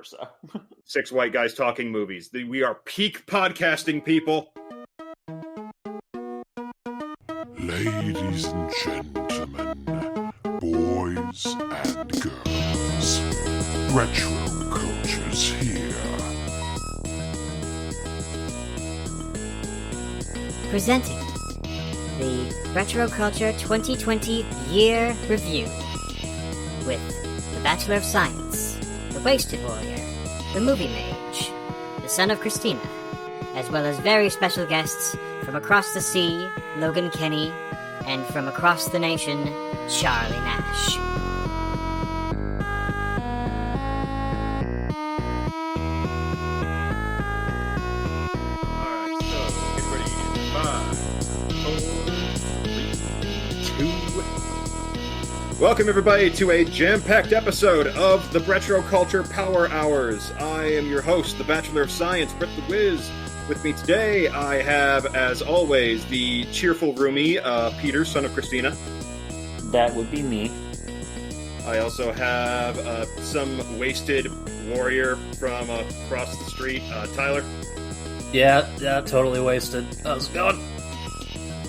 versa. 6 white guys talking movies. We are peak podcasting, people. Ladies and gentlemen, boys and girls, retro culture's here. Presenting the Retro Culture 2020 Year Review with the Bachelor of Science, the Wasted Warrior, the Movie-mage, the Son of Christina, as well as very special guests from across the sea, Logan-Kenny, and from across the nation, Charlie-nash. Alright, so get ready in 5, 4, 3, 2. Welcome everybody to a jam-packed episode of the Retro Culture Power Hours. I am your host, the Bachelor of Science, Brett the Wiz. With me today, I have, as always, the cheerful roomie, Peter, son of Christina. That would be me. I also have some wasted warrior from across the street, Tyler. Yeah, totally wasted. How's it going?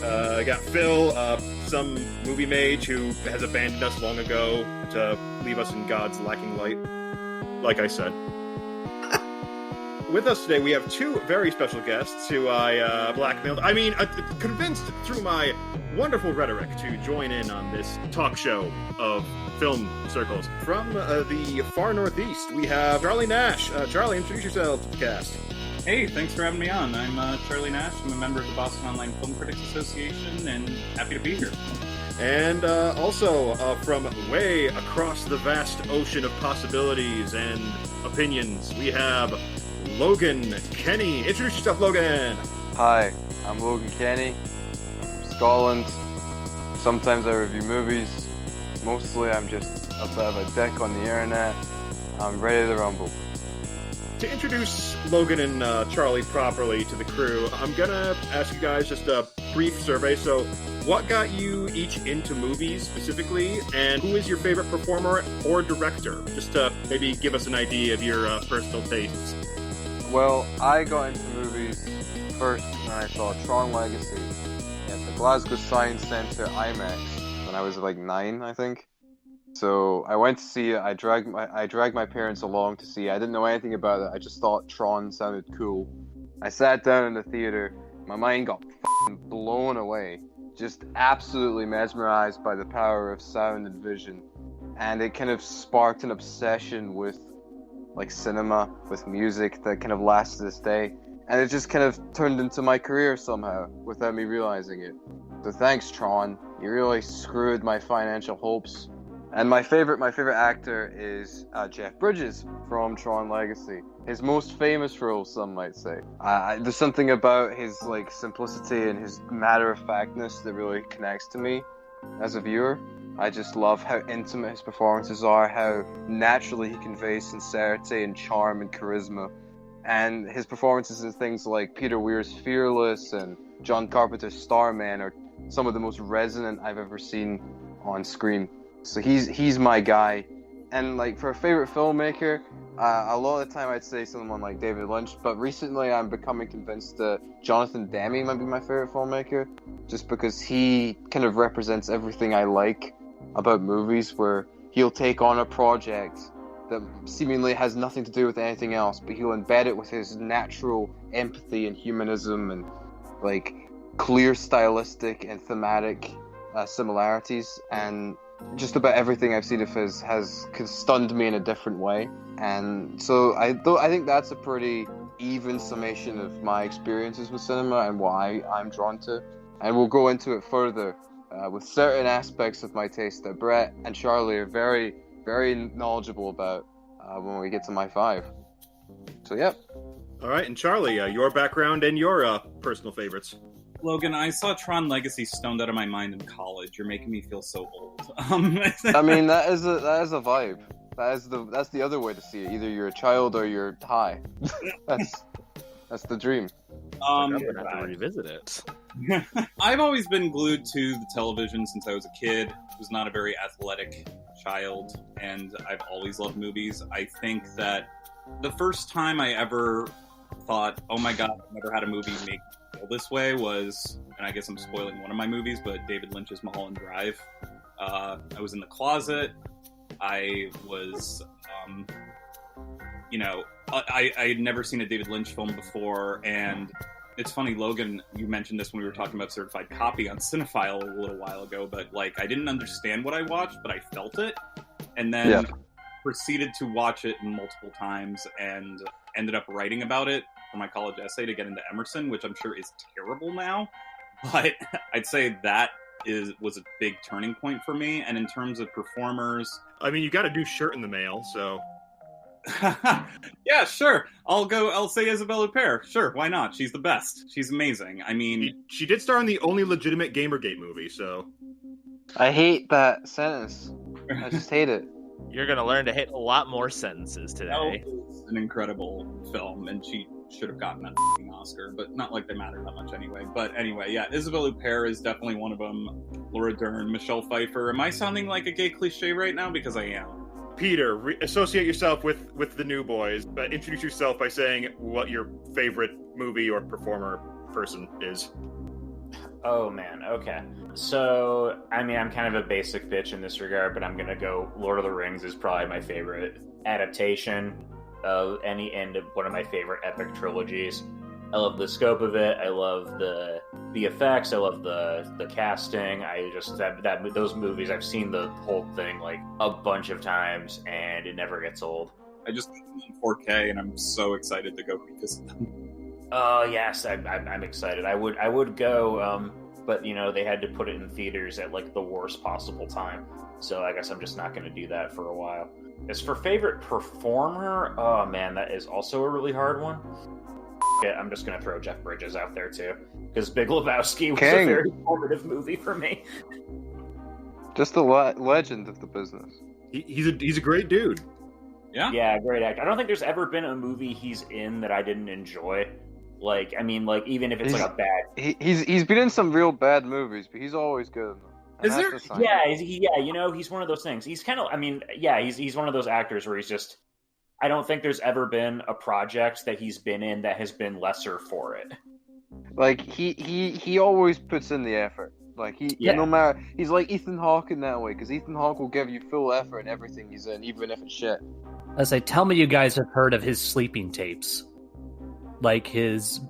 I got Phil, some movie mage who has abandoned us long ago to leave us in God's lacking light, like I said. With us today, we have 2 very special guests who I convinced through my wonderful rhetoric to join in on this talk show of film circles. From the far northeast, we have charlie-nash. Charlie, introduce yourself to the cast. Hey, thanks for having me on. I'm Charlie-nash. I'm a member of the Boston Online Film Critics Association, and happy to be here. And also from way across the vast ocean of possibilities and opinions, we have Logan-Kenny. Introduce yourself, Logan. Hi, I'm Logan-Kenny. I'm from Scotland. Sometimes I review movies. Mostly I'm just a bit of a dick on the internet. I'm ready to rumble. To introduce Logan and Charlie properly to the crew, I'm gonna ask you guys just a brief survey. So, what got you each into movies specifically, and who is your favorite performer or director? Just to maybe give us an idea of your personal tastes. Well, I got into movies first when I saw Tron Legacy at the Glasgow Science Centre IMAX when I was like 9, I think. So I went to see it. I dragged my parents along to see it. I didn't know anything about it. I just thought Tron sounded cool. I sat down in the theater. My mind got f***ing blown away. Just absolutely mesmerized by the power of sound and vision. And it kind of sparked an obsession with like cinema, with music that kind of lasts to this day. And it just kind of turned into my career somehow, without me realizing it. So thanks, Tron. You really screwed my financial hopes. And my favorite actor is Jeff Bridges from Tron Legacy. His most famous role, some might say. There's something about his like simplicity and his matter-of-factness that really connects to me as a viewer. I just love how intimate his performances are, how naturally he conveys sincerity and charm and charisma. And his performances in things like Peter Weir's Fearless and John Carpenter's Starman are some of the most resonant I've ever seen on screen. So he's my guy. And like for a favorite filmmaker, a lot of the time I'd say someone like David Lynch, but recently I'm becoming convinced that Jonathan Demme might be my favorite filmmaker, just because he kind of represents everything I like about movies, where he'll take on a project that seemingly has nothing to do with anything else, but he'll embed it with his natural empathy and humanism and like clear stylistic and thematic similarities, and just about everything I've seen of his has stunned me in a different way. And so I think that's a pretty even summation of my experiences with cinema and why I'm drawn to. And we'll go into it further with certain aspects of my taste that Brett and Charlie are very, very knowledgeable about when we get to my 5. So, yep. All right, and Charlie, your background and your personal favorites. Logan, I saw Tron Legacy stoned out of my mind in college. You're making me feel so old. I mean, that is a vibe. That's the other way to see it. Either you're a child or you're high. That's the dream. I'm gonna have to revisit it. I've always been glued to the television since I was a kid. Was not a very athletic child, and I've always loved movies. I think that the first time I ever thought, oh my god, I've never had a movie make me feel this way was, and I guess I'm spoiling one of my movies, but David Lynch's Mulholland Drive. I was in the closet. I was, I had never seen a David Lynch film before, and it's funny, Logan, you mentioned this when we were talking about Certified Copy on Cinephile a little while ago, but like I didn't understand what I watched, but I felt it, and then proceeded to watch it multiple times and ended up writing about it for my college essay to get into Emerson, which I'm sure is terrible now, but I'd say that was a big turning point for me. And in terms of performers, I mean, you got a new shirt in the mail, so yeah, sure. I'll say Isabelle Huppert. Sure, why not? She's the best. She's amazing. I mean, she did star in the only legitimate Gamergate movie, so I hate that sentence. I just hate it. You're gonna learn to hate a lot more sentences today. That was an incredible film, and she should have gotten that Oscar, but not like they matter that much anyway. But anyway, yeah, Isabelle Huppert is definitely one of them. Laura Dern, Michelle Pfeiffer. Am I sounding like a gay cliche right now? Because I am. Peter, associate yourself with the new boys, but introduce yourself by saying what your favorite movie or performer person is. Oh man, okay. So, I mean, I'm kind of a basic bitch in this regard, but I'm gonna go Lord of the Rings is probably my favorite adaptation of any end of one of my favorite epic trilogies. I love the scope of it. I love the effects. I love the casting. I just those movies. I've seen the whole thing like a bunch of times, and it never gets old. I just watched them in 4K, and I'm so excited to go revisit them. Oh yes, I'm excited. I would go, but you know they had to put it in theaters at like the worst possible time. So I guess I'm just not going to do that for a while. As for favorite performer, oh man, that is also a really hard one. I'm just going to throw Jeff Bridges out there too, because Big Lebowski was a very formative movie for me. Just the legend of the business. He's a great dude. Yeah, great actor. I don't think there's ever been a movie he's in that I didn't enjoy. Like, I mean, like even if it's like a bad, he's been in some real bad movies, but he's always good. Is there? Yeah, you know, he's one of those things. He's kind of, I mean, yeah, he's one of those actors where he's just. I don't think there's ever been a project that he's been in that has been lesser for it. Like he always puts in the effort. Like no matter, he's like Ethan Hawke in that way, because Ethan Hawke will give you full effort in everything he's in, even if it's shit. As I tell me, you guys have heard of his sleeping tapes, like his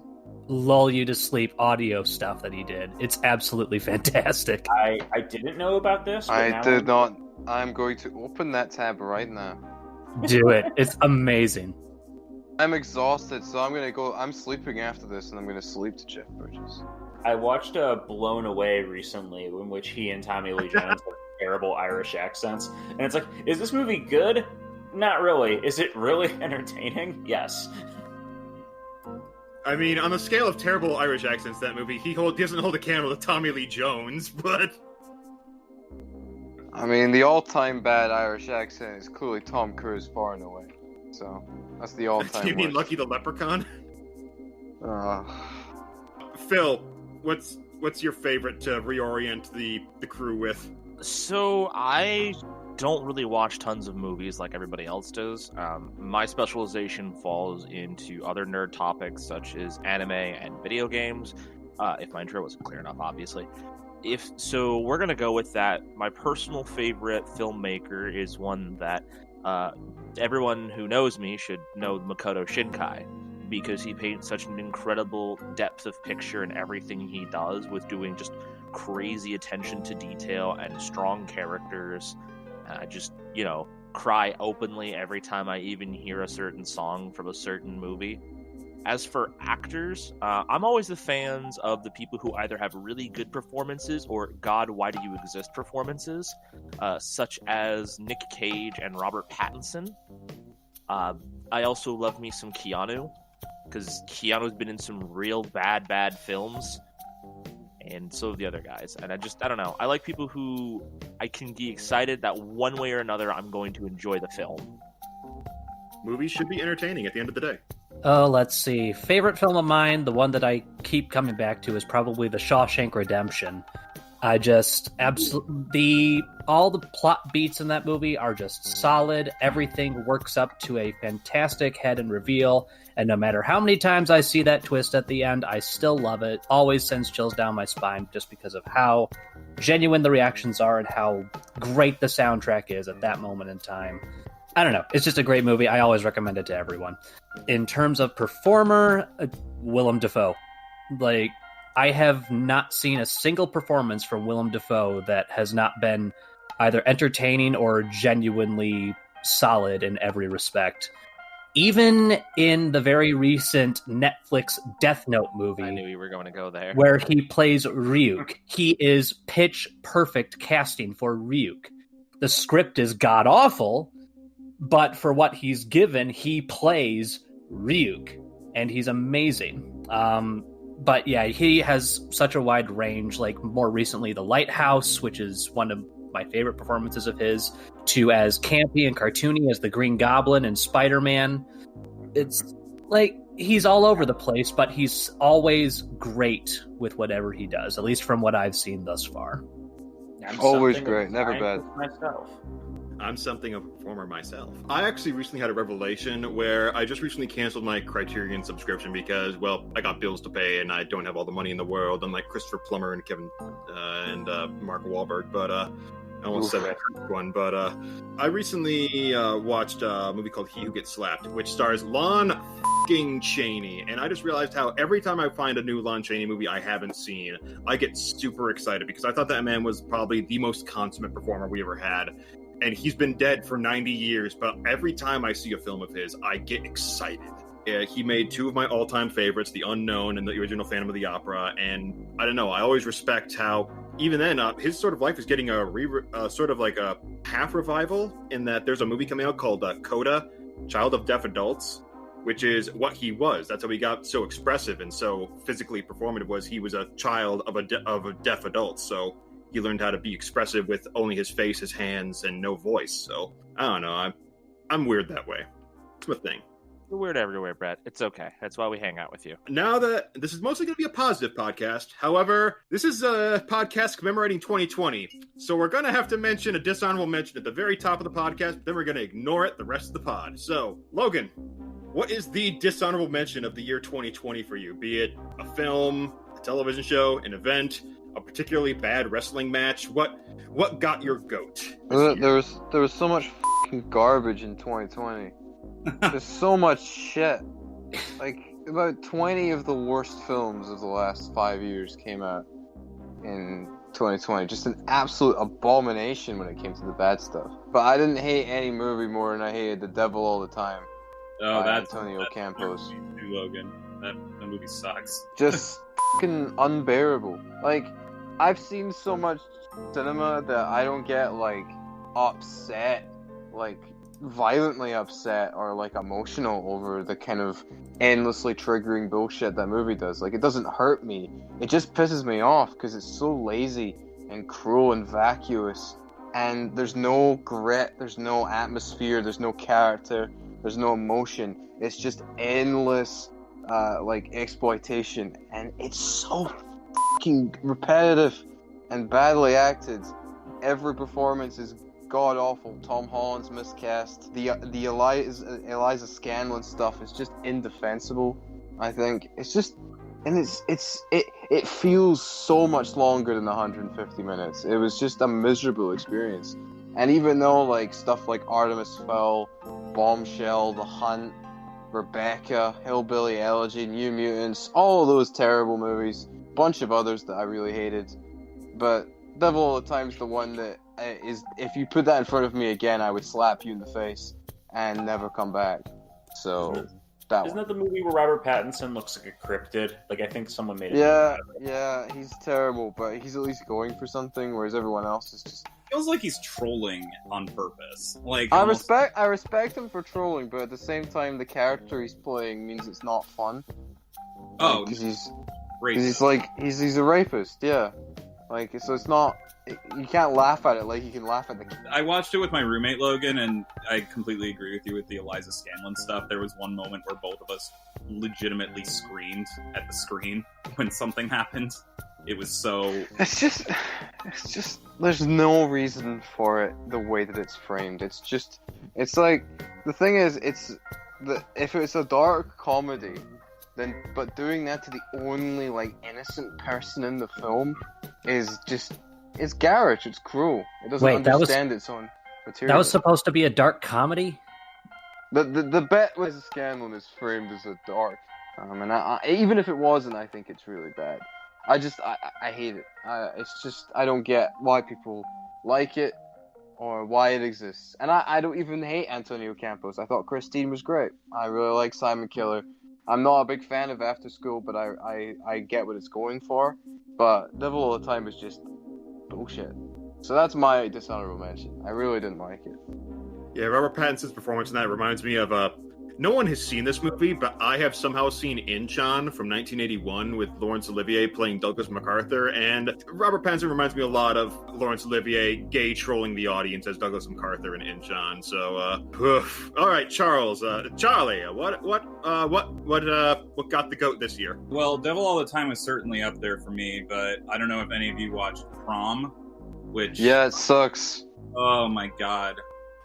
lull you to sleep audio stuff that he did. It's absolutely fantastic. I didn't know about this. I did not. I'm going to open that tab right now. Do it. It's amazing. I'm exhausted, so I'm sleeping after this, and I'm gonna sleep to Jeff Bridges. I watched Blown Away recently, in which he and Tommy Lee Jones have terrible Irish accents. And it's like, is this movie good? Not really. Is it really entertaining? Yes. I mean, on the scale of terrible Irish accents, that movie, he doesn't hold a candle to Tommy Lee Jones, but... I mean, the all-time bad Irish accent is clearly Tom Cruise far and away. So, that's the all-time You mean worst. Lucky the Leprechaun? Phil, what's your favorite to reorient the crew with? So, I don't really watch tons of movies like everybody else does. My specialization falls into other nerd topics such as anime and video games. If my intro wasn't clear enough, obviously. So we're going to go with that. My personal favorite filmmaker is one that everyone who knows me should know, Makoto Shinkai, because he paints such an incredible depth of picture in everything he does, with doing just crazy attention to detail and strong characters. I just, cry openly every time I even hear a certain song from a certain movie. As for actors, I'm always the fans of the people who either have really good performances or God, why do you exist performances, such as Nick Cage and Robert Pattinson. I also love me some Keanu, because Keanu's been in some real bad films, and so have the other guys. And I don't know. I like people who I can be excited that one way or another I'm going to enjoy the film. Movies should be entertaining at the end of the day. Oh, let's see. Favorite film of mine, the one that I keep coming back to, is probably The Shawshank Redemption. I just absolutely all the plot beats in that movie are just solid. Everything works up to a fantastic head and reveal, and no matter how many times I see that twist at the end, I still love it. Always sends chills down my spine just because of how genuine the reactions are and how great the soundtrack is at that moment in time. I don't know. It's just a great movie. I always recommend it to everyone. In terms of performer, Willem Dafoe. Like, I have not seen a single performance from Willem Dafoe that has not been either entertaining or genuinely solid in every respect. Even in the very recent Netflix Death Note movie, I knew you were going to go there, where he plays Ryuk, he is pitch perfect casting for Ryuk. The script is god awful, but for what he's given, he plays Ryuk, and he's amazing. But yeah, he has such a wide range, like more recently The Lighthouse, which is one of my favorite performances of his, to as campy and cartoony as the Green Goblin and Spider-Man. It's like he's all over the place, but he's always great with whatever he does, at least from what I've seen thus far. Always great, never bad. Myself. I'm something of a performer myself. I actually recently had a revelation where I just recently canceled my Criterion subscription because, well, I got bills to pay and I don't have all the money in the world, unlike Christopher Plummer and Kevin and Mark Wahlberg. But I almost said that one. But I recently watched a movie called He Who Gets Slapped, which stars Lon f***ing Chaney. And I just realized how every time I find a new Lon Chaney movie I haven't seen, I get super excited because I thought that man was probably the most consummate performer we ever had. And he's been dead for 90 years, but every time I see a film of his, I get excited. He made two of my all-time favorites, The Unknown and the original Phantom of the Opera, and I don't know, I always respect how, even then, his sort of life is getting a sort of like a half revival, in that there's a movie coming out called Coda, Child of Deaf Adults, which is what he was. That's how he got so expressive and so physically performative, was he was a child of a deaf adult, so he learned how to be expressive with only his face, his hands, and no voice. So, I don't know. I'm weird that way. It's my thing. You're weird everywhere, Brett. It's okay. That's why we hang out with you. Now that this is mostly going to be a positive podcast, however, this is a podcast commemorating 2020. So we're going to have to mention a dishonorable mention at the very top of the podcast, but then we're going to ignore it the rest of the pod. So, Logan, what is the dishonorable mention of the year 2020 for you? Be it a film, a television show, an event, a particularly bad wrestling match? What got your goat? There was so much fucking garbage in 2020. There's so much shit. Like, about 20 of the worst films of the last 5 years came out in 2020. Just an absolute abomination when it came to the bad stuff. But I didn't hate any movie more than I hated The Devil All the Time. Oh, that's Antonio Campos. Too, Logan. That movie sucks. Just fucking unbearable. Like, I've seen so much cinema that I don't get, like, upset, like, violently upset or, like, emotional over the kind of endlessly triggering bullshit that movie does. Like, it doesn't hurt me. It just pisses me off because it's so lazy and cruel and vacuous. And there's no grit, there's no atmosphere, there's no character, there's no emotion. It's just endless, like, exploitation. And it's so fucking repetitive and badly acted. Every performance is god awful. Tom Holland's miscast. The Eliza Scanlon stuff is just indefensible. I think it's just, and it feels so much longer than 150 minutes. It was just a miserable experience. And even though, like, stuff like Artemis Fowl, Bombshell, The Hunt, Rebecca, Hillbilly Elegy, New Mutants, all of those terrible movies, bunch of others that I really hated, but Devil All the Time's the one that is, if you put that in front of me again, I would slap you in the face and never come back. So Isn't that the movie where Robert Pattinson looks like a cryptid? Like, I think someone made it. Yeah, he's terrible, but he's at least going for something, whereas everyone else is just... Feels like he's trolling on purpose. Like, I respect him for trolling, but at the same time, the character he's playing means it's not fun. Oh, because he's a rapist, yeah. Like, so it's not... You can't laugh at it like you can laugh at the... I watched it with my roommate, Logan, and I completely agree with you with the Eliza Scanlon stuff. There was one moment where both of us legitimately screamed at the screen when something happened. It was so... It's just, there's no reason for it the way that it's framed. It's like, the thing is, if it's a dark comedy, then, but doing that to the only, like, innocent person in the film is just, it's garish, it's cruel. It doesn't understand its own material. That was supposed to be a dark comedy? The bet with the scandal is framed as a dark, and even if it wasn't, I think it's really bad. I hate it. It's just, I don't get why people like it, or why it exists. And I don't even hate Antonio Campos. I thought Christine was great. I really like Simon Killer. I'm not a big fan of After School, but I get what it's going for. But Devil All the Time is just bullshit. So that's my dishonorable mention. I really didn't like it. Yeah, Robert Pattinson's performance in that reminds me of no one has seen this movie, but I have somehow seen Inchon from 1981 with Laurence Olivier playing Douglas MacArthur, and Robert Pattinson reminds me a lot of Laurence Olivier gay trolling the audience as Douglas MacArthur in Inchon. So, all right, Charles, Charlie, what got the goat this year? Well, Devil All the Time was certainly up there for me, but I don't know if any of you watched Prom, which... Yeah, it sucks. Oh my god.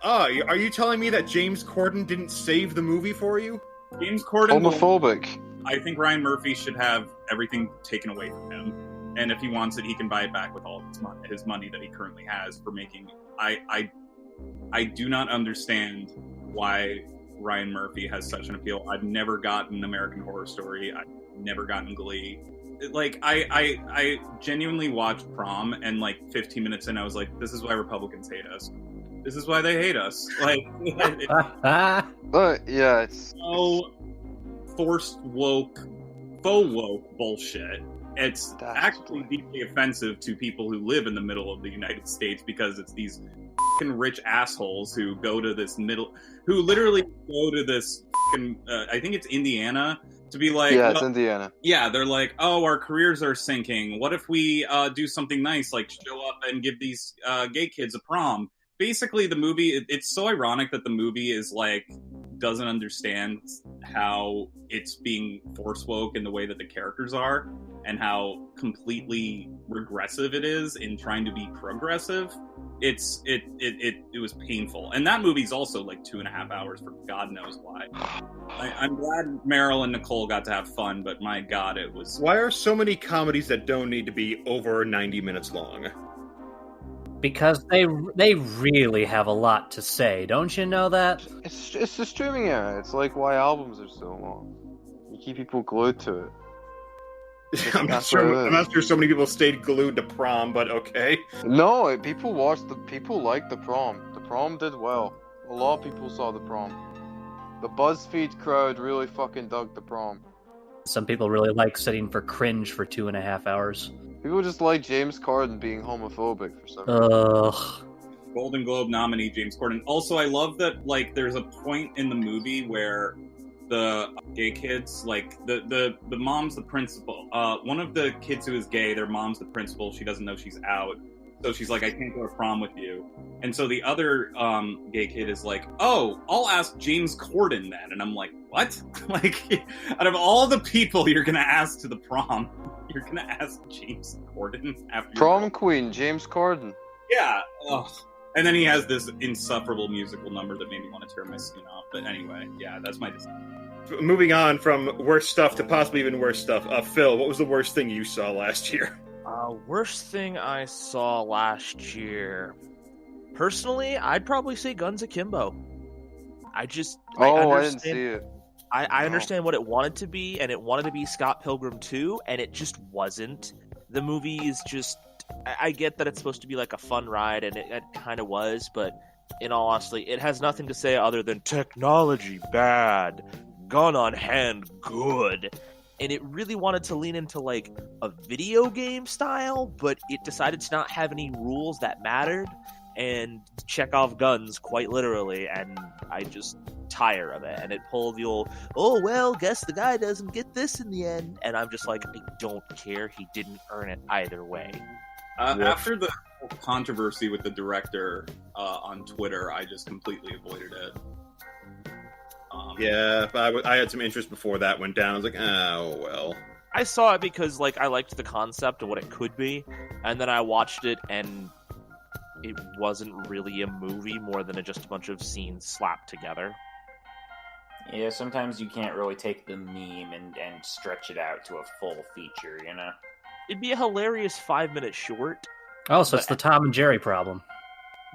Oh, are you telling me that James Corden didn't save the movie for you? James Corden... Homophobic. I think Ryan Murphy should have everything taken away from him. And if he wants it, he can buy it back with all of his money that he currently has for making... I do not understand why Ryan Murphy has such an appeal. I've never gotten American Horror Story. I've never gotten Glee. Like, I genuinely watched Prom, and like 15 minutes in, I was like, this is why Republicans hate us. This is why they hate us. Like, but yeah, it's so forced woke, faux woke bullshit. It's actually deeply offensive to people who live in the middle of the United States, because it's these fucking rich assholes who go to this who literally go to this fucking, I think it's Indiana, to be like, yeah, it's Indiana. Yeah, they're like, oh, our careers are sinking. What if we do something nice, like show up and give these gay kids a prom? Basically, the movie, it's so ironic that the movie is like, doesn't understand how it's being force woke in the way that the characters are, and how completely regressive it is in trying to be progressive. It was painful. And that movie's also like 2.5 hours for God knows why. I'm glad Meryl and Nicole got to have fun, but my God, it was... Why are so many comedies that don't need to be over 90 minutes long? Because they really have a lot to say, don't you know that? It's the streaming era. It's like why albums are so long. You keep people glued to it. I'm not sure so many people stayed glued to Prom, but okay. No, people liked the Prom. The Prom did well. A lot of people saw the Prom. The BuzzFeed crowd really fucking dug the Prom. Some people really like sitting for cringe for 2.5 hours. People just like James Corden being homophobic for some reason. Golden Globe nominee James Corden. Also, I love that, like, there's a point in the movie where the gay kids, like, the mom's the principal. One of the kids who is gay, their mom's the principal. She doesn't know she's out. So she's like, I can't go to prom with you. And so the other gay kid is like, oh, I'll ask James Corden then. And I'm like, what? Like, out of all the people you're going to ask to the prom, you're going to ask James Corden after Prom queen, James Corden. Yeah. Ugh. And then he has this insufferable musical number that made me want to tear my skin off. But anyway, yeah, that's my decision. Moving on from worst stuff to possibly even worse stuff. Phil, what was the worst thing you saw last year? Worst thing I saw last year. Personally, I'd probably say Guns Akimbo. I didn't see it. I understand what it wanted to be, and it wanted to be Scott Pilgrim 2, and it just wasn't. The movie is just... I get that it's supposed to be like a fun ride, and it kind of was, but in all honesty, it has nothing to say other than technology bad, gun on hand good. And it really wanted to lean into like a video game style, but it decided to not have any rules that mattered and check off guns quite literally, and I just tire of it. And it pulled the old, oh well, guess the guy doesn't get this in the end, and I'm just like, I don't care, he didn't earn it either way. After the controversy with the director on Twitter, I just completely avoided it. Yeah, I had some interest before that went down. I was like, oh, well. I saw it because, like, I liked the concept of what it could be, and then I watched it, and it wasn't really a movie more than just a bunch of scenes slapped together. Yeah, sometimes you can't really take the meme and stretch it out to a full feature, you know? It'd be a hilarious 5-minute short. Oh, so it's the Tom and Jerry problem.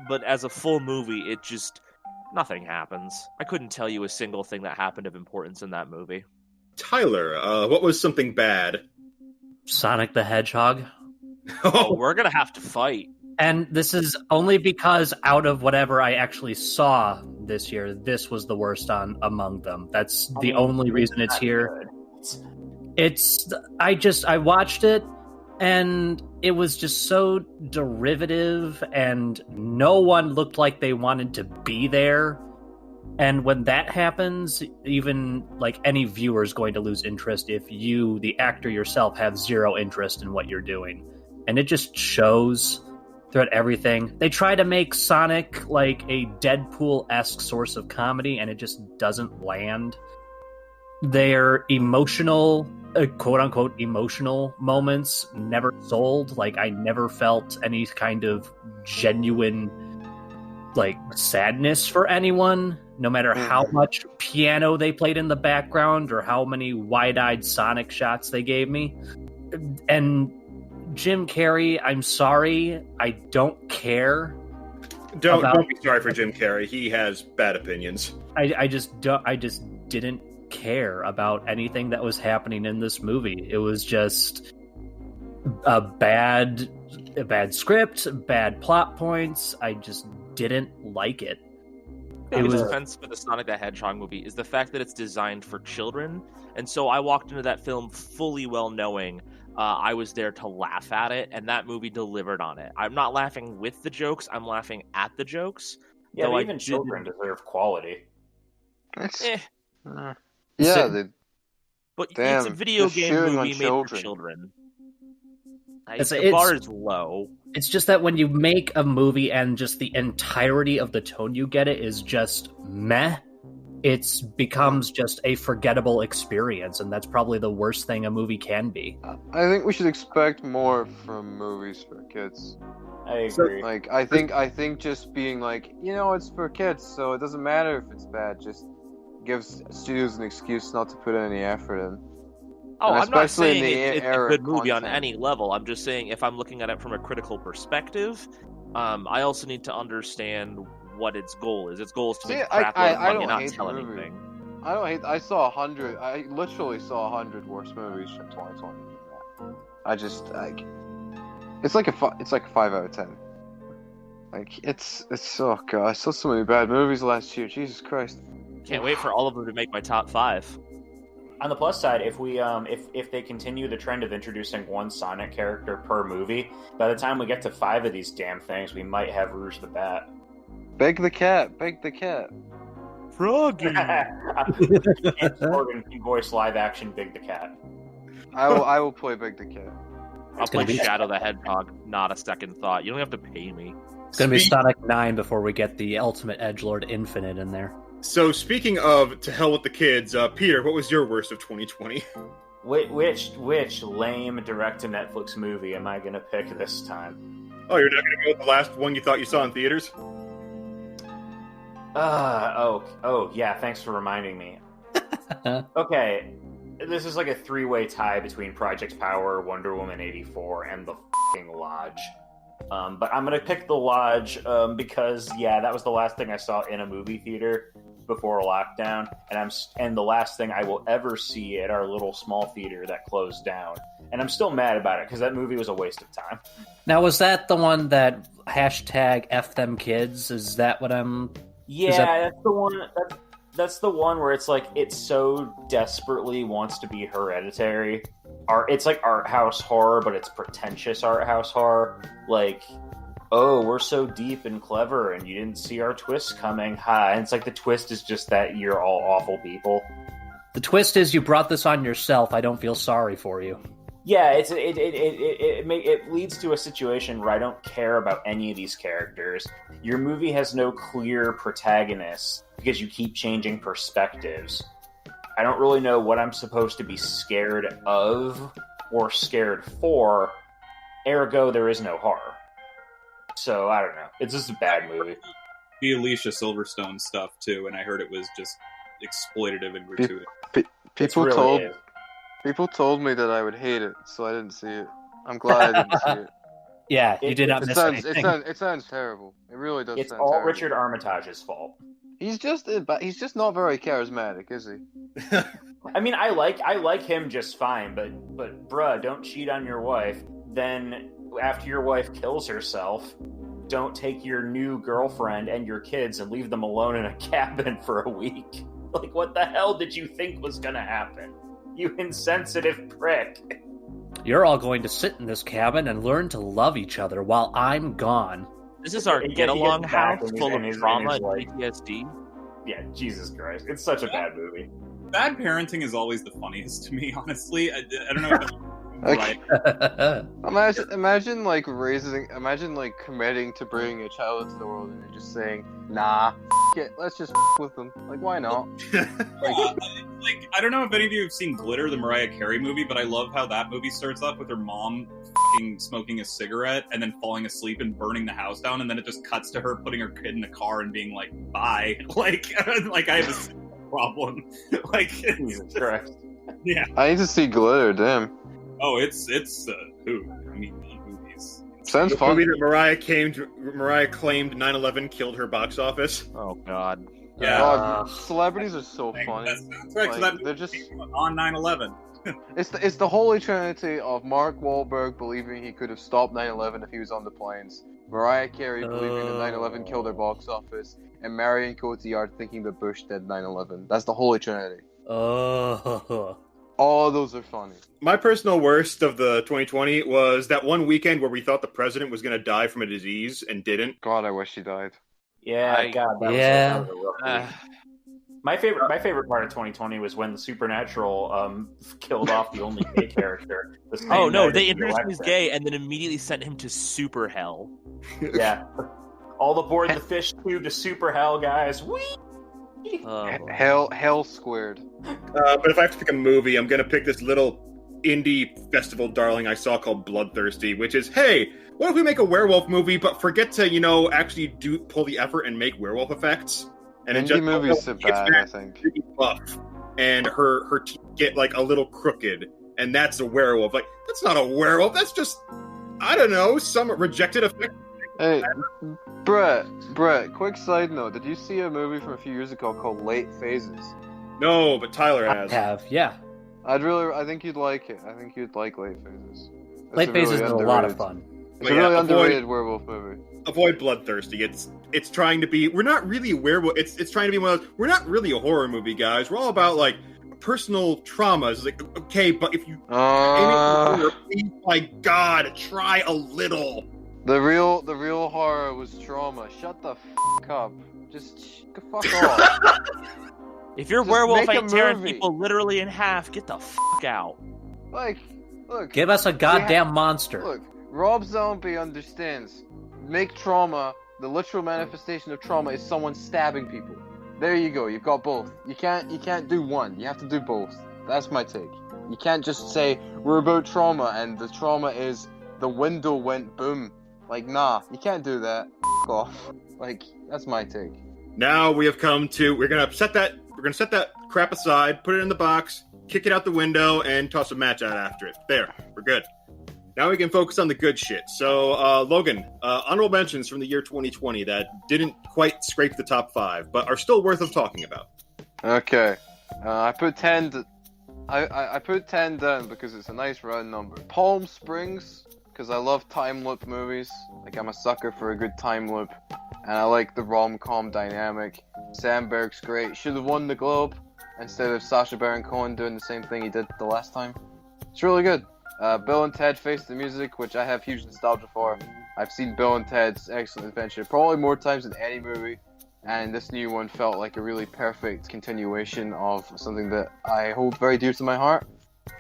But as a full movie, it just... nothing happens. I couldn't tell you a single thing that happened of importance in that movie. Tyler, what was something bad? Sonic the Hedgehog. Oh, we're gonna have to fight. And this is only because out of whatever I actually saw this year, this was the worst among them. That's the only reason it's here. I watched it, and it was just so derivative, and no one looked like they wanted to be there. And when that happens, even like any viewer is going to lose interest if you, the actor yourself, have zero interest in what you're doing. And it just shows throughout everything. They try to make Sonic like a Deadpool-esque source of comedy, and it just doesn't land. Their emotional, quote-unquote emotional moments never sold. Like, I never felt any kind of genuine, like, sadness for anyone, no matter how much piano they played in the background or how many wide-eyed Sonic shots they gave me. And Jim Carrey, I'm sorry, I don't care. Don't be sorry for Jim Carrey. He has bad opinions. I just didn't care about anything that was happening in this movie. It was just a bad script, bad plot points. I just didn't like it. The defense for the Sonic the Hedgehog movie is the fact that it's designed for children, and so I walked into that film fully well knowing I was there to laugh at it, and that movie delivered on it. I'm not laughing with the jokes, I'm laughing at the jokes. Yeah, but even children deserve quality. But Damn, it's a video game movie made for children. The bar is low. It's just that when you make a movie and just the entirety of the tone you get it is just meh, it becomes just a forgettable experience, and that's probably the worst thing a movie can be. I think we should expect more from movies for kids. I agree. Like, I think just being like, it's for kids, so it doesn't matter if it's bad. Just gives studios an excuse not to put any effort in. Oh, I'm not saying it's a good movie on any level. I'm just saying if I'm looking at it from a critical perspective, I also need to understand what its goal is. Its goal is to make crap load of money and not tell anything. I saw 100. I literally saw 100 worst movies from 2020. I just like. It's like a 5 out of 10. Like it's oh god, I saw so many bad movies last year. Jesus Christ. Can't wait for all of them to make my top 5. On the plus side, if we if they continue the trend of introducing one Sonic character per movie, by the time we get to 5 of these damn things, we might have Rouge the Bat. Beg the cat. Froggy. Morgan voice live action Big the Cat. I will play Big the Cat. I'll play Shadow the Hedgehog. Not a second thought. You don't have to pay me. It's gonna be Sonic 9 before we get the Ultimate Edgelord Infinite in there. So, speaking of to hell with the kids, Peter, what was your worst of 2020? Which lame direct-to-Netflix movie am I going to pick this time? Oh, you're not going to go with the last one you thought you saw in theaters? Yeah, thanks for reminding me. Okay, this is like a 3-way tie between Project Power, Wonder Woman 84, and The F***ing Lodge. But I'm going to pick The Lodge because, that was the last thing I saw in a movie theater before lockdown, and the last thing I will ever see at our little small theater that closed down. And I'm still mad about it because that movie was a waste of time. Now, was that the one that #FTheMKids? Is that what I'm... Yeah, that's the one... That's the one where it's like, it so desperately wants to be Hereditary. It's like art house horror, but it's pretentious art house horror. Like, oh, we're so deep and clever, and you didn't see our twist coming. Ha! And it's like the twist is just that you're all awful people. The twist is you brought this on yourself. I don't feel sorry for you. Yeah, it leads to a situation where I don't care about any of these characters. Your movie has no clear protagonist because you keep changing perspectives. I don't really know what I'm supposed to be scared of or scared for. Ergo, there is no horror. So, I don't know. It's just a bad movie. The Alicia Silverstone stuff, too, and I heard it was just exploitative and gratuitous. People told me that I would hate it, so I didn't see it. I'm glad I didn't see it. Yeah, you did not miss anything. It sounds terrible. It really does. It's sound all terrible. Richard Armitage's fault. He's just not very charismatic, is he? I mean, I like him just fine, but bruh, don't cheat on your wife. Then after your wife kills herself, don't take your new girlfriend and your kids and leave them alone in a cabin for a week. Like, what the hell did you think was gonna happen? You insensitive prick. You're all going to sit in this cabin and learn to love each other while I'm gone. This is our get-along house full of trauma and like, PTSD. Yeah, Jesus Christ. It's such a bad movie. Bad parenting is always the funniest to me, honestly. I don't know if Like, imagine committing to bringing a child into the world and just saying, nah, it, let's just with them. Like, why not? Like, I don't know if any of you have seen Glitter, the Mariah Carey movie, but I love how that movie starts off with her mom smoking a cigarette and then falling asleep and burning the house down, and then it just cuts to her putting her kid in the car and being like, bye. Like I have a problem. Like, Jesus Christ. Yeah. I need to see Glitter, damn. Oh, it's who? I mean, movies. Sounds The fun. movie that Mariah claimed 9/11 killed her box office. Oh God. Yeah. God, celebrities are so funny. That's right. So Like, that they're just on 9/11. it's the holy trinity of Mark Wahlberg believing he could have stopped 9/11 if he was on the planes, Mariah Carey believing that 9/11 killed her box office, and Marion Cotillard thinking that Bush did 9/11. That's the holy trinity. Oh. All of those are funny. My personal worst of the 2020 was that one weekend where we thought the president was going to die from a disease and didn't. God, I wish he died. Yeah, God, that Yeah. was a rough week. My favorite part of 2020 was when the Supernatural killed off the only gay character. The same Oh no, night they as the introduced him as election. gay and then immediately sent him to super hell. Yeah. All aboard the fish tube to super hell, guys. Whee! Hell squared. But if I have to pick a movie, I'm going to pick this little indie festival darling I saw called Bloodthirsty, which is, hey, what if we make a werewolf movie but forget to, actually pull the effort and make werewolf effects? And it Indie just movies are bad, I think. really buff, and her teeth get like a little crooked, and that's a werewolf. Like, that's not a werewolf. That's just, I don't know, some rejected effect. Hey, Brett, quick side note. Did you see a movie from a few years ago called Late Phases? No, but Tyler I has. have, yeah. I think you'd like it. I think you'd like Late Phases. It's Late Phases is a lot of underrated- fun. It's But a yeah, really avoid- underrated werewolf movie. Avoid Bloodthirsty. It's trying to be. We're not really a werewolf. It's trying to be one of those. We're not really a horror movie, guys. We're all about like personal traumas. It's like, okay, but if you aim at the horror, please, my God, try a little. The real horror was trauma. Shut the f up. Just fuck off. If your Just werewolf make a ain't tearing movie. people literally in half, get the f out. Like, look. Give us a goddamn monster. Look, Rob Zombie understands. Make trauma, the literal manifestation of trauma is someone stabbing people. There you go, you've got both. You can't do one, you have to do both. That's my take. You can't just say, we're about trauma, and the trauma is, the window went boom. Like, nah, you can't do that. F off. Like, that's my take. Now we have come to. We're gonna set that crap aside, put it in the box, kick it out the window, and toss a match out after it. There, we're good. Now we can focus on the good shit. So, Logan, honorable mentions from the year 2020 that didn't quite scrape the top 5, but are still worth of talking about. Okay. I put 10... I put 10 down because it's a nice round number. Palm Springs, because I love time loop movies. Like, I'm a sucker for a good time loop. And I like the rom-com dynamic. Sandberg's great. Should have won the Globe instead of Sacha Baron Cohen doing the same thing he did the last time. It's really good. Bill and Ted Face the Music, which I have huge nostalgia for. I've seen Bill and Ted's Excellent Adventure probably more times than any movie. And this new one felt like a really perfect continuation of something that I hold very dear to my heart.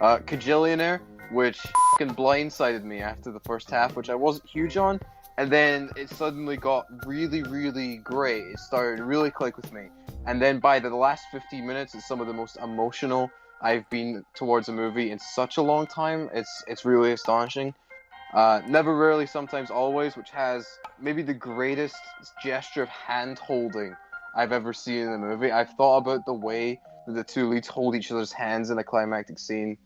Kajillionaire, which fucking blindsided me after the first half, which I wasn't huge on. And then it suddenly got really, really great. It started to really click with me. and then by the last 15 minutes, it's some of the most emotional I've been towards a movie in such a long time. It's really astonishing. Never, Rarely, Sometimes, Always, which has maybe the greatest gesture of hand-holding I've ever seen in a movie. I've thought about the way that the two leads hold each other's hands in a climactic scene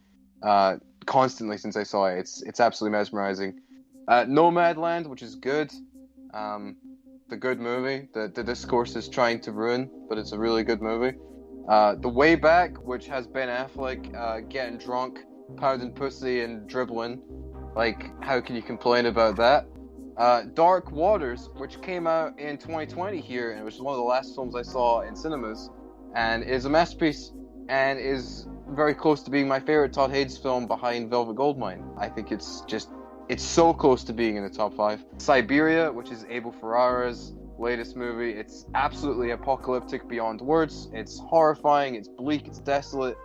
constantly since I saw it. It's absolutely mesmerizing. Nomadland, which is good. The good movie that the discourse is trying to ruin, but it's a really good movie. The Way Back, which has Ben Affleck getting drunk, pounding pussy, and dribbling. Like, how can you complain about that? Dark Waters, which came out in 2020 here, and it was one of the last films I saw in cinemas, and is a masterpiece, and is very close to being my favorite Todd Haynes film behind Velvet Goldmine. I think it's so close to being in the top 5. Siberia, which is Abel Ferrara's latest movie. It's absolutely apocalyptic beyond words. It's horrifying, it's bleak, it's desolate,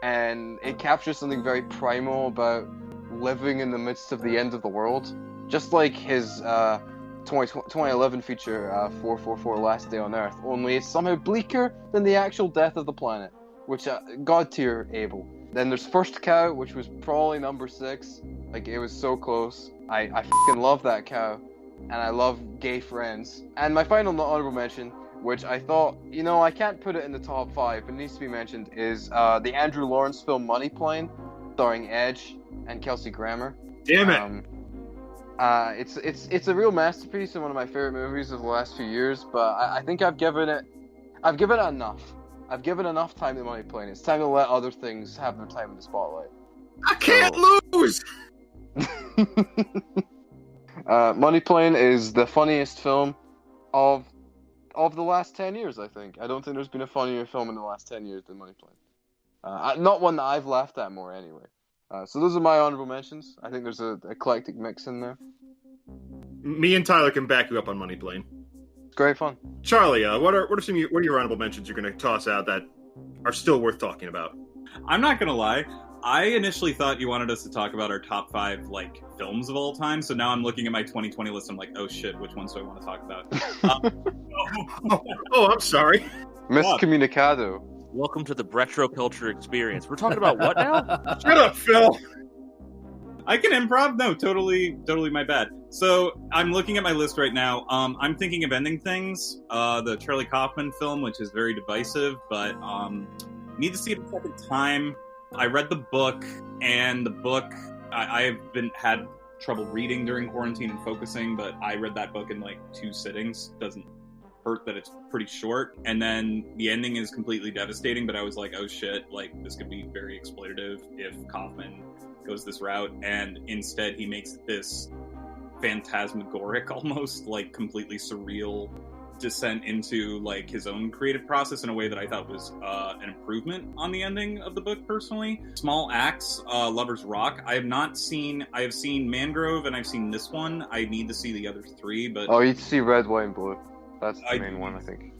and it captures something very primal about living in the midst of the end of the world. Just like his 2011 feature, 444 Last Day on Earth, only it's somehow bleaker than the actual death of the planet, which, God tier Abel. Then there's First Cow, which was probably number 6. Like, it was so close. I fucking love that cow. And I love Gay Friends. And my final honorable mention, which I thought, I can't put it in the top 5, but needs to be mentioned, is the Andrew Lawrence film Money Plane, starring Edge and Kelsey Grammer. Damn it! It's a real masterpiece and one of my favorite movies of the last few years, but I think I've given it enough. I've given enough time to Money Plane. It's time to let other things have their time in the spotlight. I can't lose! Money Plane is the funniest film of the last 10 years, I think. I don't think there's been a funnier film in the last 10 years than Money Plane. Not one that I've laughed at more, anyway. So those are my honorable mentions. I think there's an eclectic mix in there. Me and Tyler can back you up on Money Plane. It's great fun. Charlie, what are your honorable mentions you're going to toss out that are still worth talking about? I'm not going to lie. I initially thought you wanted us to talk about our top 5 films of all time. So now I'm looking at my 2020 list. I'm like, oh shit, which ones do I want to talk about? I'm sorry. Miscommunicado. Welcome to the Retro Culture Experience. We're talking about what now? Shut up, Phil. I can improv? No, totally my bad. So I'm looking at my list right now. I'm thinking of Ending Things, the Charlie Kaufman film, which is very divisive, but need to see it a second time. I read the book, and the book I've had trouble reading during quarantine and focusing, but I read that book in 2 sittings. Doesn't hurt that it's pretty short, and then the ending is completely devastating, but I was like, oh shit, this could be very exploitative if Kaufman goes this route, and instead he makes this phantasmagoric, almost completely surreal descent into his own creative process in a way that I thought was an improvement on the ending of the book, personally. Small Axe, Lover's Rock. I have seen Mangrove, and I've seen this one. I need to see the other 3, but... Oh, you need to see Red, White, and Blue. That's the main one, I think.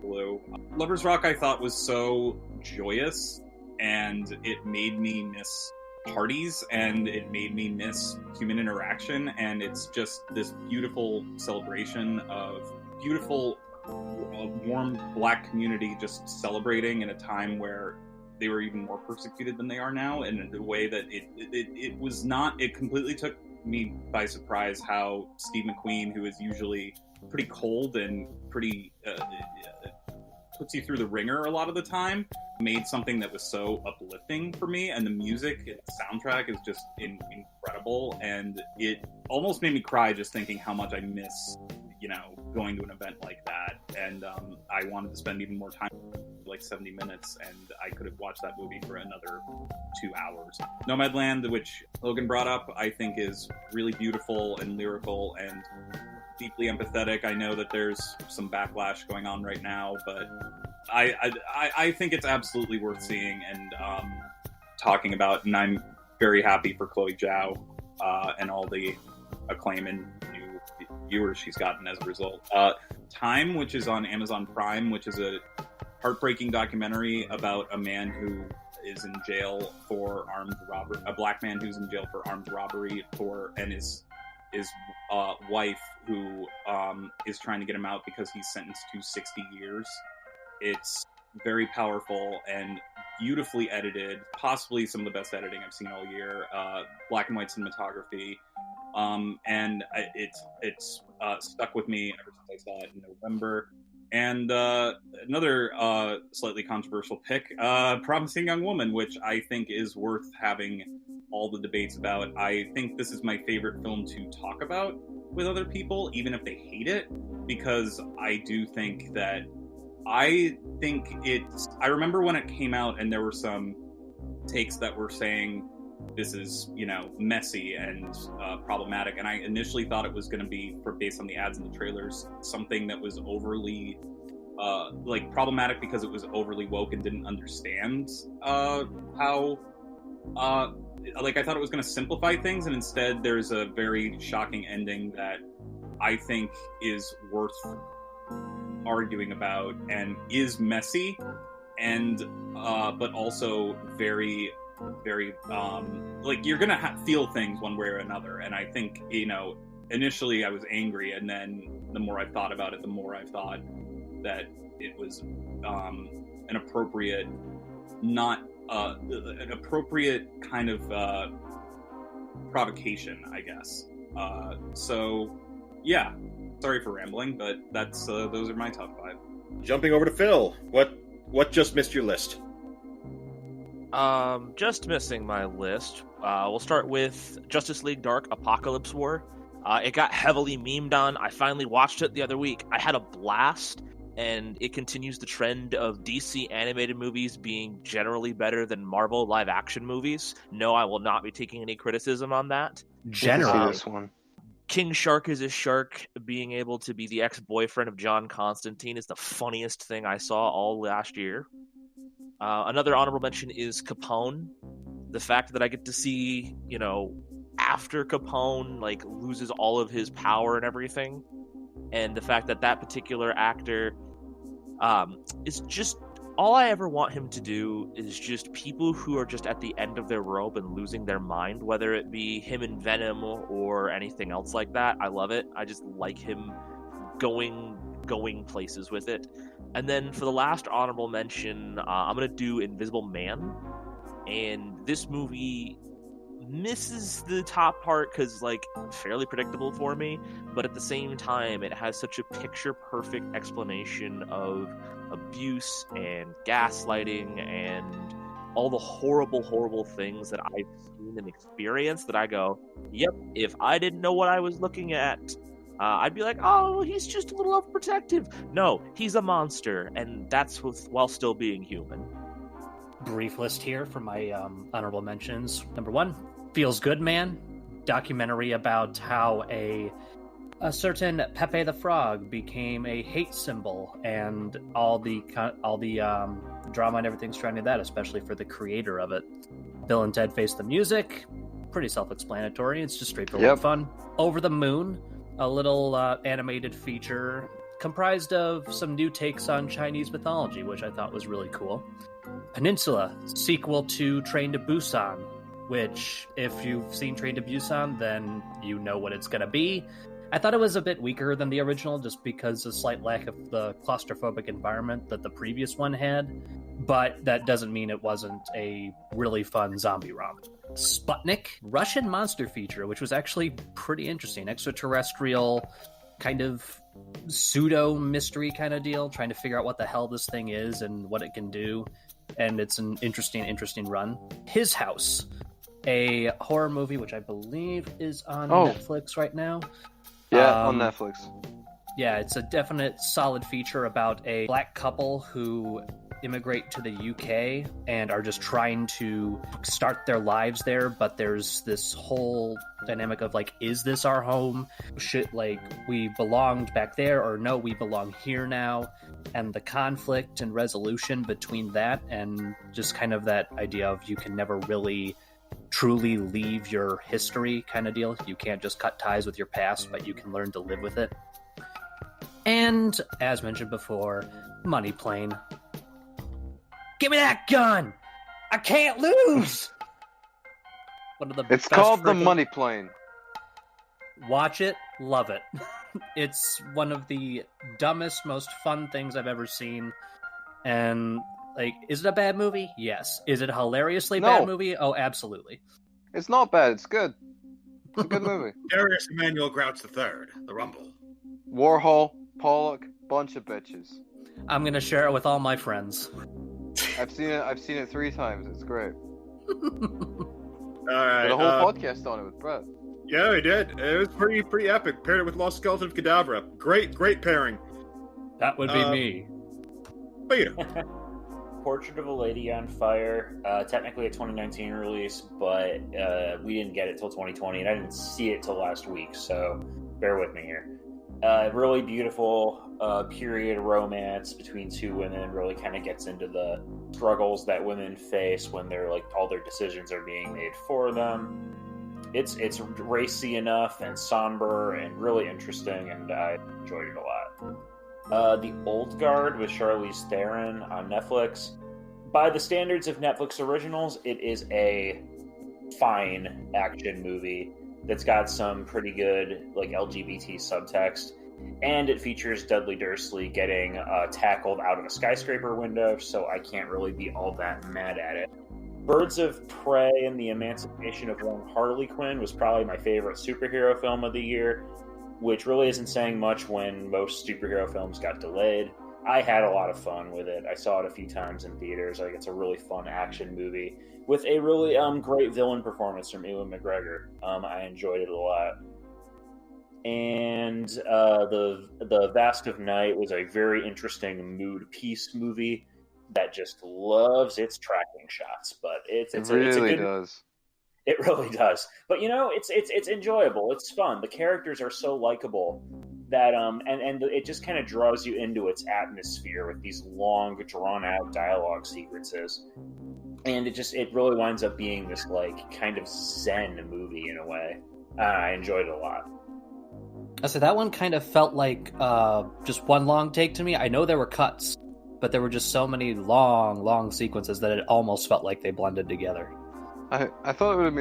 Blue. Lover's Rock I thought was so joyous, and it made me miss parties, and it made me miss human interaction, and it's just this beautiful celebration of beautiful, warm Black community just celebrating in a time where they were even more persecuted than they are now, and in a way that it was not. It completely took me by surprise how Steve McQueen, who is usually pretty cold and pretty puts you through the ringer a lot of the time, made something that was so uplifting for me. And the music, the soundtrack is just incredible, and it almost made me cry just thinking how much I miss going to an event like that. And I wanted to spend even more time, 70 minutes, and I could have watched that movie for another 2 hours. Nomadland, which Logan brought up, I think is really beautiful and lyrical and deeply empathetic. I know that there's some backlash going on right now, but I think it's absolutely worth seeing and talking about, and I'm very happy for Chloe Zhao and all the acclaim and new viewers she's gotten as a result. Time, which is on Amazon Prime, which is a heartbreaking documentary about a man who is in jail for armed robbery, a Black man who's in jail for armed robbery and his wife who is trying to get him out because he's sentenced to 60 years It's very powerful and beautifully edited, possibly some of the best editing I've seen all year. Black and white cinematography, and it's stuck with me ever since I saw it in November. And another slightly controversial pick, Promising Young Woman, which I think is worth having all the debates about. I think this is my favorite film to talk about with other people, even if they hate it, because I do think that I remember when it came out and there were some takes that were saying this is, messy and problematic, and I initially thought it was going to be, based on the ads and the trailers, something that was overly problematic because it was overly woke and didn't understand how I thought it was going to simplify things, and instead there's a very shocking ending that I think is worth arguing about and is messy and but also very, very you're gonna feel things one way or another. And I think initially I was angry, and then the more I thought about it, the more I thought that it was an appropriate kind of provocation, I guess. So yeah, sorry for rambling, but that's those are my top 5. Jumping over to Phil, what just missed your list? Just missing my list. We'll start with Justice League Dark Apocalypse War. It got heavily memed on. I finally watched it the other week. I had a blast, and it continues the trend of DC animated movies being generally better than Marvel live-action movies. No, I will not be taking any criticism on that. Generally, this one. King Shark is a shark. Being able to be the ex-boyfriend of John Constantine is the funniest thing I saw all last year. Another honorable mention is Capone. The fact that I get to see, after Capone loses all of his power and everything, and the fact that that particular actor is just, all I ever want him to do is just people who are just at the end of their rope and losing their mind, whether it be him in Venom or anything else like that. I love it. I just like him going places with it. And then for the last honorable mention, I'm going to do Invisible Man. And this movie misses the top part because, fairly predictable for me. But at the same time, it has such a picture-perfect explanation of abuse and gaslighting and all the horrible, horrible things that I've seen and experienced that I go, yep, if I didn't know what I was looking at, I'd be like, oh, he's just a little overprotective. No, he's a monster, and that's while still being human. Brief list here for my honorable mentions. Number 1, Feels Good Man, documentary about how a certain Pepe the Frog became a hate symbol, and all the drama and everything surrounding that, especially for the creator of it. Bill and Ted Face the Music, pretty self-explanatory. It's just straightforward fun. Over the Moon, a little animated feature comprised of some new takes on Chinese mythology, which I thought was really cool. Peninsula, sequel to Train to Busan, which, if you've seen Train to Busan, then you know what it's going to be. I thought it was a bit weaker than the original, just because of a slight lack of the claustrophobic environment that the previous one had, but that doesn't mean it wasn't a really fun zombie romp. Sputnik, Russian monster feature, which was actually pretty interesting. Extraterrestrial kind of pseudo-mystery kind of deal, trying to figure out what the hell this thing is and what it can do, and it's an interesting run. His House, a horror movie which I believe is on Netflix right now. Yeah, on Netflix. Yeah, it's a definite solid feature about a black couple who immigrate to the UK and are just trying to start their lives there, but there's this whole dynamic of is this our home? Should we belonged back there, or no, we belong here now? And the conflict and resolution between that, and just kind of that idea of you can never really truly leave your history kind of deal. You can't just cut ties with your past, but you can learn to live with it. And as mentioned before, Money Plane. Give me that gun! I can't lose! One of the It's called The Money Plane. Watch it, love it. It's one of the dumbest, most fun things I've ever seen. And, like, is it a bad movie? Yes. Is it a hilariously No. bad movie? Oh, absolutely. It's not bad. It's good. It's a good movie. Darius Emmanuel Grouch III, The Rumble. Warhol, Pollock, bunch of bitches. I'm gonna share it with all my friends. I've seen it 3 times. It's great. All right. Did a whole podcast on it with Brett. Yeah, we did. It was pretty epic. Paired it with Lost Skeleton of Cadabra. Great pairing. That would be me. Peter. Portrait of a Lady on Fire, technically a 2019 release, but we didn't get it till 2020, and I didn't see it till last week, so bear with me here. Really beautiful period romance between 2 women. Really kind of gets into the struggles that women face when they're like all their decisions are being made for them. It's racy enough and somber and really interesting, and I enjoyed it a lot. The Old Guard with Charlize Theron on Netflix. By the standards of Netflix originals, it is a fine action movie that's got some pretty good like LGBT subtext, and it features Dudley Dursley getting tackled out of a skyscraper window, so I can't really be all that mad at it. Birds of Prey and the Emancipation of One Harley Quinn was probably my favorite superhero film of the year, which really isn't saying much when most superhero films got delayed. I had a lot of fun with it. I saw it a few times in theaters. Like, it's a really fun action movie with a really great villain performance from Ewan McGregor. I enjoyed it a lot. And the Vast of Night was a very interesting mood piece movie that just loves its tracking shots. But it really does. It really does. But it's enjoyable. It's fun. The characters are so likable that and it just kind of draws you into its atmosphere with these long, drawn out dialogue sequences. And it really winds up being this like kind of zen movie in a way. I enjoyed it a lot. So that one kind of felt like just one long take to me. I know there were cuts, but there were just so many long sequences that it almost felt like they blended together. I thought it would have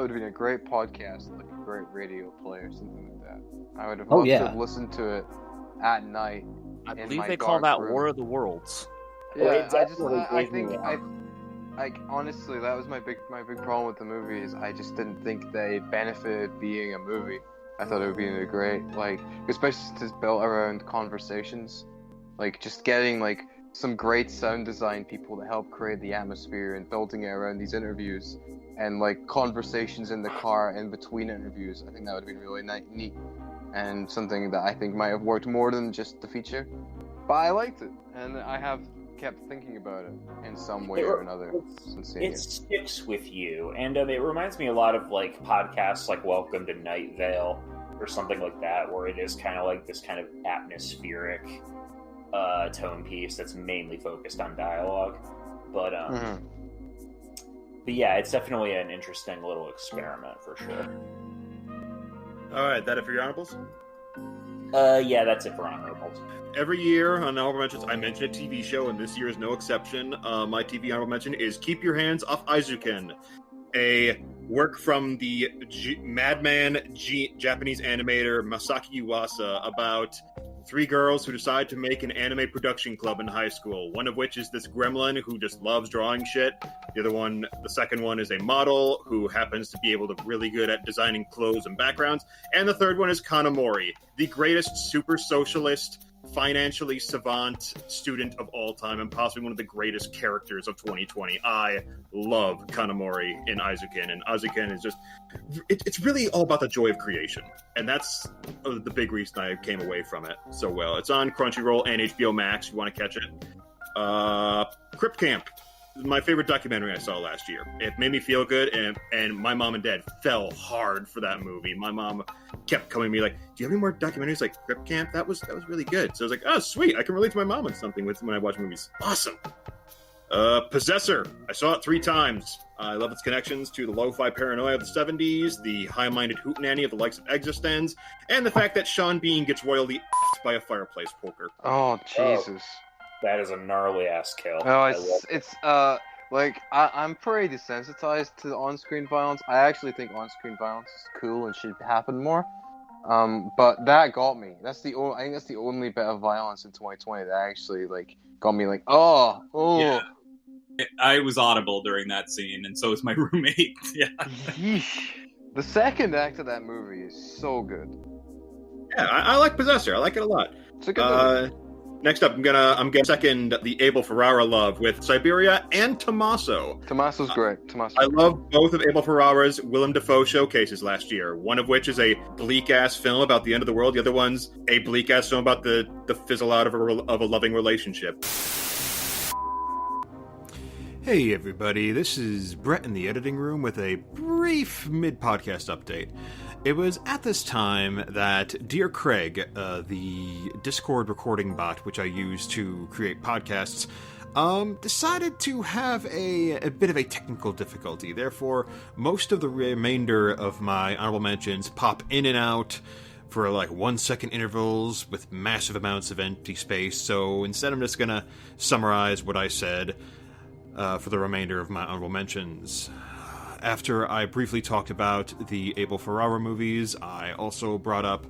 been a great podcast, like a great radio play or something like that. I would have loved to have listened to it at night. I believe they call that room. War of the Worlds. Yeah, I honestly, that was my big problem with the movie is I just didn't think they benefited being a movie. I thought it would be a great, like, especially since it's built around conversations, like just getting like some great sound design people to help create the atmosphere and building it around these interviews and like conversations in the car in between interviews. I think that would have been really neat and something that I think might have worked more than just the feature. But I liked it, and I have kept thinking about it in some way or another since seeing it. It sticks with you, and it reminds me a lot of like podcasts like Welcome to Night Vale or something like that, where it is kind of like this kind of atmospheric tone piece that's mainly focused on dialogue. But yeah, it's definitely an interesting little experiment for sure. All right, that it for your honorables? Yeah, that's it for honorables. Every year on Honorable Mentions, I mention a TV show, and this year is no exception. My TV honorable mention is Keep Your Hands Off Aizuken, a work from the madman Japanese animator Masaki Yuasa about 3 girls who decide to make an anime production club in high school. One of which is this gremlin who just loves drawing shit. The second one is a model who happens to be able to really good at designing clothes and backgrounds. And the third one is Kanamori, the greatest super socialist, financially savant student of all time, and possibly one of the greatest characters of 2020. I love Kanamori in Aizuken, and Aizuken is just... It's really all about the joy of creation, and that's the big reason I came away from it so well. It's on Crunchyroll and HBO Max if you want to catch it. Crypt Camp, my favorite documentary I saw last year. It made me feel good, and my mom and dad fell hard for that movie. My mom kept coming to me like, do you have any more documentaries like Crypt Camp? That was really good. So I was like, oh, sweet. I can relate to my mom on something with when I watch movies. Awesome. Possessor. I saw it 3 times. I love its connections to the lo-fi paranoia of the 70s, the high-minded hootenanny of the likes of Existenz, and the fact that Sean Bean gets royally f***ed by a fireplace poker. Oh, Jesus. That is a gnarly ass kill. No, I'm pretty desensitized to on-screen violence. I actually think on-screen violence is cool and should happen more. But that got me. I think that's the only bit of violence in 2020 that actually like got me like, oh. Yeah. I was audible during that scene, and so was my roommate. Yeah. Yeesh. The second act of that movie is so good. Yeah, I like Possessor. I like it a lot. It's a good movie. Next up, I'm gonna second the Abel Ferrara love with Siberia and Tommaso. Tommaso's great. I love both of Abel Ferrara's Willem Dafoe showcases last year. One of which is a bleak-ass film about the end of the world. The other one's a bleak-ass film about the fizzle out of a loving relationship. Hey everybody, this is Brett in the editing room with a brief mid-podcast update. It was at this time that Dear Craig, the Discord recording bot which I use to create podcasts, decided to have a bit of a technical difficulty. Therefore, most of the remainder of my honorable mentions pop in and out for like 1 second intervals with massive amounts of empty space. So instead I'm just gonna summarize what I said for the remainder of my honorable mentions. After I briefly talked about the Abel Ferrara movies, I also brought up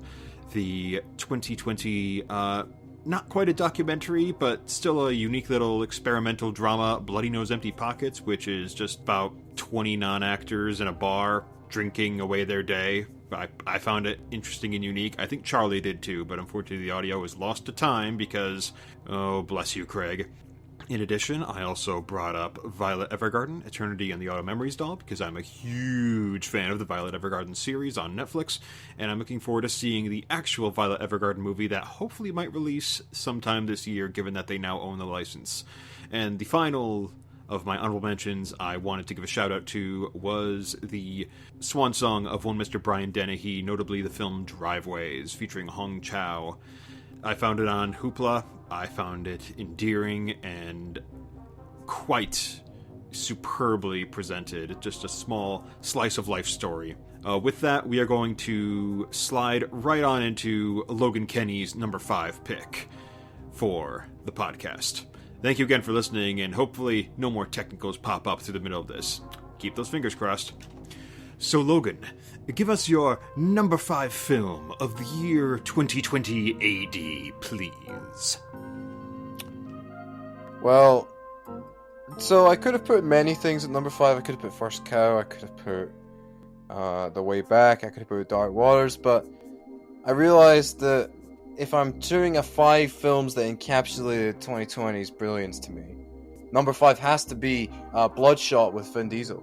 the 2020, not quite a documentary, but still a unique little experimental drama, Bloody Nose Empty Pockets, which is just about 20 non-actors in a bar drinking away their day. I found it interesting and unique. I think Charlie did too, but unfortunately the audio was lost to time because, oh, bless you, Craig. In addition, I also brought up Violet Evergarden, Eternity and the Auto Memories Doll, because I'm a huge fan of the Violet Evergarden series on Netflix, and I'm looking forward to seeing the actual Violet Evergarden movie that hopefully might release sometime this year, given that they now own the license. And the final of my honorable mentions I wanted to give a shout out to was the swan song of one Mr. Brian Dennehy, notably the film Driveways, featuring Hong Chow. I found it on Hoopla. I found it endearing and quite superbly presented. Just a small slice of life story. With that, we are going to slide right on into Logan Kenny's number 5 pick for the podcast. Thank you again for listening, and hopefully no more technicals pop up through the middle of this. Keep those fingers crossed. So Logan, give us your number 5 film of the year 2020 AD, please. Well, so I could have put many things at number 5. I could have put First Cow, I could have put The Way Back, I could have put Dark Waters, but I realized that if I'm doing a 5 films that encapsulated 2020's brilliance to me, number 5 has to be Bloodshot with Vin Diesel,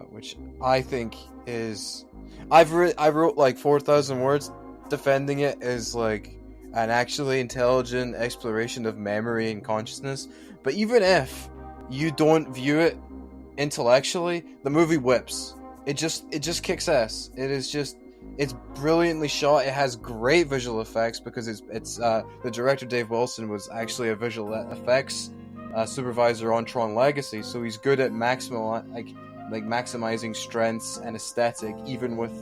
which I think is... I wrote like 4,000 words defending it as like an actually intelligent exploration of memory and consciousness. But even if you don't view it intellectually, the movie whips. It just kicks ass. It's brilliantly shot. It has great visual effects because it's the director Dave Wilson was actually a visual effects supervisor on Tron Legacy, so he's good at maximizing strengths and aesthetic, even with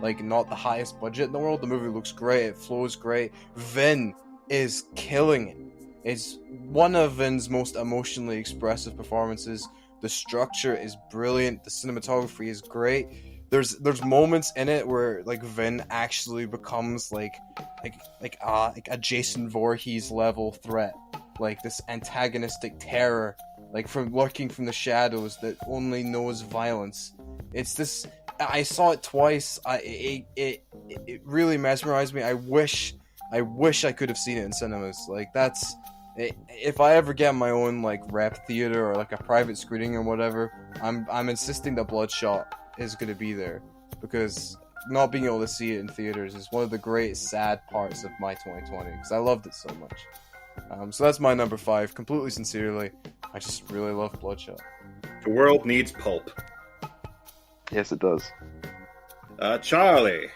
like not the highest budget in the world. The movie looks great, it flows great. Vin is killing it. It's one of Vin's most emotionally expressive performances. The structure is brilliant, the cinematography is great. There's moments in it where like Vin actually becomes like a Jason Voorhees level threat, like this antagonistic terror, like from lurking from the shadows that only knows violence. It's this. I saw it twice. It really mesmerized me. I wish I could have seen it in cinemas. Like that's. If I ever get my own like rep theater or like a private screening or whatever, I'm insisting that Bloodshot is going to be there, because not being able to see it in theaters is one of the great sad parts of my 2020, because I loved it so much. So that's my number 5, completely sincerely. I just really love Bloodshot. The world needs pulp. Yes, it does. Charlie.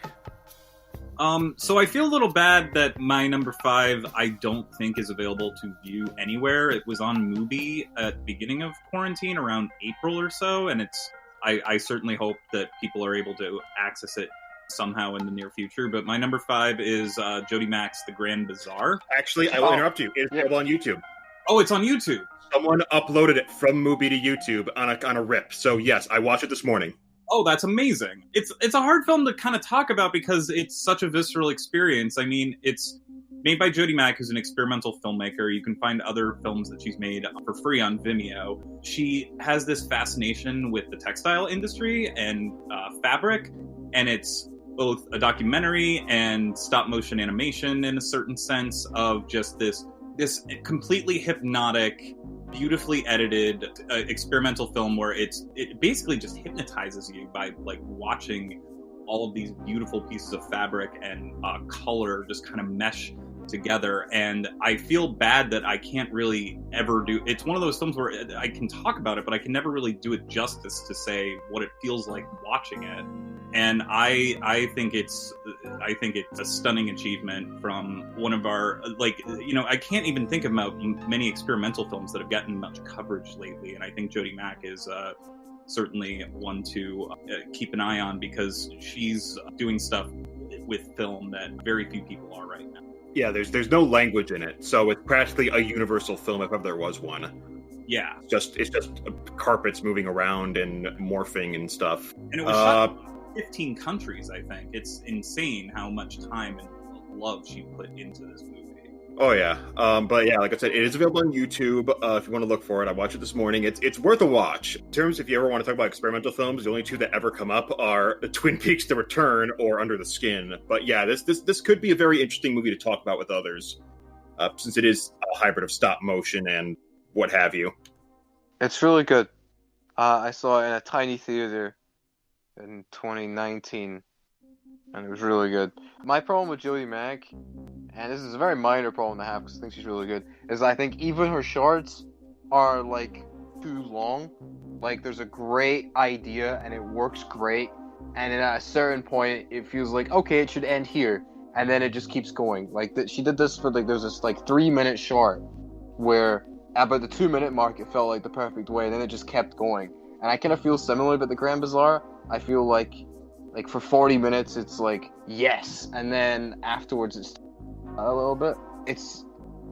So I feel a little bad that my number 5 I don't think is available to view anywhere. It was on Mubi at the beginning of quarantine, around April or so, and I certainly hope that people are able to access it somehow in the near future. But my number 5 is Jody Mack's The Grand Bazaar. Actually, I will interrupt you. It's available on YouTube. Oh, it's on YouTube. Someone uploaded it from Mubi to YouTube on a rip. So yes, I watched it this morning. Oh, that's amazing. It's a hard film to kind of talk about because it's such a visceral experience. I mean, it's made by Jody Mack, who's an experimental filmmaker. You can find other films that she's made for free on Vimeo. She has this fascination with the textile industry and fabric, and it's both a documentary and stop motion animation in a certain sense of just this completely hypnotic, beautifully edited experimental film where it basically just hypnotizes you by like watching all of these beautiful pieces of fabric and color just kind of mesh together. And I feel bad that I can't really ever do. It's one of those films where I can talk about it, but I can never really do it justice to say what it feels like watching it. And I think it's a stunning achievement from one of our, like, you know, I can't even think about many experimental films that have gotten much coverage lately. And I think Jody Mack is certainly one to keep an eye on, because she's doing stuff with film that very few people are right now. Yeah, there's no language in it, so it's practically a universal film if ever there was one. Yeah, it's just carpets moving around and morphing and stuff. And it was shot in 15 countries, I think. It's insane how much time and love she put into this movie. Oh yeah, but yeah, like I said, it is available on YouTube. If you want to look for it, I watched it this morning. It's worth a watch. In terms, if you ever want to talk about experimental films, the only two that ever come up are Twin Peaks: The Return or Under the Skin. But yeah, this could be a very interesting movie to talk about with others, since it is a hybrid of stop motion and what have you. It's really good. I saw it in a tiny theater in 2019. And it was really good. My problem with Jody Mack, and this is a very minor problem to have because I think she's really good, is I think even her shorts are, like, too long. Like, there's a great idea and it works great, and then at a certain point it feels like, okay, it should end here, and then it just keeps going. Like, she did this for, like, there's this, like, 3-minute short where at about the 2-minute mark it felt like the perfect way, and then it just kept going. And I kind of feel similarly with the Grand Bazaar. I feel like for 40 minutes it's like yes, and then afterwards it's a little bit.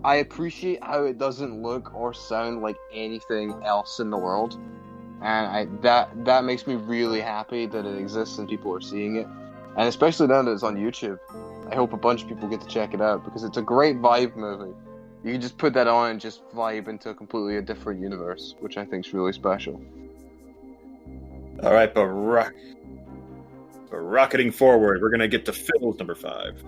I appreciate how it doesn't look or sound like anything else in the world, and that makes me really happy that it exists and people are seeing it, and especially now that it's on YouTube. I hope a bunch of people get to check it out because it's a great vibe movie. You can just put that on and just vibe into a completely different universe, which I think is really special. All right, but rocketing forward, we're going to get to Phil's number 5.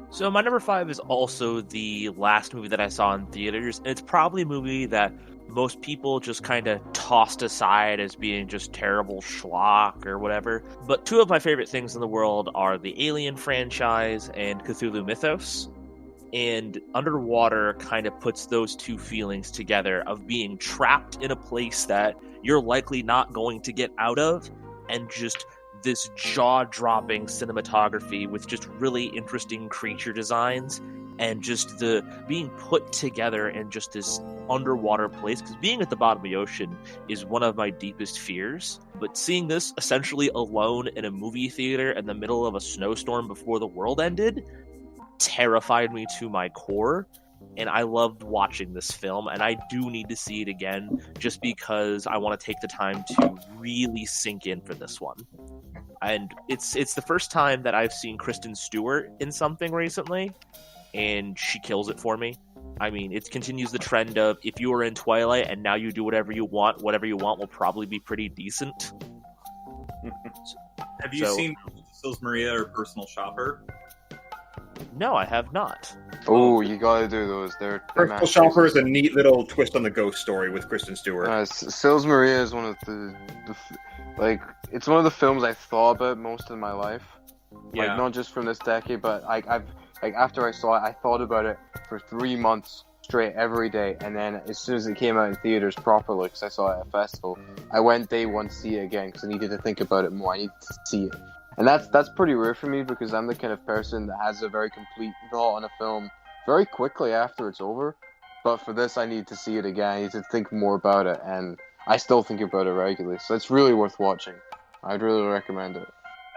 So my number 5 is also the last movie that I saw in theaters. And it's probably a movie that most people just kind of tossed aside as being just terrible schlock or whatever. But two of my favorite things in the world are the Alien franchise and Cthulhu Mythos. And Underwater kind of puts those two feelings together of being trapped in a place that you're likely not going to get out of, and just this jaw-dropping cinematography with just really interesting creature designs, and just the being put together in just this underwater place, because being at the bottom of the ocean is one of my deepest fears. But seeing this essentially alone in a movie theater in the middle of a snowstorm before the world ended terrified me to my core. And I loved watching this film, and I do need to see it again just because I want to take the time to really sink in for this one. And it's the first time that I've seen Kristen Stewart in something recently, and she kills it for me. I mean, it continues the trend of if you were in Twilight and now you do whatever you want will probably be pretty decent. Have you seen Sils Maria or Personal Shopper? No, I have not. Oh, you gotta do those. They're Personal Shopper is a neat little twist on the ghost story with Kristen Stewart. Sils Maria is one of the it's one of the films I've thought about most in my life. Yeah. Like, not just from this decade, but I've after I saw it, I thought about it for 3 months straight every day, and then as soon as it came out in theaters properly, because I saw it at a festival, I went day one to see it again because I needed to think about it more. I needed to see it. And that's pretty rare for me because I'm the kind of person that has a very complete thought on a film very quickly after it's over. But for this, I need to see it again. I need to think more about it, and I still think about it regularly. So it's really worth watching. I'd really recommend it.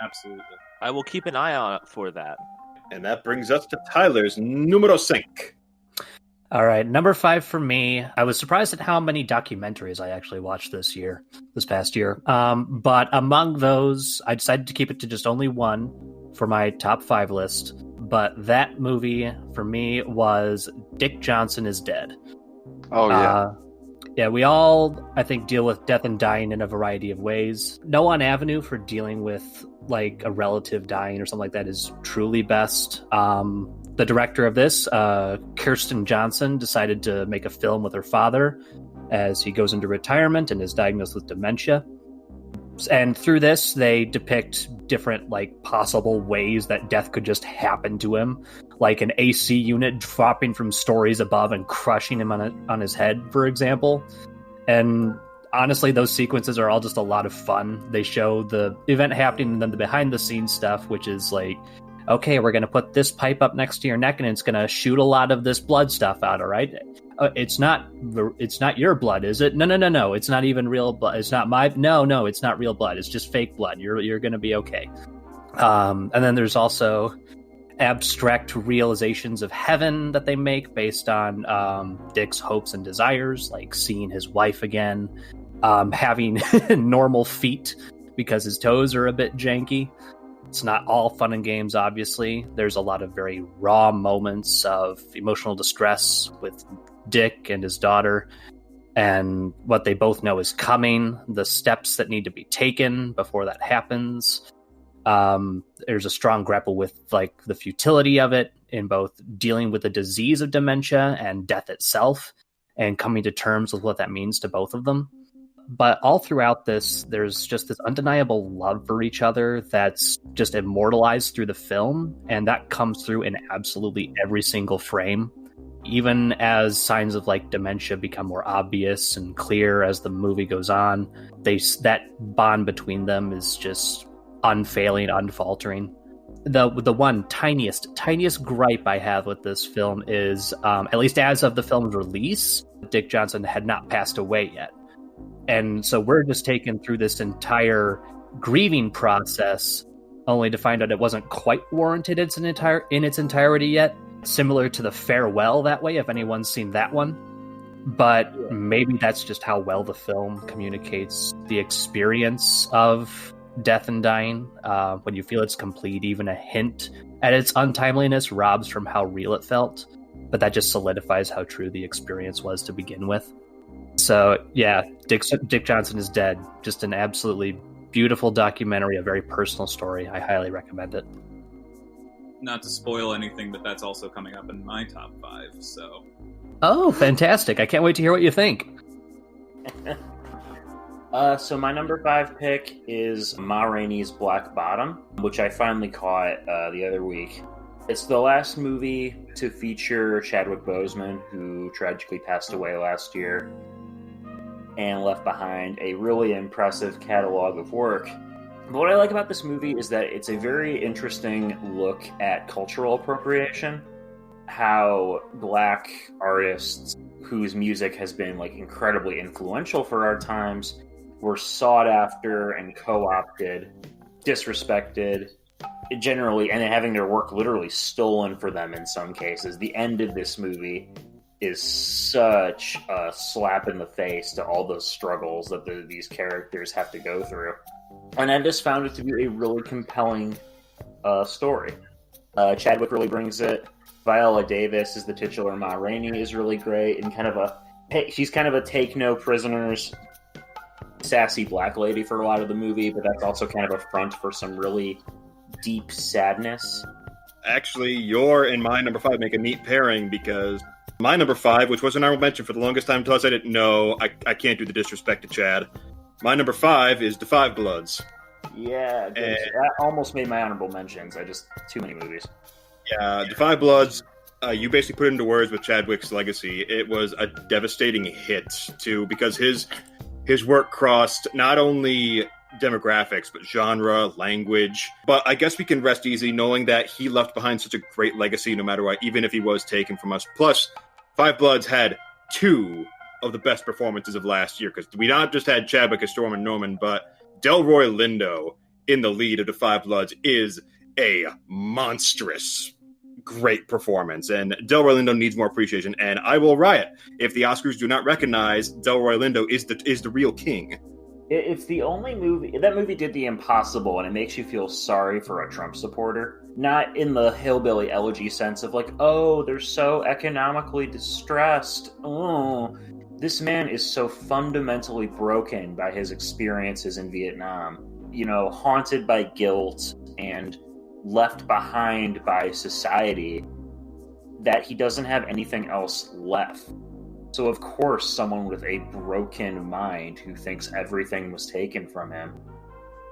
Absolutely. I will keep an eye out for that. And that brings us to Tyler's numero 5. All right, number 5 for me. I was surprised at how many documentaries I actually watched this past year. But among those, I decided to keep it to just only one for my top 5 list. but that movie for me was Dick Johnson is Dead. Oh yeah. Yeah, we all, I think, deal with death and dying in a variety of ways. No one avenue for dealing with, like, a relative dying or something like that is truly best. The director of this, Kirsten Johnson, decided to make a film with her father as he goes into retirement and is diagnosed with dementia. And through this, they depict different, like, possible ways that death could just happen to him, like an AC unit dropping from stories above and crushing him on his head, for example. And honestly, those sequences are all just a lot of fun. They show the event happening and then the behind-the-scenes stuff, which is like, okay, we're going to put this pipe up next to your neck and it's going to shoot a lot of this blood stuff out, all right? It's not your blood, is it? No. It's not even real blood. It's not my... No, it's not real blood. It's just fake blood. You're going to be okay. And then there's also abstract realizations of heaven that they make based on Dick's hopes and desires, like seeing his wife again, having normal feet because his toes are a bit janky. It's not all fun and games, obviously. There's a lot of very raw moments of emotional distress with Dick and his daughter, and what they both know is coming, the steps that need to be taken before that happens. There's a strong grapple with, like, the futility of it in both dealing with the disease of dementia and death itself, and coming to terms with what that means to both of them. But all throughout this, there's just this undeniable love for each other that's just immortalized through the film, and that comes through in absolutely every single frame. Even as signs of, like, dementia become more obvious and clear as the movie goes on, that bond between them is just unfailing, unfaltering. The one tiniest gripe I have with this film is, at least as of the film's release, Dick Johnson had not passed away yet. And so we're just taken through this entire grieving process, only to find out it wasn't quite warranted in its entirety yet. Similar to The Farewell that way, if anyone's seen that one. But maybe that's just how well the film communicates the experience of death and dying. When you feel it's complete, even a hint at its untimeliness robs from how real it felt. But that just solidifies how true the experience was to begin with. So, yeah, Dick Johnson is Dead. Just an absolutely beautiful documentary, a very personal story. I highly recommend it. Not to spoil anything, but that's also coming up in my top 5, so... Oh, fantastic. I can't wait to hear what you think. So my number 5 pick is Ma Rainey's Black Bottom, which I finally caught the other week. It's the last movie to feature Chadwick-Boseman, who tragically passed away last year, and left behind a really impressive catalog of work. But what I like about this movie is that it's a very interesting look at cultural appropriation, how Black artists whose music has been, like, incredibly influential for our times were sought after and co-opted, disrespected, generally, and having their work literally stolen for them in some cases. The end of this movie is such a slap in the face to all those struggles that these characters have to go through. And I just found it to be a really compelling story. Chadwick really brings it. Viola Davis is the titular Ma Rainey, is really great, and she's kind of a take no prisoners sassy black lady for a lot of the movie, but that's also kind of a front for some really deep sadness. Actually, your and my number 5 make a neat pairing, because my number 5, which was an honorable mention for the longest time until I said it, no, I can't do the disrespect to Chad. My number 5 is The Five Bloods. Yeah, that almost made my honorable mentions. Too many movies. Yeah, The Five Bloods, you basically put it into words with Chadwick's legacy. It was a devastating hit, too, because his work crossed not only demographics, but genre, language. But I guess we can rest easy knowing that he left behind such a great legacy no matter what, even if he was taken from us. Plus, Five Bloods had 2 of the best performances of last year, because we not just had Chadwick as Storm and Norman, but Delroy Lindo in the lead of The Five Bloods is a monstrous great performance, and Delroy Lindo needs more appreciation, and I will riot if the Oscars do not recognize Delroy Lindo is the real king It's the only movie... That movie did the impossible, and it makes you feel sorry for a Trump supporter. Not in the hillbilly elegy sense of like, oh, they're so economically distressed. Oh, this man is so fundamentally broken by his experiences in Vietnam. You know, haunted by guilt and left behind by society, that he doesn't have anything else left. So of course someone with a broken mind who thinks everything was taken from him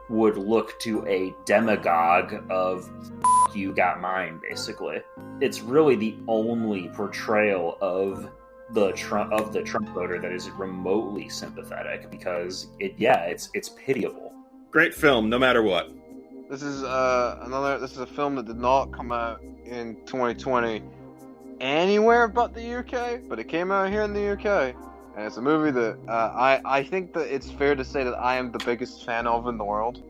would look to a demagogue of you got mine, basically. It's really the only portrayal of the Trump voter that is remotely sympathetic, because it's pitiable. Great film, no matter what. This is a film that did not come out in 2020 anywhere but the UK, but it came out here in the UK, and it's a movie that I think that it's fair to say that I am the biggest fan of in the world.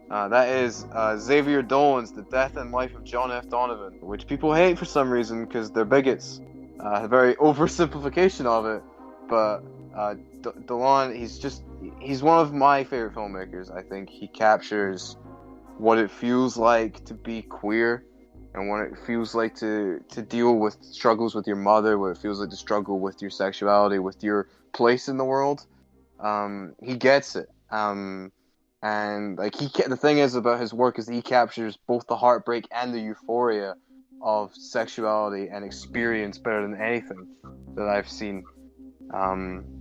That is Xavier Dolan's The Death and Life of John F. Donovan, which people hate for some reason because they're bigots. A very oversimplification of it, but Dolan, he's one of my favorite filmmakers. I think he captures what it feels like to be queer, and what it feels like to deal with struggles with your mother, what it feels like to struggle with your sexuality, with your place in the world. He gets it. And like the thing is about his work is that he captures both the heartbreak and the euphoria of sexuality and experience better than anything that I've seen.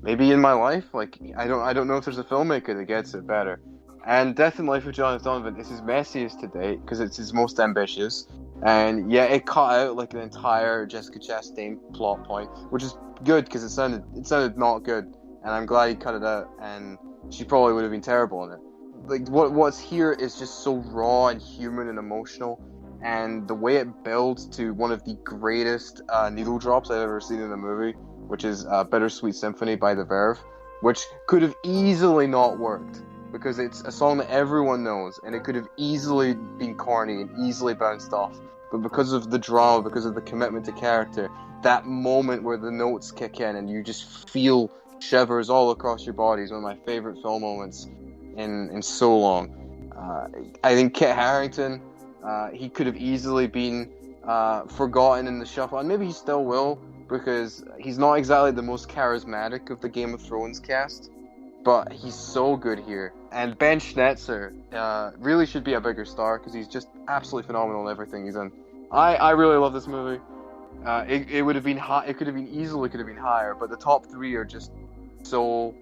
Maybe in my life. Like I don't know if there's a filmmaker that gets it better. And Death and Life of John F. Donovan is his messiest to date because it's his most ambitious. And yeah, it cut out like an entire Jessica Chastain plot point, which is good because it sounded not good. And I'm glad he cut it out. And she probably would have been terrible in it. Like what's here is just so raw and human and emotional. And the way it builds to one of the greatest needle drops I've ever seen in a movie, which is Bittersweet Symphony by The Verve, which could have easily not worked. Because it's a song that everyone knows, and it could have easily been corny and easily bounced off. But because of the drama, because of the commitment to character, that moment where the notes kick in and you just feel shivers all across your body is one of my favorite film moments in so long. I think Kit Harington, he could have easily been forgotten in the shuffle, and maybe he still will, because he's not exactly the most charismatic of the Game of Thrones cast. But he's so good here. And Ben Schnetzer really should be a bigger star because he's just absolutely phenomenal in everything he's in. I really love this movie. It would have been high. It could have been higher. But the top three are just so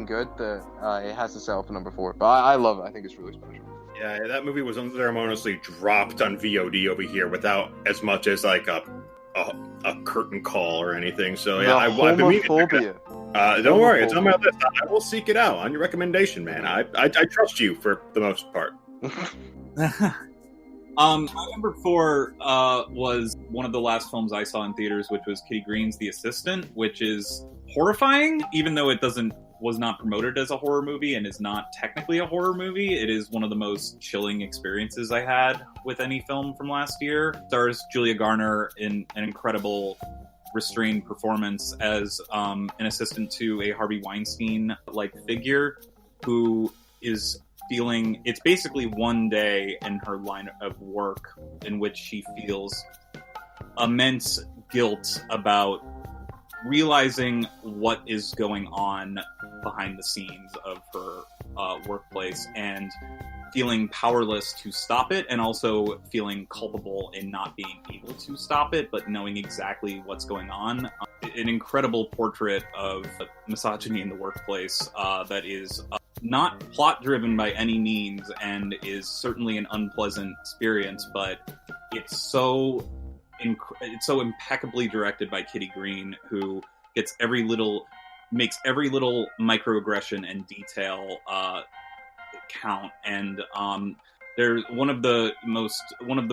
good that it has to settle for number 4. But I love it. I think it's really special. Yeah, that movie was unceremoniously dropped on VOD over here without as much as like a curtain call or anything. So yeah, I've been meaning to don't worry, it's on my list. I will seek it out on your recommendation, man. I trust you for the most part. My number 4 was one of the last films I saw in theaters, which was Kitty Green's The Assistant, which is horrifying, even though it was not promoted as a horror movie and is not technically a horror movie. It is one of the most chilling experiences I had with any film from last year. It stars Julia Garner in an incredible restrained performance as an assistant to a Harvey Weinstein-like figure who is feeling... It's basically one day in her line of work in which she feels immense guilt about realizing what is going on behind the scenes of her workplace and feeling powerless to stop it, and also feeling culpable in not being able to stop it, but knowing exactly what's going on. An incredible portrait of misogyny in the workplace that is not plot-driven by any means, and is certainly an unpleasant experience, but it's so impeccably directed by Kitty Green, who makes every little microaggression and detail count. And there's one of the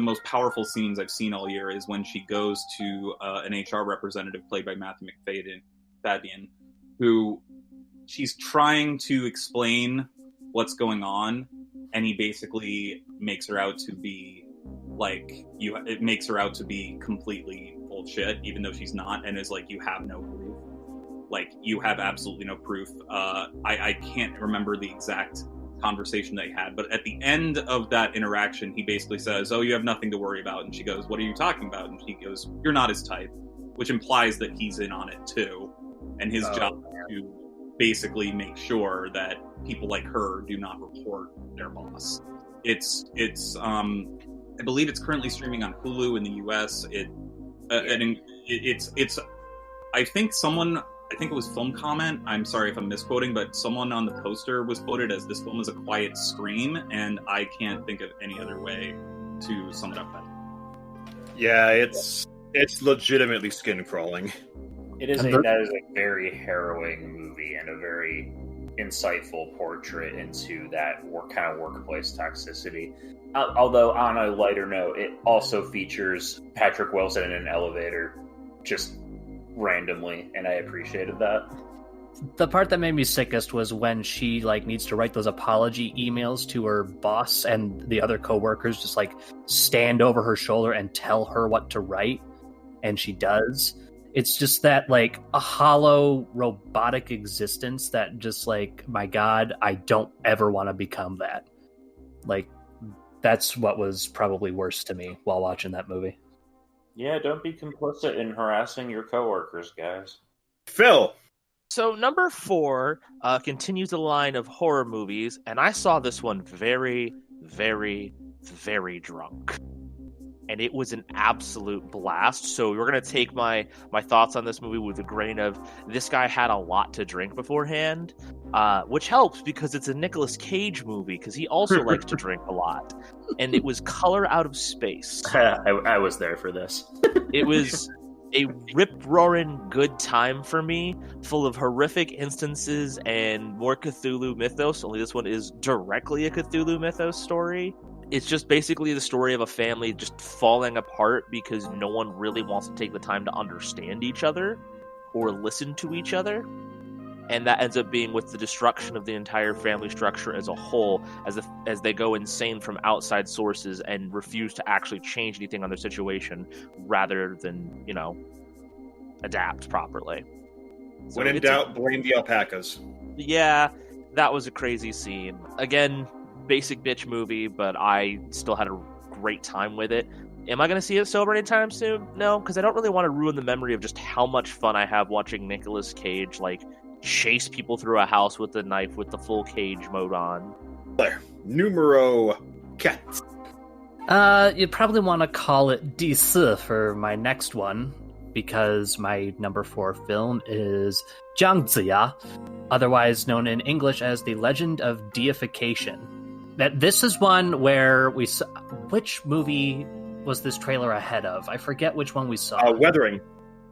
most powerful scenes I've seen all year is when she goes to an HR representative played by Matthew McFadden, who she's trying to explain what's going on, and he basically makes her out to be it makes her out to be completely bullshit, even though she's not, and is like, you have no proof. like, you have absolutely no proof. I can't remember the exact conversation they had, but at the end of that interaction, he basically says, "Oh, you have nothing to worry about." And she goes, "What are you talking about?" And he goes, "You're not his type," which implies that he's in on it too. And his job is to basically make sure that people like her do not report their boss. It's I believe it's currently streaming on Hulu in the US. It's I think it was Film Comment, I'm sorry if I'm misquoting, but someone on the poster was quoted as, "This film is a quiet scream," and I can't think of any other way to sum it up better. Yeah, it's legitimately skin crawling. That is a very harrowing movie and a very insightful portrait into that kind of workplace toxicity. Although, on a lighter note, it also features Patrick Wilson in an elevator, just randomly, and I appreciated that. The part that made me sickest was when she needs to write those apology emails to her boss, and the other coworkers just stand over her shoulder and tell her what to write, and she does. It's just that a hollow robotic existence that just my God, I don't ever want to become that. That's what was probably worse to me while watching that movie. Yeah, don't be complicit in harassing your coworkers, guys. Phil! So number 4 continues the line of horror movies, and I saw this one very, very, very drunk. And it was an absolute blast. So we're going to take my thoughts on this movie with a grain of, this guy had a lot to drink beforehand, which helps because it's a Nicolas Cage movie, because he also likes to drink a lot. And it was Color Out of Space. I was there for this. It was a rip-roaring good time for me, full of horrific instances and more Cthulhu mythos, only this one is directly a Cthulhu mythos story. It's just basically the story of a family just falling apart because no one really wants to take the time to understand each other or listen to each other. And that ends up being with the destruction of the entire family structure as a whole, as they go insane from outside sources and refuse to actually change anything on their situation rather than, adapt properly. So when in doubt, blame the alpacas. Yeah, that was a crazy scene. Again, basic bitch movie, but I still had a great time with it. Am I going to see it sober anytime soon? No, because I don't really want to ruin the memory of just how much fun I have watching Nicolas Cage chase people through a house with a knife with the full cage mode on. Numero 4. You'd probably want to call it 第四 for my next one, because my number 4 film is Jiang Ziya, otherwise known in English as The Legend of Deification. This is one where we saw... Which movie was this trailer ahead of? I forget which one we saw. Weathering.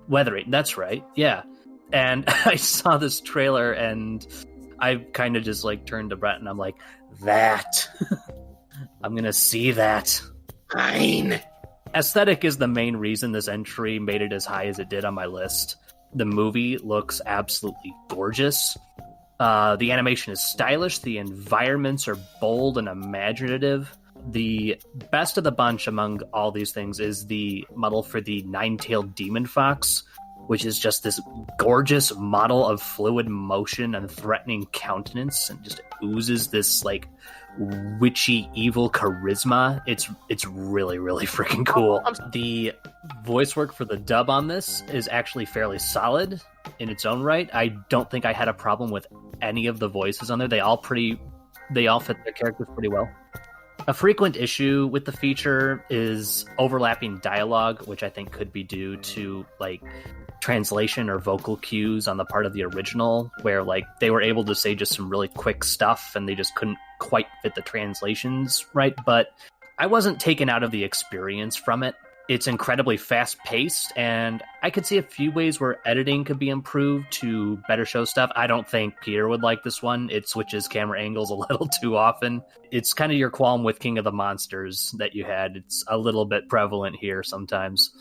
Weathering, that's right, yeah. And I saw this trailer, and I kind of just turned to Brett, and I'm like, that. I'm going to see that. Fine. Aesthetic is the main reason this entry made it as high as it did on my list. The movie looks absolutely gorgeous. The animation is stylish. The environments are bold and imaginative. The best of the bunch among all these things is the model for the nine-tailed demon fox, which is just this gorgeous model of fluid motion and threatening countenance, and just oozes this witchy evil charisma. It's really, really freaking cool. The voice work for the dub on this is actually fairly solid in its own right. I don't think I had a problem with any of the voices on there. They all fit their characters pretty well. A frequent issue with the feature is overlapping dialogue, which I think could be due to translation or vocal cues on the part of the original, where they were able to say just some really quick stuff and they just couldn't quite fit the translations right. But I wasn't taken out of the experience from it. It's incredibly fast-paced, and I could see a few ways where editing could be improved to better show stuff. I don't think Peter would like this one. It switches camera angles a little too often. It's kind of your qualm with King of the Monsters that you had. It's a little bit prevalent here sometimes.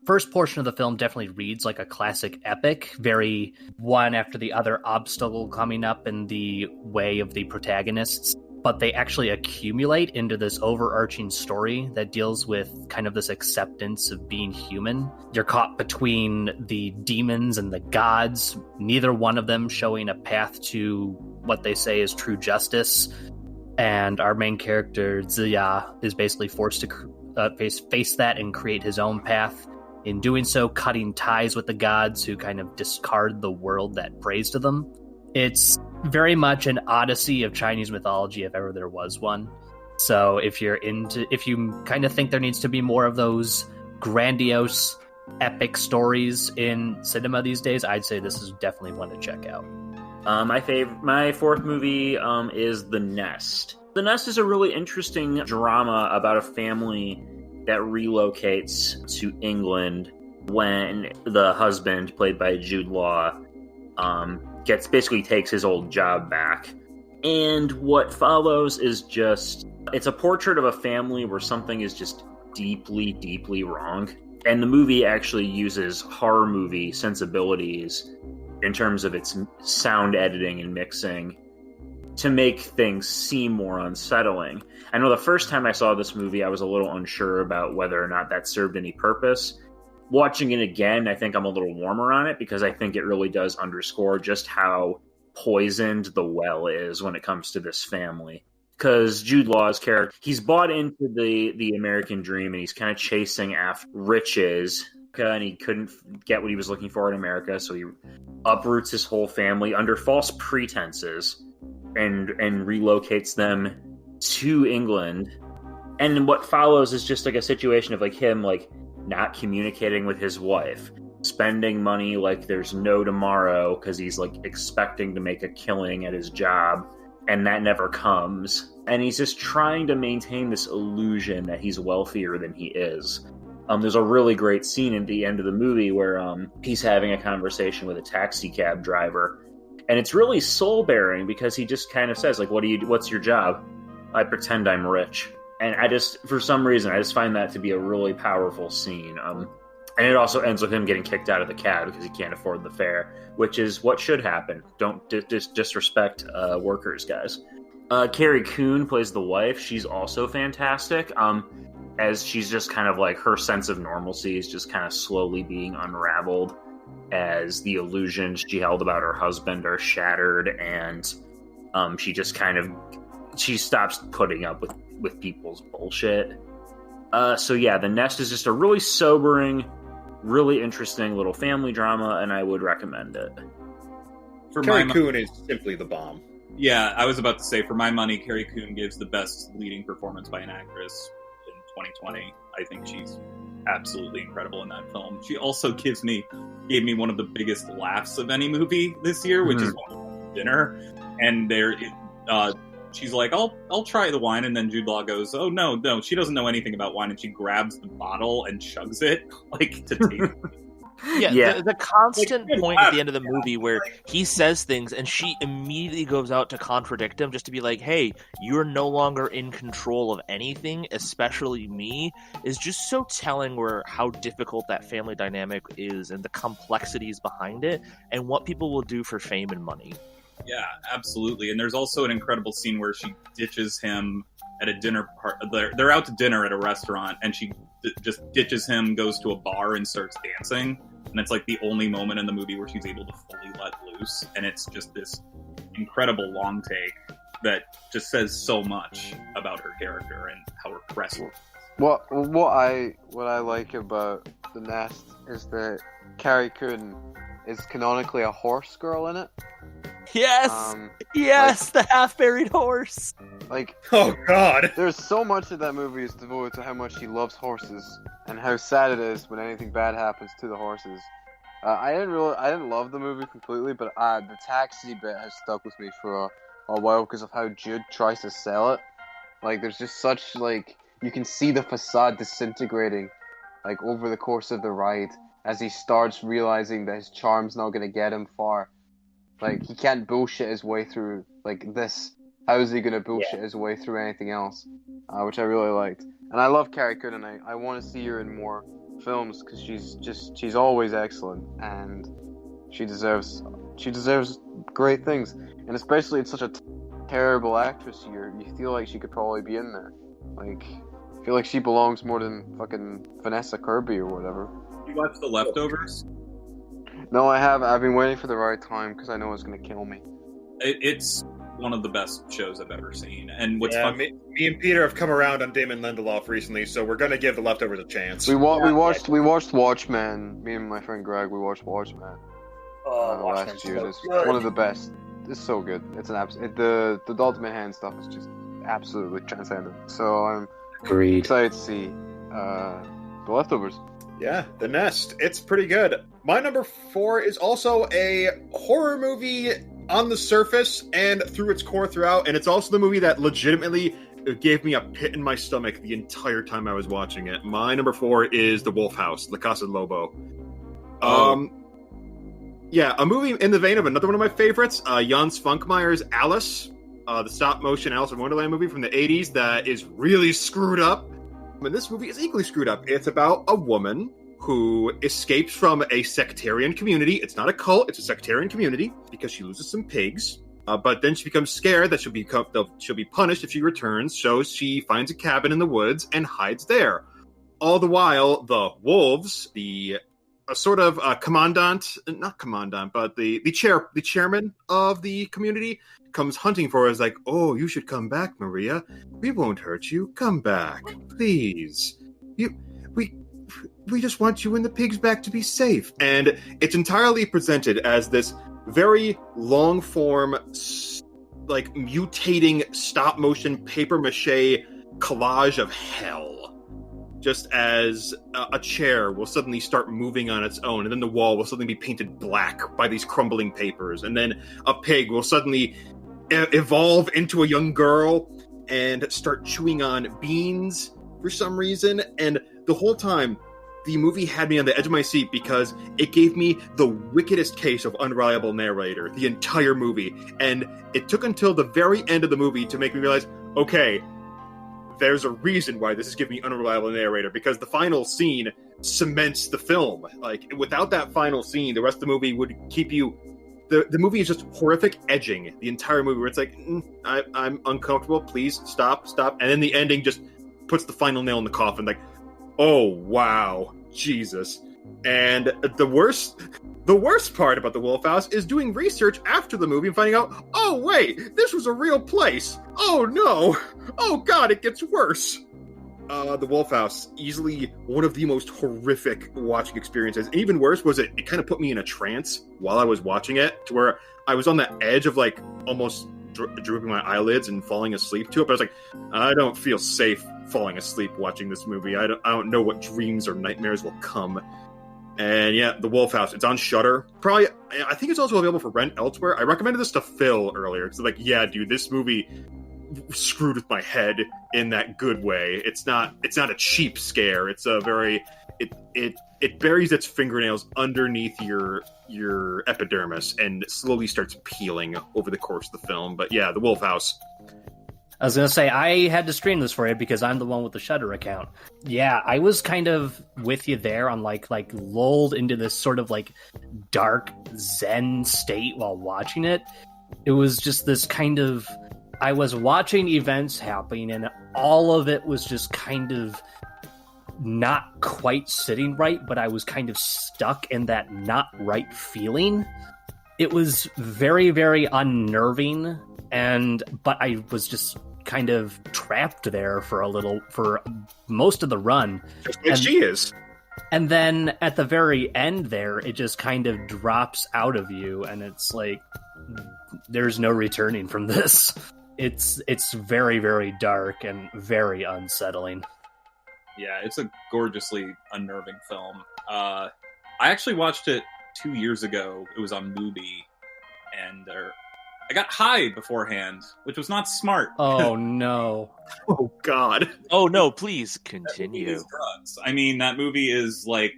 First portion of the film definitely reads like a classic epic, very one after the other obstacle coming up in the way of the protagonists. but they actually accumulate into this overarching story that deals with kind of this acceptance of being human. You're caught between the demons and the gods, neither one of them showing a path to what they say is true justice. And our main character, Xavier, is basically forced to face that and create his own path. In doing so, cutting ties with the gods who kind of discard the world that prays to them. It's very much an odyssey of Chinese mythology if ever there was one. So if you kind of think there needs to be more of those grandiose, epic stories in cinema these days, I'd say this is definitely one to check out. My fourth movie is The Nest. The Nest is a really interesting drama about a family that relocates to England when the husband, played by Jude Law, takes his old job back. And what follows is it's a portrait of a family where something is just deeply, deeply wrong. And the movie actually uses horror movie sensibilities in terms of its sound editing and mixing to make things seem more unsettling. I know the first time I saw this movie, I was a little unsure about whether or not that served any purpose. Watching it again, I think I'm a little warmer on it because I think it really does underscore just how poisoned the well is when it comes to this family. Because Jude Law's character, he's bought into the American dream and he's kind of chasing after riches, and he couldn't get what he was looking for in America, so he uproots his whole family under false pretenses and relocates them to England. And what follows is just like a situation of like him like not communicating with his wife, spending money like there's no tomorrow because he's like expecting to make a killing at his job, and that never comes. And he's just trying to maintain this illusion that he's wealthier than he is. There's a really great scene at the end of the movie where he's having a conversation with a taxi cab driver, and it's really soul-bearing because he just kind of says like, what's your job? I pretend I'm rich. And for some reason, I just find that to be a really powerful scene. And it also ends with him getting kicked out of the cab because he can't afford the fare, which is what should happen. Don't disrespect workers, guys. Carrie Coon plays the wife. She's also fantastic. As she's just kind of like her sense of normalcy is just kind of slowly being unraveled as the illusions she held about her husband are shattered, and she stops putting up with people's bullshit. So yeah, The Nest is just a really sobering, really interesting little family drama, and I would recommend it. Carrie Coon is simply the bomb. Yeah, I was about to say, for my money, Carrie Coon gives the best leading performance by an actress in 2020. I think she's absolutely incredible in that film. She also gave me one of the biggest laughs of any movie this year, which is Dinner. And she's like, I'll try the wine, and then Jude Law goes, oh no, she doesn't know anything about wine, and she grabs the bottle and chugs it like to taste it. Yeah. The constant point at the end of the movie where he says things and she immediately goes out to contradict him just to be like, hey, you're no longer in control of anything, especially me, is just so telling how difficult that family dynamic is and the complexities behind it and what people will do for fame and money. Yeah, absolutely. And there's also an incredible scene where she ditches him at a dinner part. They're out to dinner at a restaurant, and she just ditches him, goes to a bar, and starts dancing. And it's like the only moment in the movie where she's able to fully let loose. And it's just this incredible long take that just says so much about her character and how repressed. What I like about The Nest is that Carrie Coon is canonically a horse girl in it. Yes! Yes! The half-buried horse! Like, oh god! There's so much of that movie is devoted to how much she loves horses and how sad it is when anything bad happens to the horses. I didn't love the movie completely, but the taxi bit has stuck with me for a while because of how Jude tries to sell it. Like, there's just such, like, you can see the facade disintegrating, like, over the course of the ride as he starts realizing that his charm's not going to get him far. Like, he can't bullshit his way through, like, this. How is he going to bullshit his way through anything else? Which I really liked. And I love Carrie Coon, and I want to see her in more films, because she's always excellent, and she deserves great things. And especially it's such a terrible actress here, you feel like she could probably be in there. Like, I feel like she belongs more than fucking Vanessa Kirby or whatever. You watched The Leftovers? No, I haven't. I've been waiting for the right time because I know it's gonna kill me. It's one of the best shows I've ever seen. And what's fun... me and Peter have come around on Damon Lindelof recently, so we're gonna give The Leftovers a chance. We watched Watchmen. Me and my friend Greg, we watched Watchmen. Last year. It's one of the best. It's so good. It's an the Dalton Hand stuff is just absolutely transcendent. So I'm excited to see The Leftovers. Yeah, The Nest. It's pretty good. My number 4 is also a horror movie on the surface and through its core throughout, and it's also the movie that legitimately gave me a pit in my stomach the entire time I was watching it. My number 4 is The Wolf House, La Casa de Lobo. Yeah, a movie in the vein of another one of my favorites, Jan Spunkmeyer's Alice, the stop-motion Alice in Wonderland movie from the 80s that is really screwed up. And this movie is equally screwed up. It's about a woman who escapes from a sectarian community. It's not a cult, it's a sectarian community, because she loses some pigs. But then she becomes scared that she'll be punished if she returns, so she finds a cabin in the woods and hides there. All the while, the wolves, a sort of the chairman of the community comes hunting for her. Is like, oh, you should come back, Maria. We won't hurt you. Come back, please. We just want you and the pigs back to be safe. And it's entirely presented as this very long form, like mutating stop motion paper mache collage of hell. Just as a chair will suddenly start moving on its own, and then the wall will suddenly be painted black by these crumbling papers, and then a pig will suddenly evolve into a young girl and start chewing on beans for some reason. And the whole time, the movie had me on the edge of my seat because it gave me the wickedest case of unreliable narrator the entire movie. And it took until the very end of the movie to make me realize, okay, there's a reason why this is giving me unreliable narrator, because the final scene cements the film. Like, without that final scene, the rest of the movie would keep you... The movie is just horrific edging the entire movie, where it's like, I'm uncomfortable, please, stop. And then the ending just puts the final nail in the coffin, like, oh, wow, Jesus. And the worst part about The Wolf House is doing research after the movie and finding out, oh, wait, this was a real place. Oh, no. Oh, God, it gets worse. The Wolf House, easily one of the most horrific watching experiences. And even worse was it kind of put me in a trance while I was watching it, to where I was on the edge of, like, almost drooping my eyelids and falling asleep to it. But I was like, I don't feel safe falling asleep watching this movie. I don't know what dreams or nightmares will come. And yeah, The Wolf House, it's on Shudder. Probably, I think it's also available for rent elsewhere. I recommended this to Phil earlier, because like, yeah, dude, this movie screwed with my head in that good way. It's not a cheap scare. It's a very, it buries its fingernails underneath your epidermis and slowly starts peeling over the course of the film. But yeah, The Wolf House. I was going to say, I had to stream this for you because I'm the one with the Shudder account. Yeah, I was kind of with you there on like lulled into this sort of like dark Zen state while watching it. It was just this kind of, I was watching events happening and all of it was just kind of not quite sitting right, but I was kind of stuck in that not right feeling. It was very, very unnerving, but I was just kind of trapped there for most of the run. Just like she is. And then at the very end there, it just kind of drops out of you, and it's like, there's no returning from this. It's very, very dark and very unsettling. Yeah, it's a gorgeously unnerving film. I actually watched it 2 years ago. It was on Mubi, and I got high beforehand, which was not smart. Oh, no. Oh, God. Oh, no, please continue. Drugs. I mean, that movie is like,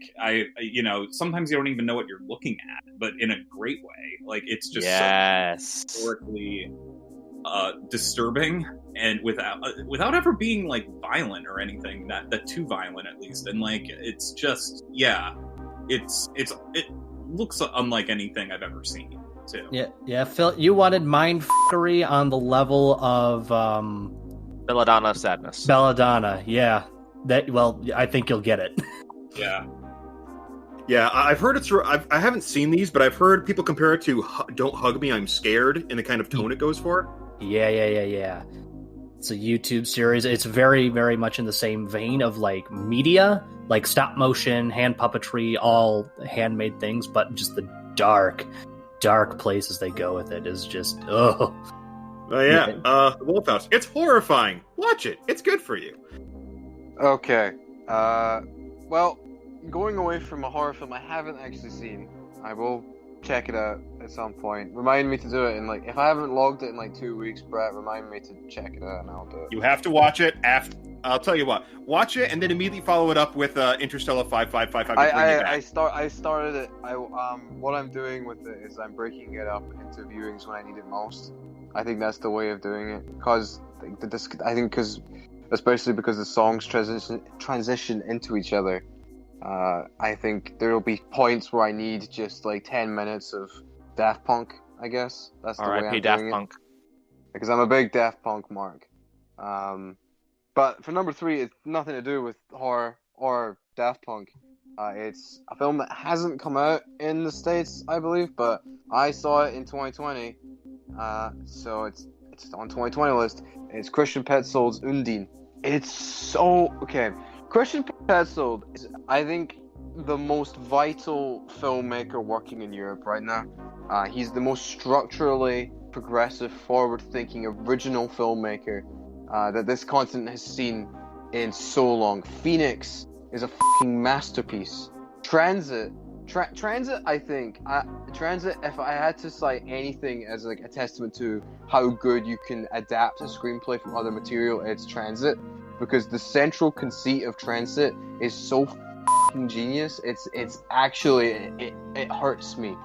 sometimes you don't even know what you're looking at, but in a great way. Like, it's just so historically disturbing, and without ever being, like, violent or anything, that too violent, at least. And, like, it's just, yeah, it looks unlike anything I've ever seen. too. Yeah, Phil, you wanted mindfuckery on the level of Belladonna sadness. Belladonna. Yeah, I think you'll get it. Yeah. Yeah, I've heard I haven't seen these, but I've heard people compare it to "Don't Hug Me, I'm Scared" in the kind of tone it goes for. Yeah. It's a YouTube series. It's very, very much in the same vein of like media, like stop motion, hand puppetry, all handmade things, but just the dark places they go with it is just Oh yeah, Wolf House. It's horrifying. Watch it. It's good for you. Okay. Well, going away from a horror film I haven't actually seen, I will check it out at some point. Remind me to do it in if I haven't logged it in 2 weeks, Brett, remind me to check it out and I'll do it. You have to watch it after. I'll tell you what. Watch it and then immediately follow it up with Interstellar 5555. I started it. What I'm doing with it is I'm breaking it up into viewings when I need it most. I think that's the way of doing it because especially because the songs transition into each other. I think there will be points where I need just 10 minutes of Daft Punk, I guess. That's the way I'm doing Daft it. Punk. Because I'm a big Daft Punk mark. But for number 3, it's nothing to do with horror or Daft Punk. It's a film that hasn't come out in the States, I believe, but I saw it in 2020. So it's on 2020 list. It's Christian Petzold's Undine. It's so... Okay. Christian Petzold is, I think, the most vital filmmaker working in Europe right now. He's the most structurally progressive, forward-thinking, original filmmaker that this continent has seen in so long. Phoenix is a fucking masterpiece. Transit, I think, Transit, if I had to cite anything as a testament to how good you can adapt a screenplay from other material, it's Transit. Because the central conceit of Transit is so fucking genius. It's actually it hurts me.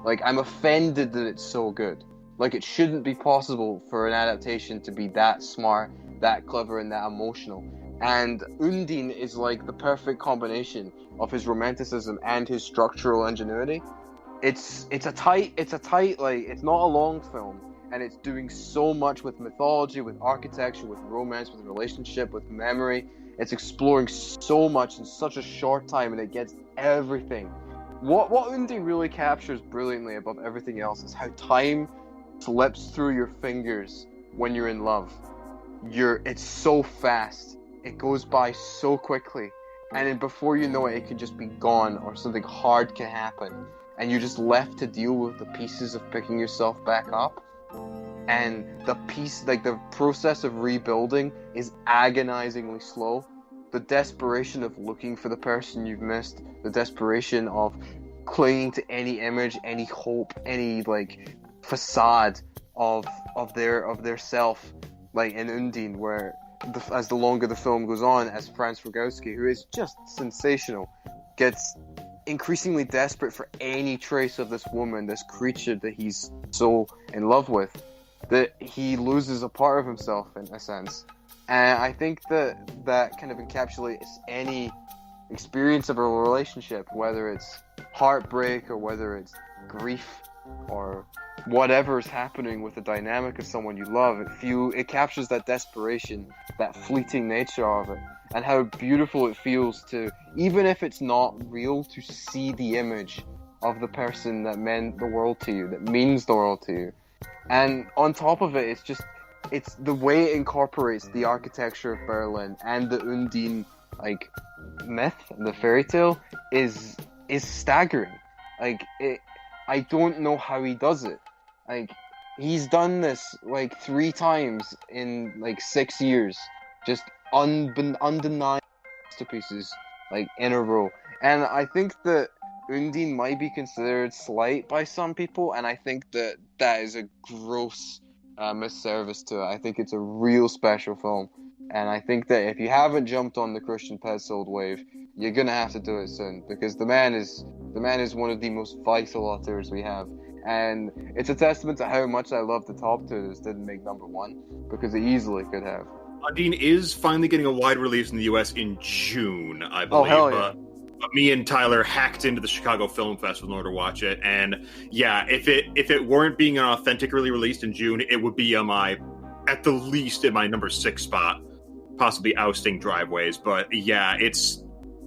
I'm offended that it's so good. It shouldn't be possible for an adaptation to be that smart, that clever, and that emotional. And Undine is the perfect combination of his romanticism and his structural ingenuity. It's tight. It's not a long film. And it's doing so much with mythology, with architecture, with romance, with relationship, with memory. It's exploring so much in such a short time, and it gets everything. What Undine really captures brilliantly above everything else is how time slips through your fingers when you're in love. It's so fast. It goes by so quickly. And then before you know it, it can just be gone, or something hard can happen. And you're just left to deal with the pieces of picking yourself back up. And the process of rebuilding is agonizingly slow. The desperation of looking for the person you've missed, the desperation of clinging to any image, any hope, any facade of their self, in Undine, where as the longer the film goes on, as Franz Rogowski, who is just sensational, gets increasingly desperate for any trace of this woman, this creature that he's so in love with, that he loses a part of himself in a sense. And I think that kind of encapsulates any experience of a relationship, whether it's heartbreak or whether it's grief or whatever's happening with the dynamic of someone you love. It captures that desperation, that fleeting nature of it, and how beautiful it feels to, even if it's not real, to see the image of the person that meant the world to you, that means the world to you. And on top of it, it's the way it incorporates the architecture of Berlin and the Undine myth and the fairy tale is staggering. I don't know how he does it. He's done this 3 times in 6 years, just undeniable masterpieces in a row. And I think that Undine might be considered slight by some people, and I think that is a gross misservice to it. I think it's a real special film, and I think that if you haven't jumped on the Christian Petzold wave, you're gonna have to do it soon, because the man is one of the most vital auteurs we have, and it's a testament to how much I love the top 2 that didn't make number 1, because it easily could have. Undine is finally getting a wide release in the US in June, I believe. Oh, hell yeah. but me and Tyler hacked into the Chicago Film Festival in order to watch it. And yeah, if it weren't being an authentically released in June, it would be at the least in my number 6 spot, possibly ousting Driveways. But yeah, it's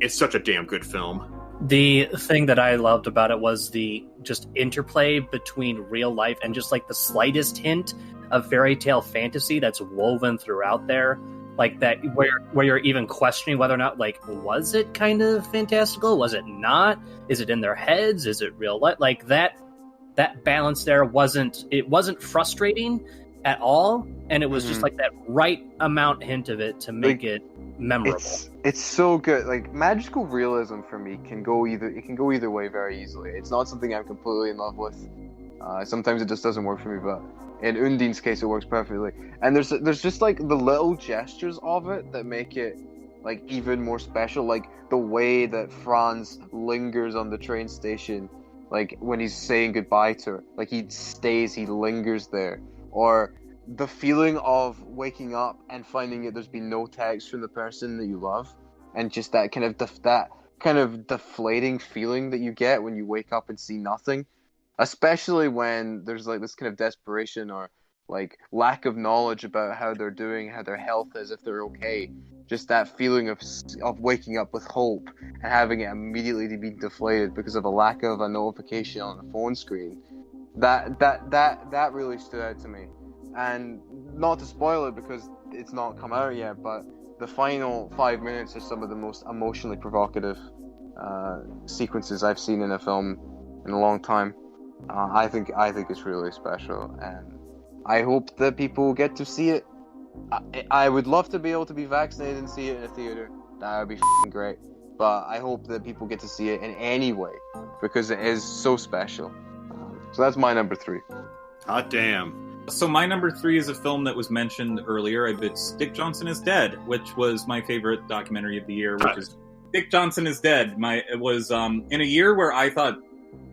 such a damn good film. The thing that I loved about it was the just interplay between real life and just like the slightest hint of fairy tale fantasy that's woven throughout there. Like that, where you're even questioning whether or not, like, was it kind of fantastical? Was it not? Is it in their heads? Is it real life? Like that balance there wasn't frustrating at all, and it was just like that right amount hint of it to make it memorable. It's so good. Like, magical realism for me can go either way very easily. It's not something I'm completely in love with. Sometimes it just doesn't work for me, but in Undine's case, it works perfectly. And there's just like the little gestures of it that make it like even more special. Like the way that Franz lingers on the train station, like when he's saying goodbye to her, like he lingers there. Or the feeling of waking up and finding that there's been no text from the person that you love, and just that kind of deflating feeling that you get when you wake up and see nothing. Especially when there's like this kind of desperation or like lack of knowledge about how they're doing, how their health is, if they're okay. Just that feeling of waking up with hope and having it immediately be deflated because of a lack of a notification on the phone screen. That really stood out to me. And not to spoil it because it's not come out yet, but the final 5 minutes are some of the most emotionally provocative sequences I've seen in a film in a long time. I think it's really special, and I hope that people get to see it. I would love to be able to be vaccinated and see it in a theater. That would be f***ing great. But I hope that people get to see it in any way, because it is so special. So that's my number 3. Hot damn. So my number 3 is a film that was mentioned earlier. It's Dick Johnson is Dead, which was my favorite documentary of the year, which is Dick Johnson is Dead. It was in a year where I thought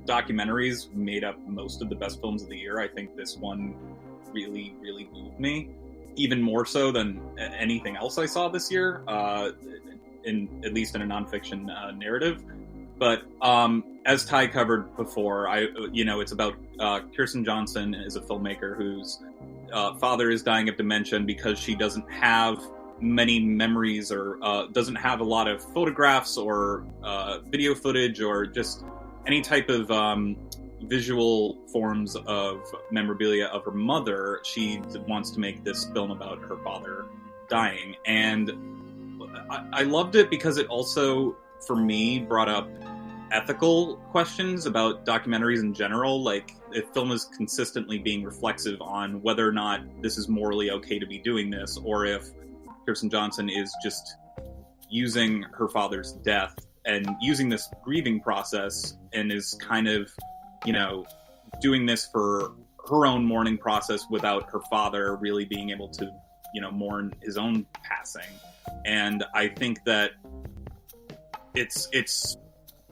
documentaries made up most of the best films of the year. I think this one really, really moved me, even more so than anything else I saw this year, at least in a nonfiction narrative. But as Ty covered before, it's about Kirsten Johnson is a filmmaker whose father is dying of dementia, and because she doesn't have many memories or doesn't have a lot of photographs or video footage or just any type of visual forms of memorabilia of her mother, she wants to make this film about her father dying. And I loved it because it also, for me, brought up ethical questions about documentaries in general. Like, if film is consistently being reflexive on whether or not this is morally okay to be doing this, or if Kirsten Johnson is just using her father's death and using this grieving process and is kind of, doing this for her own mourning process without her father really being able to, mourn his own passing. And I think that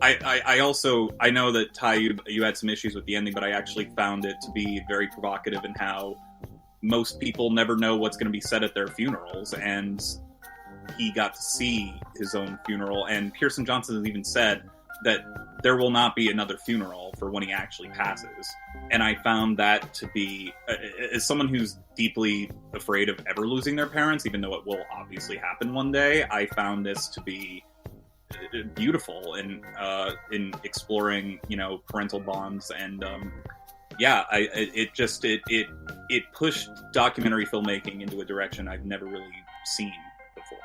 I know that Ty, you had some issues with the ending, but I actually found it to be very provocative in how most people never know what's going to be said at their funerals, and he got to see his own funeral. And Kirsten Johnson has even said that there will not be another funeral for when he actually passes. And I found that to be, as someone who's deeply afraid of ever losing their parents, even though it will obviously happen one day, I found this to be beautiful in exploring, parental bonds. And it pushed documentary filmmaking into a direction I've never really seen before,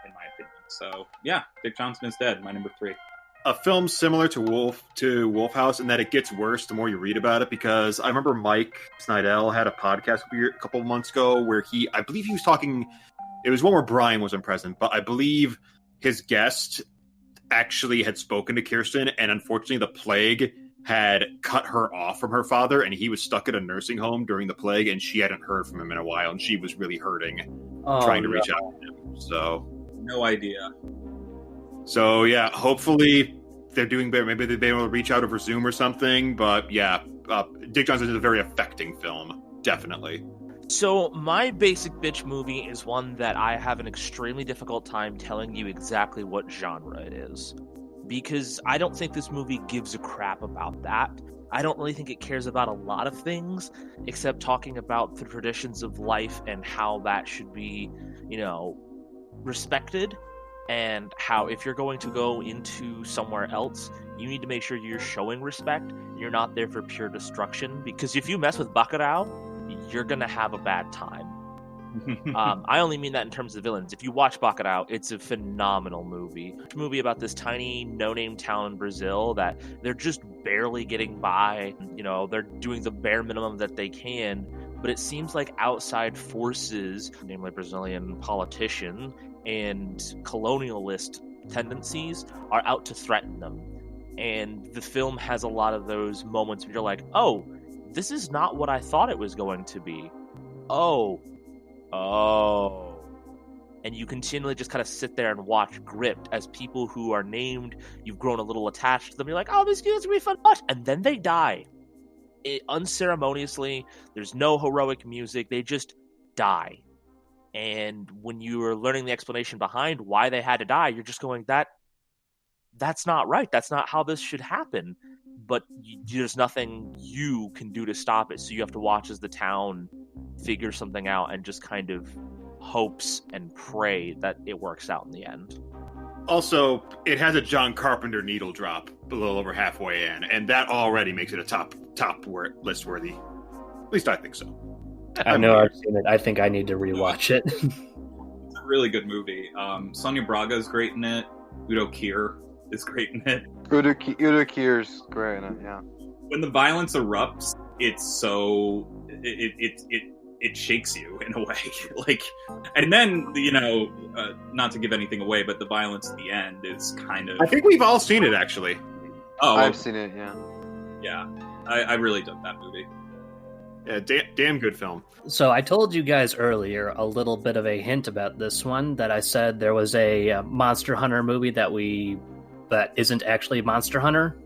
in my opinion. So yeah, Dick Johnson is Dead, my number 3. A film similar to Wolf House in that it gets worse the more you read about it, because I remember Mike Snydell had a podcast a couple of months ago where I believe he was talking, it was one where Brian wasn't present, but I believe his guest actually had spoken to Kirsten, and unfortunately the plague had cut her off from her father, and he was stuck at a nursing home during the plague, and she hadn't heard from him in a while, and she was really hurting, trying to reach out to him. So no idea. So yeah, hopefully they're doing better. Maybe they'll be able to reach out over Zoom or something. But yeah, Dick Johnson is a very affecting film, definitely. So my basic bitch movie is one that I have an extremely difficult time telling you exactly what genre it is. because I don't think this movie gives a crap about that. I don't really think it cares about a lot of things except talking about the traditions of life and how that should be, respected, and how if you're going to go into somewhere else, you need to make sure you're showing respect. You're not there for pure destruction, because if you mess with Bacurau, you're going to have a bad time. I only mean that in terms of villains. If you watch Bacurau, it's a phenomenal movie. It's a movie about this tiny, no-name town in Brazil that they're just barely getting by. They're doing the bare minimum that they can, but it seems like outside forces, namely Brazilian politician and colonialist tendencies, are out to threaten them. And the film has a lot of those moments where you're like, oh, this is not what I thought it was going to be. Oh. And you continually just kind of sit there and watch gripped as people who are named, you've grown a little attached to them. You're like, oh, this is going to be fun. And then they die. Unceremoniously. There's no heroic music. They just die. And when you are learning the explanation behind why they had to die, you're just going, that's not right. That's not how this should happen. But there's nothing you can do to stop it. So you have to watch as the town figure something out and just kind of hopes and pray that it works out in the end. Also, it has a John Carpenter needle drop a little over halfway in, and that already makes it a top list worthy. At least I think so. I know I've seen it. I think I need to rewatch it. It's a really good movie. Sonia Braga is great in it. Udo Kier is great in it. Udo Kier's great in it, yeah. When the violence erupts, it's so it shakes you in a way. And then not to give anything away, but the violence at the end is kind of. I think we've all seen it actually. Oh, I've seen it, yeah. Yeah, I really dug that movie. Yeah, damn good film. So I told you guys earlier a little bit of a hint about this one, that I said there was a Monster Hunter movie that isn't actually Monster Hunter,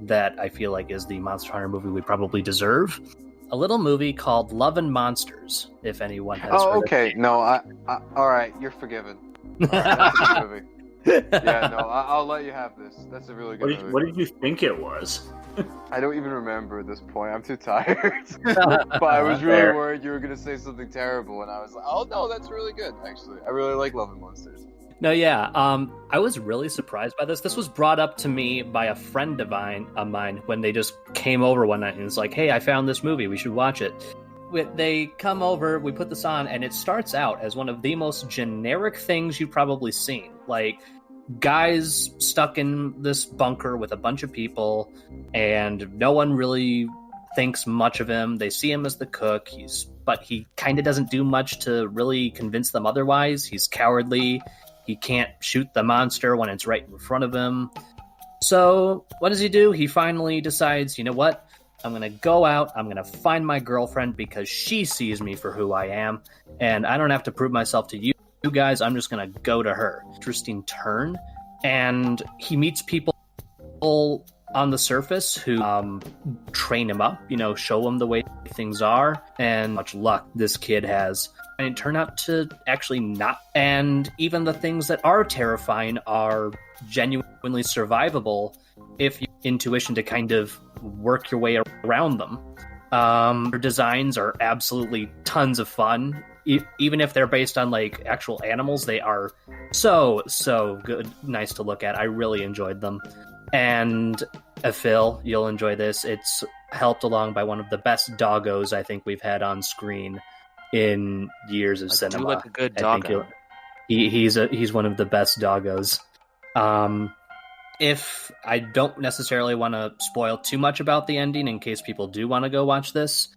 that I feel like is the Monster Hunter movie we probably deserve. A little movie called Love and Monsters, if anyone has heard okay. of it. No, I all right, you're forgiven. All right, that's a good movie. Yeah, no, I'll let you have this. That's a really good movie. What did you think it was? I don't even remember at this point. I'm too tired. But I was really worried you were going to say something terrible, and I was like, oh no, that's really good, actually. I really like Love and Monsters. No, yeah. I was really surprised by this. This was brought up to me by a friend of mine when they just came over one night and was like, hey, I found this movie. We should watch it. They come over, we put this on, and it starts out as one of the most generic things you've probably seen. Like, guys stuck in this bunker with a bunch of people, and no one really thinks much of him. They see him as the cook, but he kind of doesn't do much to really convince them otherwise. He's cowardly. He can't shoot the monster when it's right in front of him. So what does he do? He finally decides, you know what? I'm going to go out. I'm going to find my girlfriend because she sees me for who I am. And I don't have to prove myself to you guys. I'm just going to go to her. Interesting turn. And he meets people on the surface who train him up, show him the way things are. And much luck this kid has. And it turned out to actually not. And even the things that are terrifying are genuinely survivable if you have intuition to kind of work your way around them. Their designs are absolutely tons of fun. Even if they're based on actual animals, they are so good, nice to look at. I really enjoyed them. And Phil, you'll enjoy this. It's helped along by one of the best doggos I think we've had on screen in years of cinema. Do like a good doggo. He's one of the best doggos. If I don't necessarily want to spoil too much about the ending in case people do want to go watch this,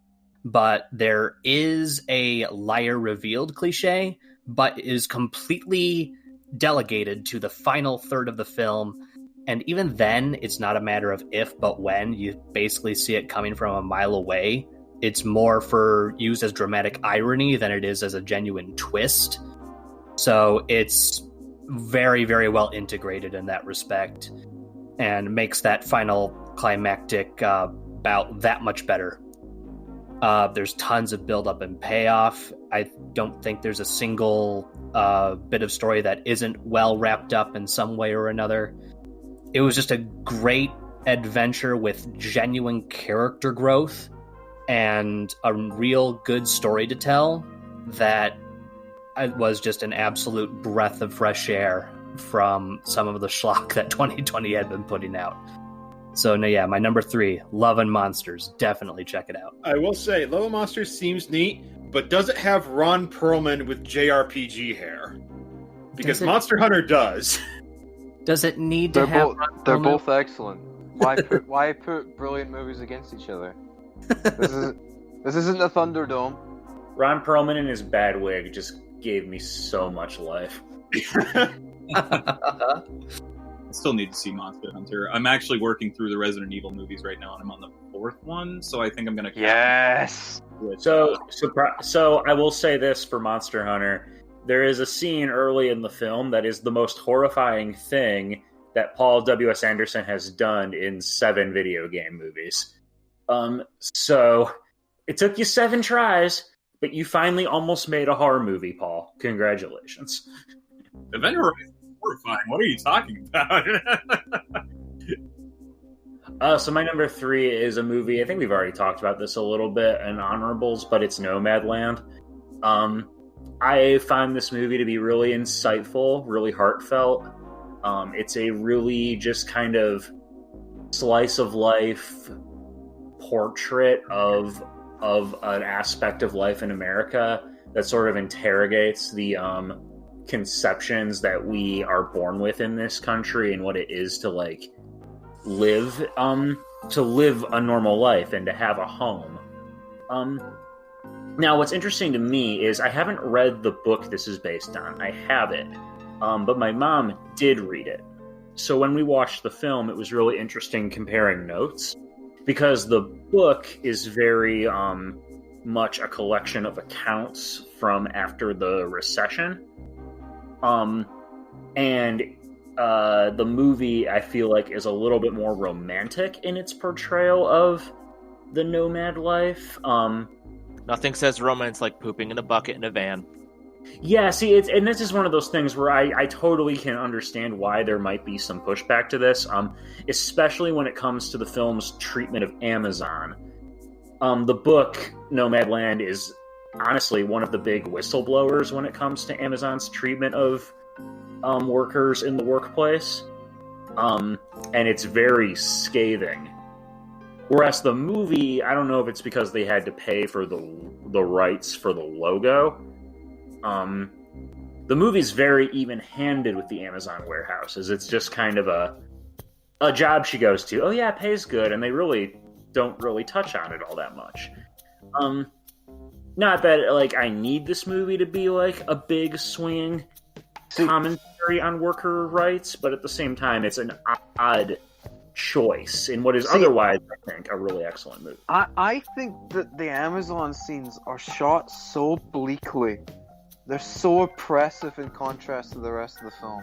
but there is a liar revealed cliche, but is completely delegated to the final third of the film. And even then, it's not a matter of if, but when. You basically see it coming from a mile away. It's more used as dramatic irony than it is as a genuine twist. So it's very, very well integrated in that respect and makes that final climactic bout that much better. There's tons of build-up and payoff. I don't think there's a single bit of story that isn't well wrapped up in some way or another. it was just a great adventure with genuine character growth and a real good story to tell that was just an absolute breath of fresh air from some of the schlock that 2020 had been putting out. So, no, yeah, my number 3, Love and Monsters. Definitely check it out. I will say, Love and Monsters seems neat, but does it have Ron Perlman with JRPG hair? Because Monster Hunter does. Does it need to have... They're both excellent. Why put brilliant movies against each other? This isn't the Thunderdome. Ron Perlman in his bad wig just gave me so much life. I still need to see Monster Hunter. I'm actually working through the Resident Evil movies right now, and I'm on the 4th one, so I think I'm gonna... Yes! So I will say this for Monster Hunter. There is a scene early in the film that is the most horrifying thing that Paul W.S. Anderson has done in 7 video game movies. So it took you 7 tries, but you finally almost made a horror movie, Paul. Congratulations. Event Horizon is horrifying. What are you talking about? So my number 3 is a movie. I think we've already talked about this a little bit in Honorables, but it's Nomadland. I find this movie to be really insightful, really heartfelt. It's a really just kind of slice of life portrait of an aspect of life in America that sort of interrogates the conceptions that we are born with in this country and what it is to like live a normal life and to have a home. Now, what's interesting to me is I haven't read the book this is based on. I have it, but my mom did read it. So when we watched the film, it was really interesting comparing notes because the book is very much a collection of accounts from after the recession. And the movie, I feel like, is a little bit more romantic in its portrayal of the nomad life. Nothing says romance like pooping in a bucket in a van. Yeah, see, and this is one of those things where I totally can understand why there might be some pushback to this, especially when it comes to the film's treatment of Amazon. The book, Nomadland, is honestly one of the big whistleblowers when it comes to Amazon's treatment of workers in the workplace. And it's very scathing. Whereas the movie, I don't know if it's because they had to pay for the rights for the logo. The movie's very even-handed with the Amazon warehouses. It's just kind of a job she goes to. Oh yeah, pays good, and they really don't really touch on it all that much. Not that like I need this movie to be like a big swinging commentary on worker rights, but at the same time, it's an odd choice in what is otherwise, I think, a really excellent movie. I think that the Amazon scenes are shot so bleakly. They're so oppressive in contrast to the rest of the film.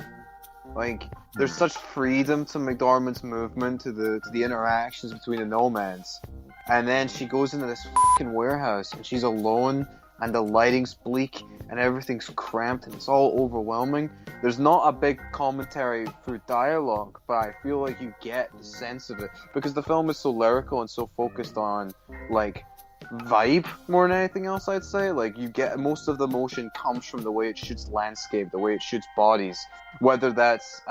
Like, there's such freedom to McDormand's movement, to the interactions between the nomads. And then she goes into this fucking warehouse, and she's alone, and the lighting's bleak, and everything's cramped, and it's all overwhelming. There's not a big commentary through dialogue, but I feel like you get the sense of it. Because the film is so lyrical and so focused on, like, vibe more than anything else, I'd say. Like, you get most of the emotion comes from the way it shoots landscape, the way it shoots bodies, whether that's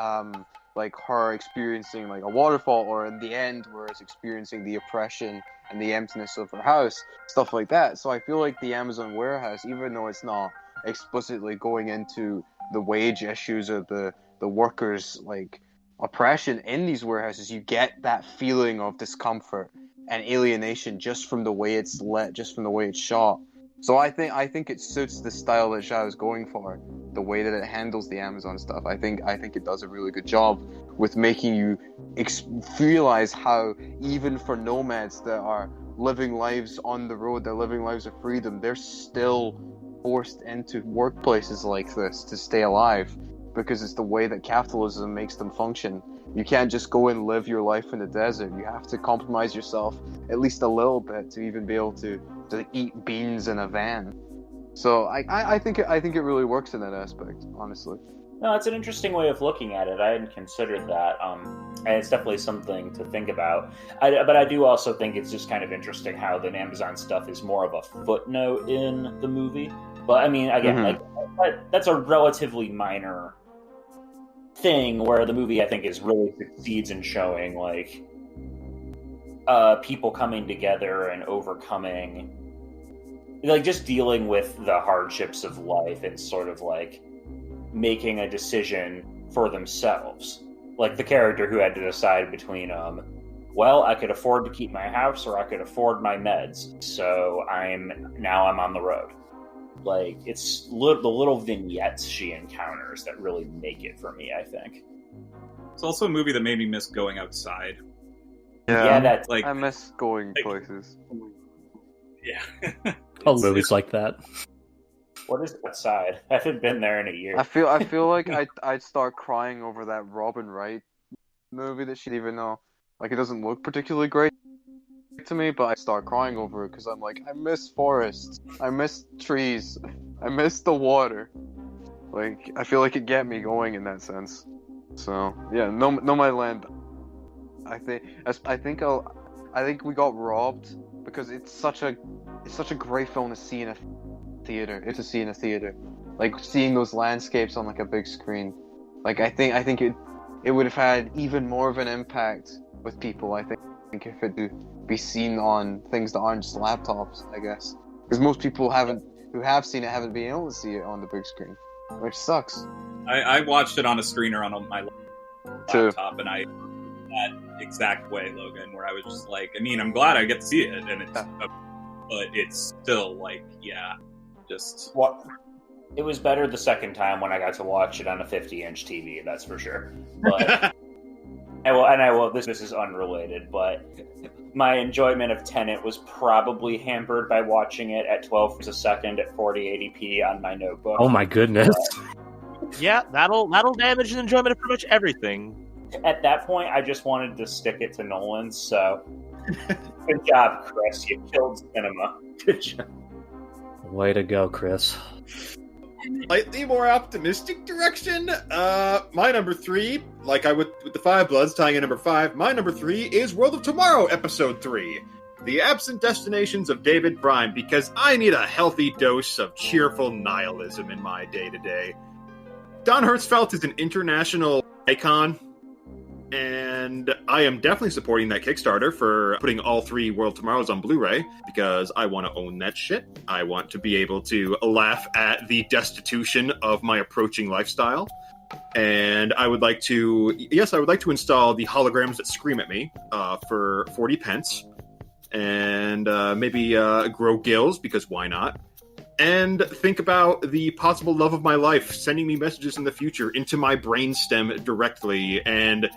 like her experiencing like a waterfall, or in the end where it's experiencing the oppression and the emptiness of her house, stuff like that. So I feel like the Amazon warehouse, even though it's not explicitly going into the wage issues or the workers like oppression in these warehouses, you get that feeling of discomfort and alienation just from the way it's lit, just from the way it's shot. So I think it suits the style that Zhao is going for, the way that it handles the Amazon stuff. I think it does a really good job with making you realize how even for nomads that are living lives on the road, they're living lives of freedom, they're still forced into workplaces like this to stay alive, because it's the way that capitalism makes them function. You can't just go and live your life in the desert. You have to compromise yourself at least a little bit to even be able to eat beans in a van. So I think it really works in that aspect, honestly. No, that's an interesting way of looking at it. I hadn't considered that. And it's definitely something to think about. But I do also think it's just kind of interesting how the Amazon stuff is more of a footnote in the movie. But I mean, again, that's a relatively minor thing where the movie, I think, really succeeds in showing like people coming together and overcoming, like just dealing with the hardships of life and sort of like making a decision for themselves. Like the character who had to decide between, well, I could afford to keep my house or I could afford my meds. So I'm on the road. Like it's the little vignettes she encounters that really make it for me, I think. It's also a movie that made me miss going outside. Yeah, that's I miss going places. Yeah. Movies like that. What is outside? I haven't been there in a year. I feel like I'd start crying over that Robin Wright movie that she'd even know. Like it doesn't look particularly great to me, but I start crying over it because I'm like, I miss forests, I miss trees, I miss the water. Like I feel like it get me going in that sense. So yeah, Nomadland. I think we got robbed because it's such a great film to see in a theater. It's to see in a theater, like seeing those landscapes on like a big screen. Like I think it would have had even more of an impact with people. I think if it would be seen on things that aren't just laptops, I guess, because most people who have seen it haven't been able to see it on the big screen, which sucks. I watched it on a screener on my laptop, and that exact way, Logan, where I was just like, I mean, I'm glad I get to see it, and it's, but it's still like, just what. It was better the second time when I got to watch it on a 50-inch TV. That's for sure. But this is unrelated, but my enjoyment of Tenet was probably hampered by watching it at 12 frames a second at 4080p on my notebook. Oh my goodness. Yeah, that'll damage the enjoyment of pretty much everything. At that point, I just wanted to stick it to Nolan, so good job, Chris. You killed cinema. Good job. Way to go, Chris. Slightly more optimistic direction. My number 3, like I with the Five Bloods tying in number 5, my number 3 is World of Tomorrow, Episode 3. The Absent Destinations of David Bryan, because I need a healthy dose of cheerful nihilism in my day-to-day. Don Hertzfeldt is an international icon, and I am definitely supporting that Kickstarter for putting all 3 World Tomorrows on Blu-ray, because I want to own that shit. I want to be able to laugh at the destitution of my approaching lifestyle. And I would like to install the holograms that scream at me for 40 pence. And maybe grow gills, because why not? And think about the possible love of my life sending me messages in the future into my brainstem directly, and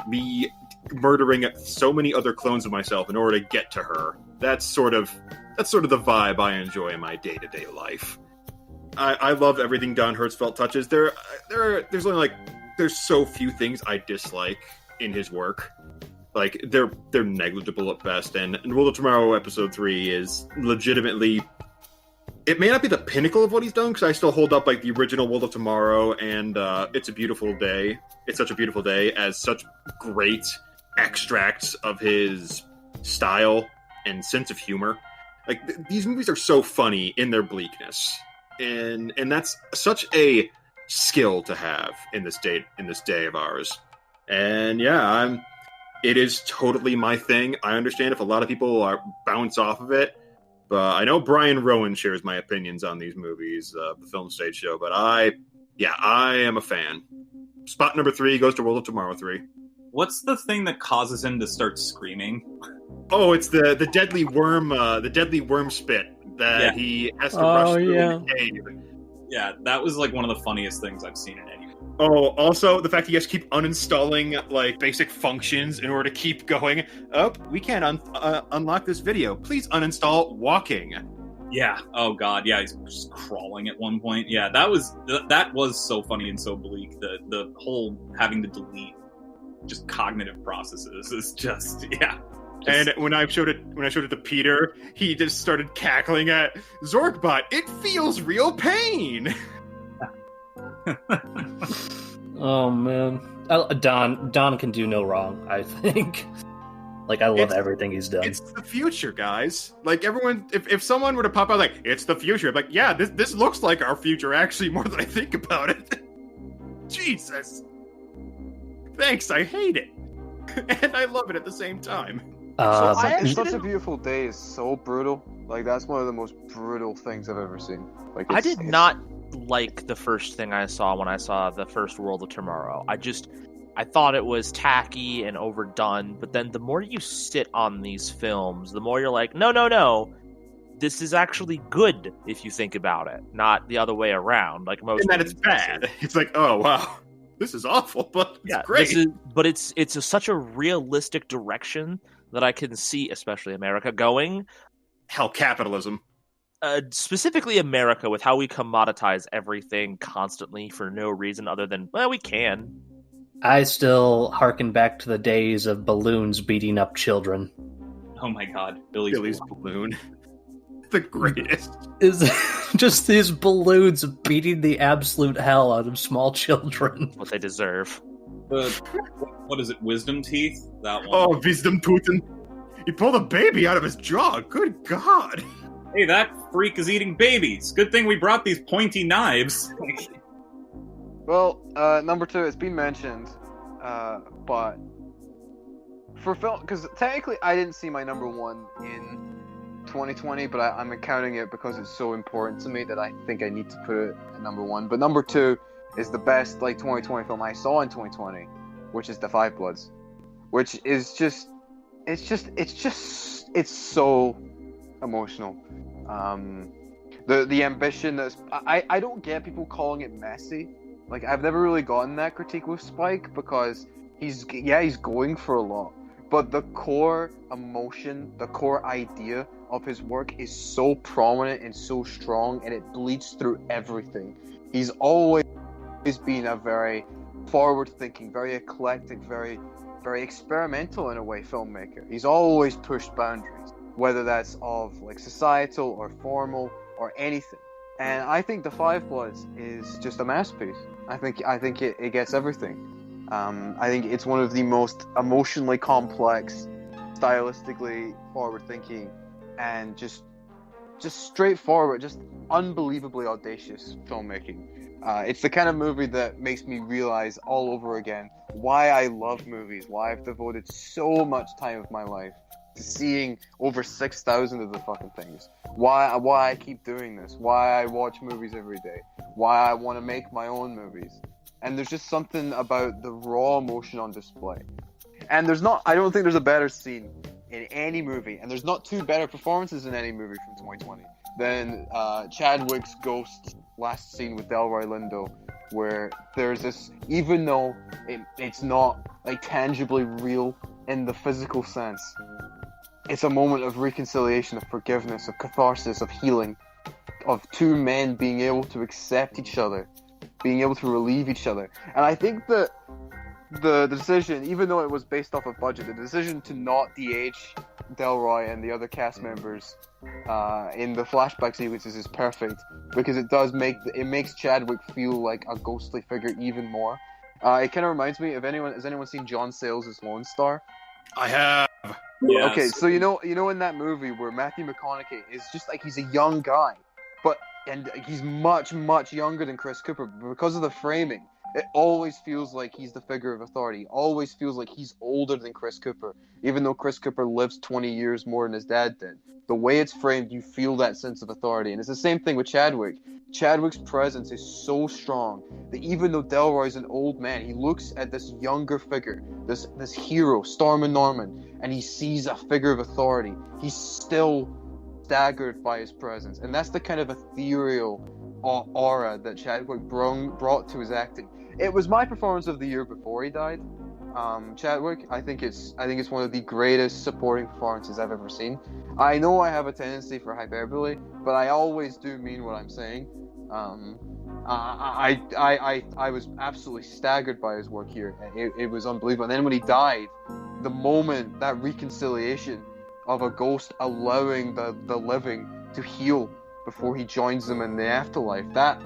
me murdering so many other clones of myself in order to get to her. That's sort of the vibe I enjoy in my day-to-day life. I love everything Don Hertzfeldt touches. There's so few things I dislike in his work. Like they're negligible at best. And World of Tomorrow Episode 3 is legitimately. It may not be the pinnacle of what he's done, because I still hold up like the original World of Tomorrow and It's a Beautiful Day. It's Such a Beautiful Day as such great extracts of his style and sense of humor. Like these movies are so funny in their bleakness, and that's such a skill to have in this day of ours. And yeah, it is totally my thing. I understand if a lot of people bounce off of it. But I know Brian Rowan shares my opinions on these movies, the Film Stage Show, but I am a fan. Spot number 3 goes to World of Tomorrow 3. What's the thing that causes him to start screaming? Oh, it's the deadly worm spit that he has to rush through in the cave. Yeah, that was like one of the funniest things I've seen in any. Oh, also the fact he has to keep uninstalling like basic functions in order to keep going. Oh, we can't unlock this video. Please uninstall walking. Yeah. Oh God. Yeah. He's just crawling at one point. Yeah. That was so funny and so bleak. The whole having to delete just cognitive processes is just And when I showed it to Peter, he just started cackling at Zorkbot. It feels real pain. Oh man, Don can do no wrong. I think. Like, I love everything he's done. It's the future, guys. Like, everyone, if someone were to pop out like, it's the future, I'm like, yeah, this looks like our future, actually, more than I think about it. Jesus. Thanks, I hate it. And I love it at the same time. It's such a beautiful day. It's so brutal. Like, that's one of the most brutal things I've ever seen. Like, I did not like the first thing I saw when I saw the first World of Tomorrow. I thought it was tacky and overdone, but then the more you sit on these films, the more you're like, no, this is actually good if you think about it, not the other way around. Like most, and that it's bad. It's like, oh wow, this is awful, but it's great. But it's such a realistic direction that I can see, especially America, going. Hell, capitalism. Specifically America, with how we commoditize everything constantly for no reason other than, well, we can. I still harken back to the days of balloons beating up children. Oh my god, Billy's balloon. The greatest. Is just these balloons beating the absolute hell out of small children. What they deserve. What is it, wisdom teeth? That one. Oh, wisdom tooten. He pulled a baby out of his jaw. Good god. Hey, that freak is eating babies. Good thing we brought these pointy knives. Well, number 2, it's been mentioned, but for film, because technically I didn't see my number 1 in 2020, but I'm accounting it because it's so important to me that I think I need to put it at number 1. But number 2 is the best 2020 film I saw in 2020, which is The Five Bloods, which is it's so emotional. The ambition that's I don't get people calling it messy. Like, I've never really gotten that critique with Spike because he's going for a lot. But the core emotion, the core idea of his work is so prominent and so strong, and it bleeds through everything. He's always been a very forward-thinking, very eclectic, very, very experimental in a way filmmaker. He's always pushed boundaries, whether that's of like societal or formal or anything. And I think The Five Bloods is just a masterpiece. I think it gets everything. I think it's one of the most emotionally complex, stylistically forward-thinking, and just straightforward, just unbelievably audacious filmmaking. It's the kind of movie that makes me realize all over again why I love movies, why I've devoted so much time of my life to seeing over 6,000 of the fucking things. Why I keep doing this. Why I watch movies every day. Why I want to make my own movies. And there's just something about the raw emotion on display. And I don't think there's a better scene in any movie, and there's not 2 better performances in any movie from 2020 than Chadwick's Ghost's last scene with Delroy Lindo, where there's this, even though it's not like tangibly real in the physical sense, it's a moment of reconciliation, of forgiveness, of catharsis, of healing, of 2 men being able to accept each other, being able to relieve each other. And I think that the decision, even though it was based off of budget, the decision to not de-age Delroy and the other cast members in the flashback sequences is perfect, because it makes Chadwick feel like a ghostly figure even more. It kind of reminds me of has anyone seen John Sayles' Lone Star? I have. Yes. Okay, so you know in that movie where Matthew McConaughey is just like, he's a young guy, and he's much, much younger than Chris Cooper, but because of the framing, it always feels like he's the figure of authority. It always feels like he's older than Chris Cooper, even though Chris Cooper lives 20 years more than his dad did. The way it's framed, you feel that sense of authority. And it's the same thing with Chadwick. Chadwick's presence is so strong that even though Delroy's an old man, he looks at this younger figure, this hero, Stormin' Norman, and he sees a figure of authority. He's still staggered by his presence. And that's the kind of ethereal aura that Chadwick brought to his acting. It was my performance of the year before he died. Chadwick, I think it's one of the greatest supporting performances I've ever seen. I know I have a tendency for hyperbole, but I always do mean what I'm saying. I was absolutely staggered by his work here. It was unbelievable. And then when he died, the moment, that reconciliation of a ghost allowing the living to heal before he joins them in the afterlife, that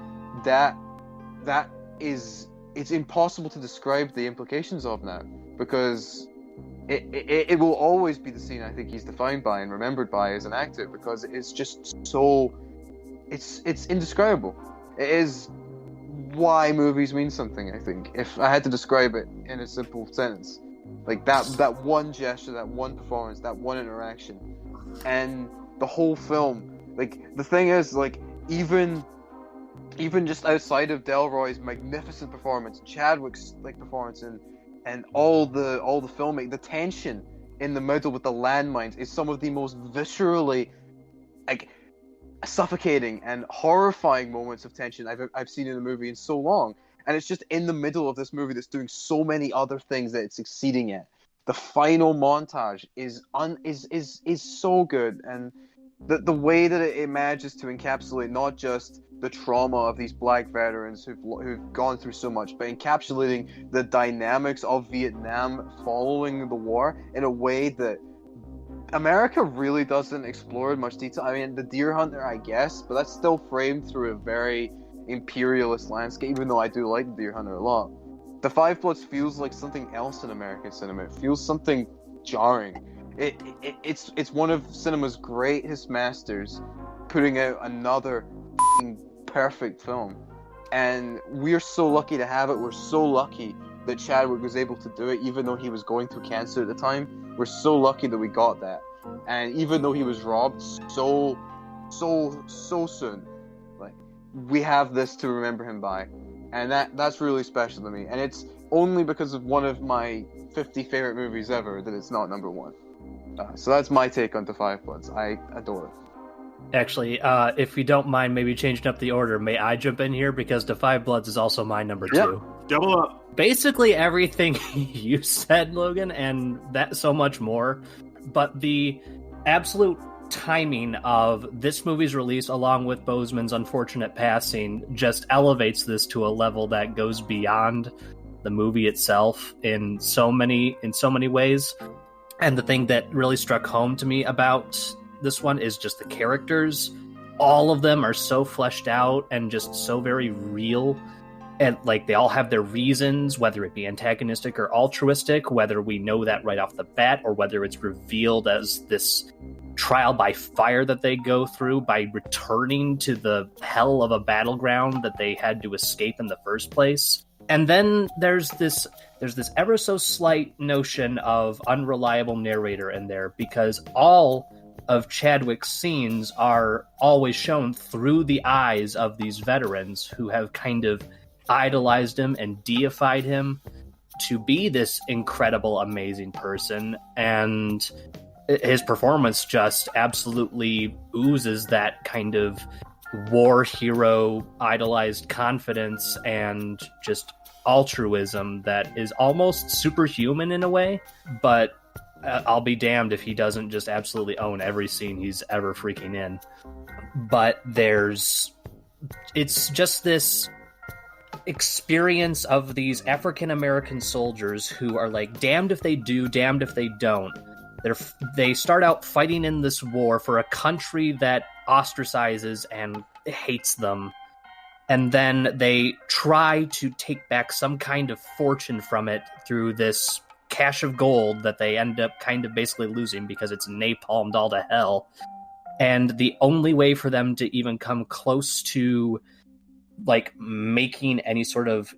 it's impossible to describe the implications of now, because it will always be the scene I think he's defined by and remembered by as an actor, because it's just so it's indescribable. It is why movies mean something, I think. If I had to describe it in a simple sentence, like that one gesture, that one performance, that one interaction, and the whole film. Like, the thing is, like, even just outside of Delroy's magnificent performance, Chadwick's like performance, and all the filming, the tension in the middle with the landmines is some of the most viscerally, like, suffocating and horrifying moments of tension I've seen in a movie in so long. And it's just in the middle of this movie that's doing so many other things that it's succeeding at. The final montage is so good, and the way that it manages to encapsulate not just the trauma of these black veterans who've gone through so much, but encapsulating the dynamics of Vietnam following the war in a way that America really doesn't explore in much detail. I mean, the Deer Hunter, I guess, but that's still framed through a very imperialist landscape, even though I do like the Deer Hunter a lot. The Five Bloods feels like something else in American cinema. It feels something jarring. It's one of cinema's greatest masters putting out another perfect film. And we're so lucky to have it. We're so lucky that Chadwick was able to do it, even though he was going through cancer at the time. We're so lucky that we got that. And even though he was robbed so soon, like, we have this to remember him by. And that's really special to me. And it's only because of one of my 50 favorite movies ever that it's not number one. So that's my take on The Five Bloods. I adore it. Actually, if you don't mind maybe changing up the order, may I jump in here? Because The Five Bloods is also my number two. Double up. Basically everything you said, Logan, and that so much more. But the absolute timing of this movie's release, along with Boseman's unfortunate passing, just elevates this to a level that goes beyond the movie itself in so many ways. And the thing that really struck home to me about this one is just the characters. All of them are so fleshed out and just so very real. And like, they all have their reasons, whether it be antagonistic or altruistic, whether we know that right off the bat, or whether it's revealed as this trial by fire that they go through by returning to the hell of a battleground that they had to escape in the first place. And then there's this ever so slight notion of unreliable narrator in there, because all of Chadwick's scenes are always shown through the eyes of these veterans who have kind of idolized him and deified him to be this incredible, amazing person. And his performance just absolutely oozes that kind of war hero idolized confidence and just altruism that is almost superhuman in a way. But I'll be damned if he doesn't just absolutely own every scene he's ever freaking in. But it's just this experience of these African American soldiers who are like, damned if they do, damned if they don't. They start out fighting in this war for a country that ostracizes and hates them, and then they try to take back some kind of fortune from it through this cache of gold that they end up kind of basically losing because it's napalmed all to hell. And the only way for them to even come close to like making any sort of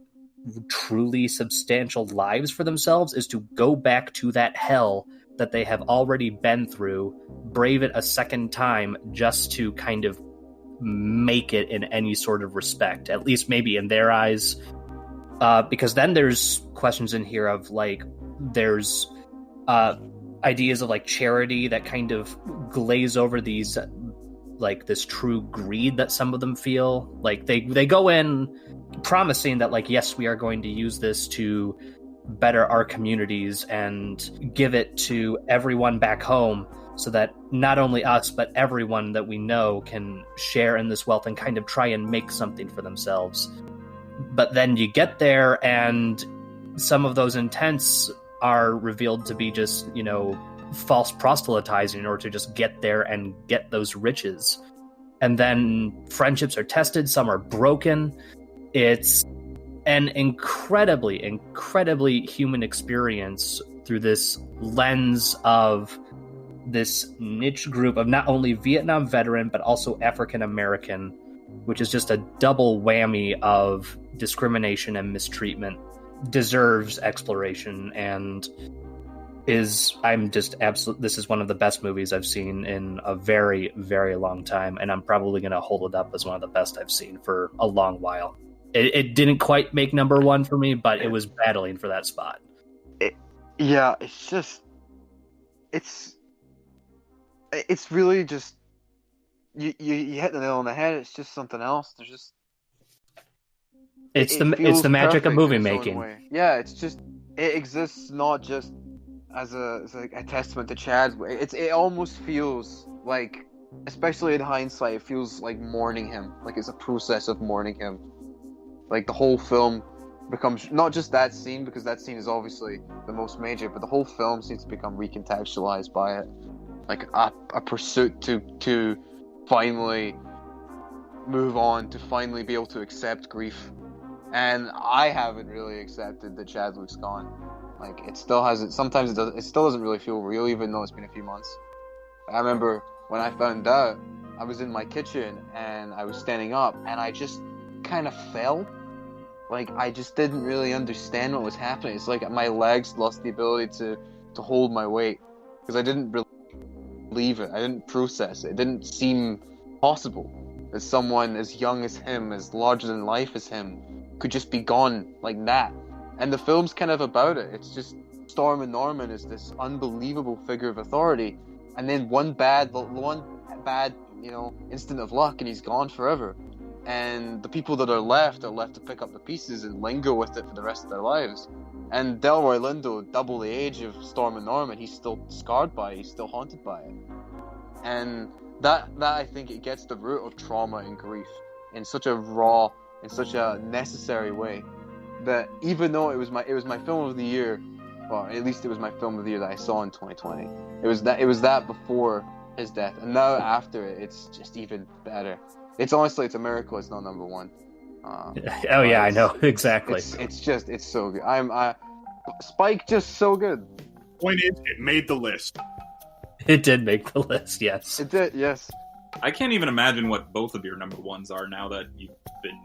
truly substantial lives for themselves is to go back to that hell that they have already been through, brave it a second time just to kind of make it in any sort of respect, at least maybe in their eyes. Because then there's questions in here of like, there's ideas of like charity that kind of glaze over these, like this true greed that some of them feel. Like they go in promising that like, yes, we are going to use this to better our communities and give it to everyone back home so that not only us, but everyone that we know can share in this wealth and kind of try and make something for themselves. But then you get there and some of those intents are revealed to be just, false proselytizing in order to just get there and get those riches. And then friendships are tested, some are broken. It's an incredibly human experience through this lens of this niche group of not only Vietnam veteran, but also African American, which is just a double whammy of discrimination and mistreatment, deserves exploration, and this is one of the best movies I've seen in a very, very long time, and I'm probably going to hold it up as one of the best I've seen for a long while. It didn't quite make number one for me, but it was battling for that spot. It's really just you hit the nail on the head. It's just something else. There's just it's the magic of movie making. Yeah, it exists not just as a testament to Chad. It almost feels like, especially in hindsight, it feels like mourning him. Like it's a process of mourning him. Like the whole film becomes not just that scene, because that scene is obviously the most major, but the whole film seems to become recontextualized by it. Like a pursuit to finally move on, to finally be able to accept grief. And I haven't really accepted that Chadwick's gone. Like it still hasn't. Sometimes it still doesn't really feel real, even though it's been a few months. I remember when I found out, I was in my kitchen and I was standing up and I just kind of fell. Like I just didn't really understand what was happening. It's like my legs lost the ability to hold my weight because I didn't believe it. I didn't process it. It didn't seem possible that someone as young as him, as larger than life as him, could just be gone like that. And the film's kind of about it. It's just Storm and Norman is this unbelievable figure of authority, and then one bad instant of luck, and he's gone forever. And the people that are left to pick up the pieces and linger with it for the rest of their lives. And Delroy Lindo, double the age of Storm and Norman, he's still scarred by it, he's still haunted by it. And that I think it gets the root of trauma and grief in such a raw, in such a necessary way, that even though it was my film of the year, or at least it was my film of the year that I saw in 2020, it was that before his death, and now after it, it's just even better. It's honestly, it's a miracle it's not number one. I know exactly. It's so good. Spike just so good. Point is, it made the list. It did make the list. Yes, it did. Yes. I can't even imagine what both of your number ones are now that you've been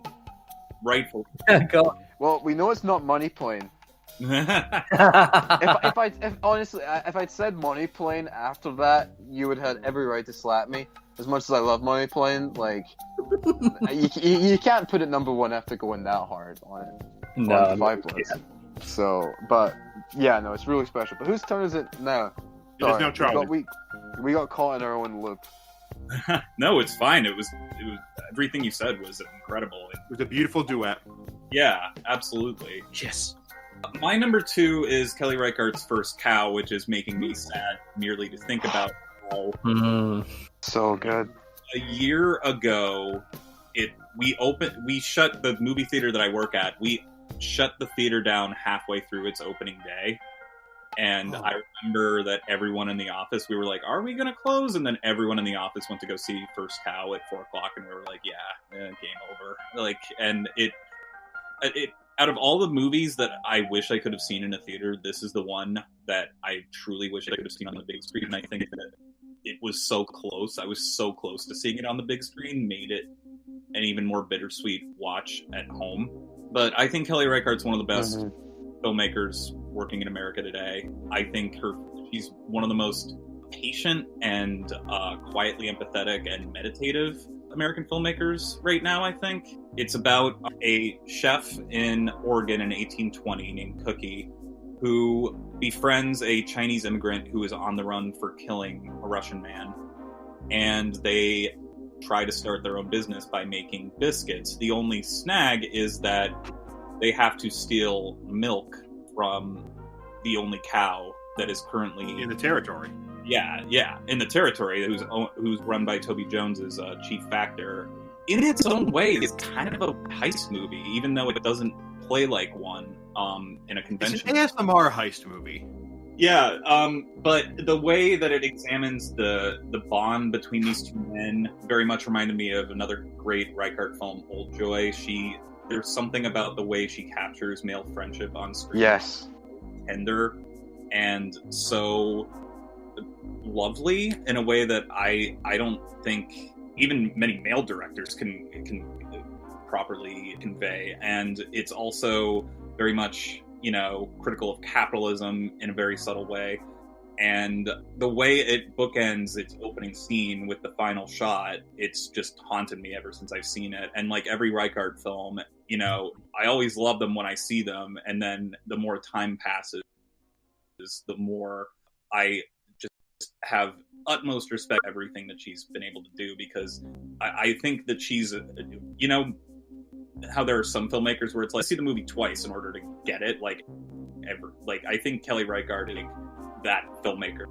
rightful. Go. Well, we know it's not Money Plane. If I'd said Money Plane after that, you would have had every right to slap me. As much as I love Money Plane, like you can't put it number one after going that hard on it. No, Five Bloods. So, but yeah, no, it's really special. But whose turn is it now? It is now Charlie. We got caught in our own loop. No, it's fine. It was everything you said was incredible. It was a beautiful duet. Yeah, absolutely. Yes. My number two is Kelly Reichardt's First Cow, which is making me sad merely to think about how so good. A year ago, we shut the movie theater that I work at. We shut the theater down halfway through its opening day. And I remember that everyone in the office, we were like, are we going to close? And then everyone in the office went to go see First Cow at 4 o'clock. And we were like, game over. And it out of all the movies that I wish I could have seen in a theater, this is the one that I truly wish I could have seen on the big screen. And I think that it was so close. I was so close to seeing it on the big screen, made it an even more bittersweet watch at home. But I think Kelly Reichardt's one of the best filmmakers working in America today. I think she's one of the most patient and quietly empathetic and meditative American filmmakers right now, I think. It's about a chef in Oregon in 1820 named Cookie who befriends a Chinese immigrant who is on the run for killing a Russian man. And they try to start their own business by making biscuits. The only snag is that they have to steal milk from the only cow that is currently in the territory. Yeah, in the territory, who's run by Toby Jones's chief factor. In its own way, it's kind of a heist movie, even though it doesn't play like one in a convention. It's an ASMR heist movie. Yeah, but the way that it examines the bond between these two men very much reminded me of another great Reichardt film, Old Joy. She there's something about the way she captures male friendship on screen. Yes. Tender and so lovely in a way that I don't think even many male directors can properly convey. And it's also very much, critical of capitalism in a very subtle way. And the way it bookends its opening scene with the final shot, it's just haunted me ever since I've seen it. And like every Reichardt film, I always love them when I see them. And then the more time passes, the more I just have utmost respect for everything that she's been able to do, because I think that she's, how there are some filmmakers where it's like, I see the movie twice in order to get it. I think Kelly Reichardt is that filmmaker.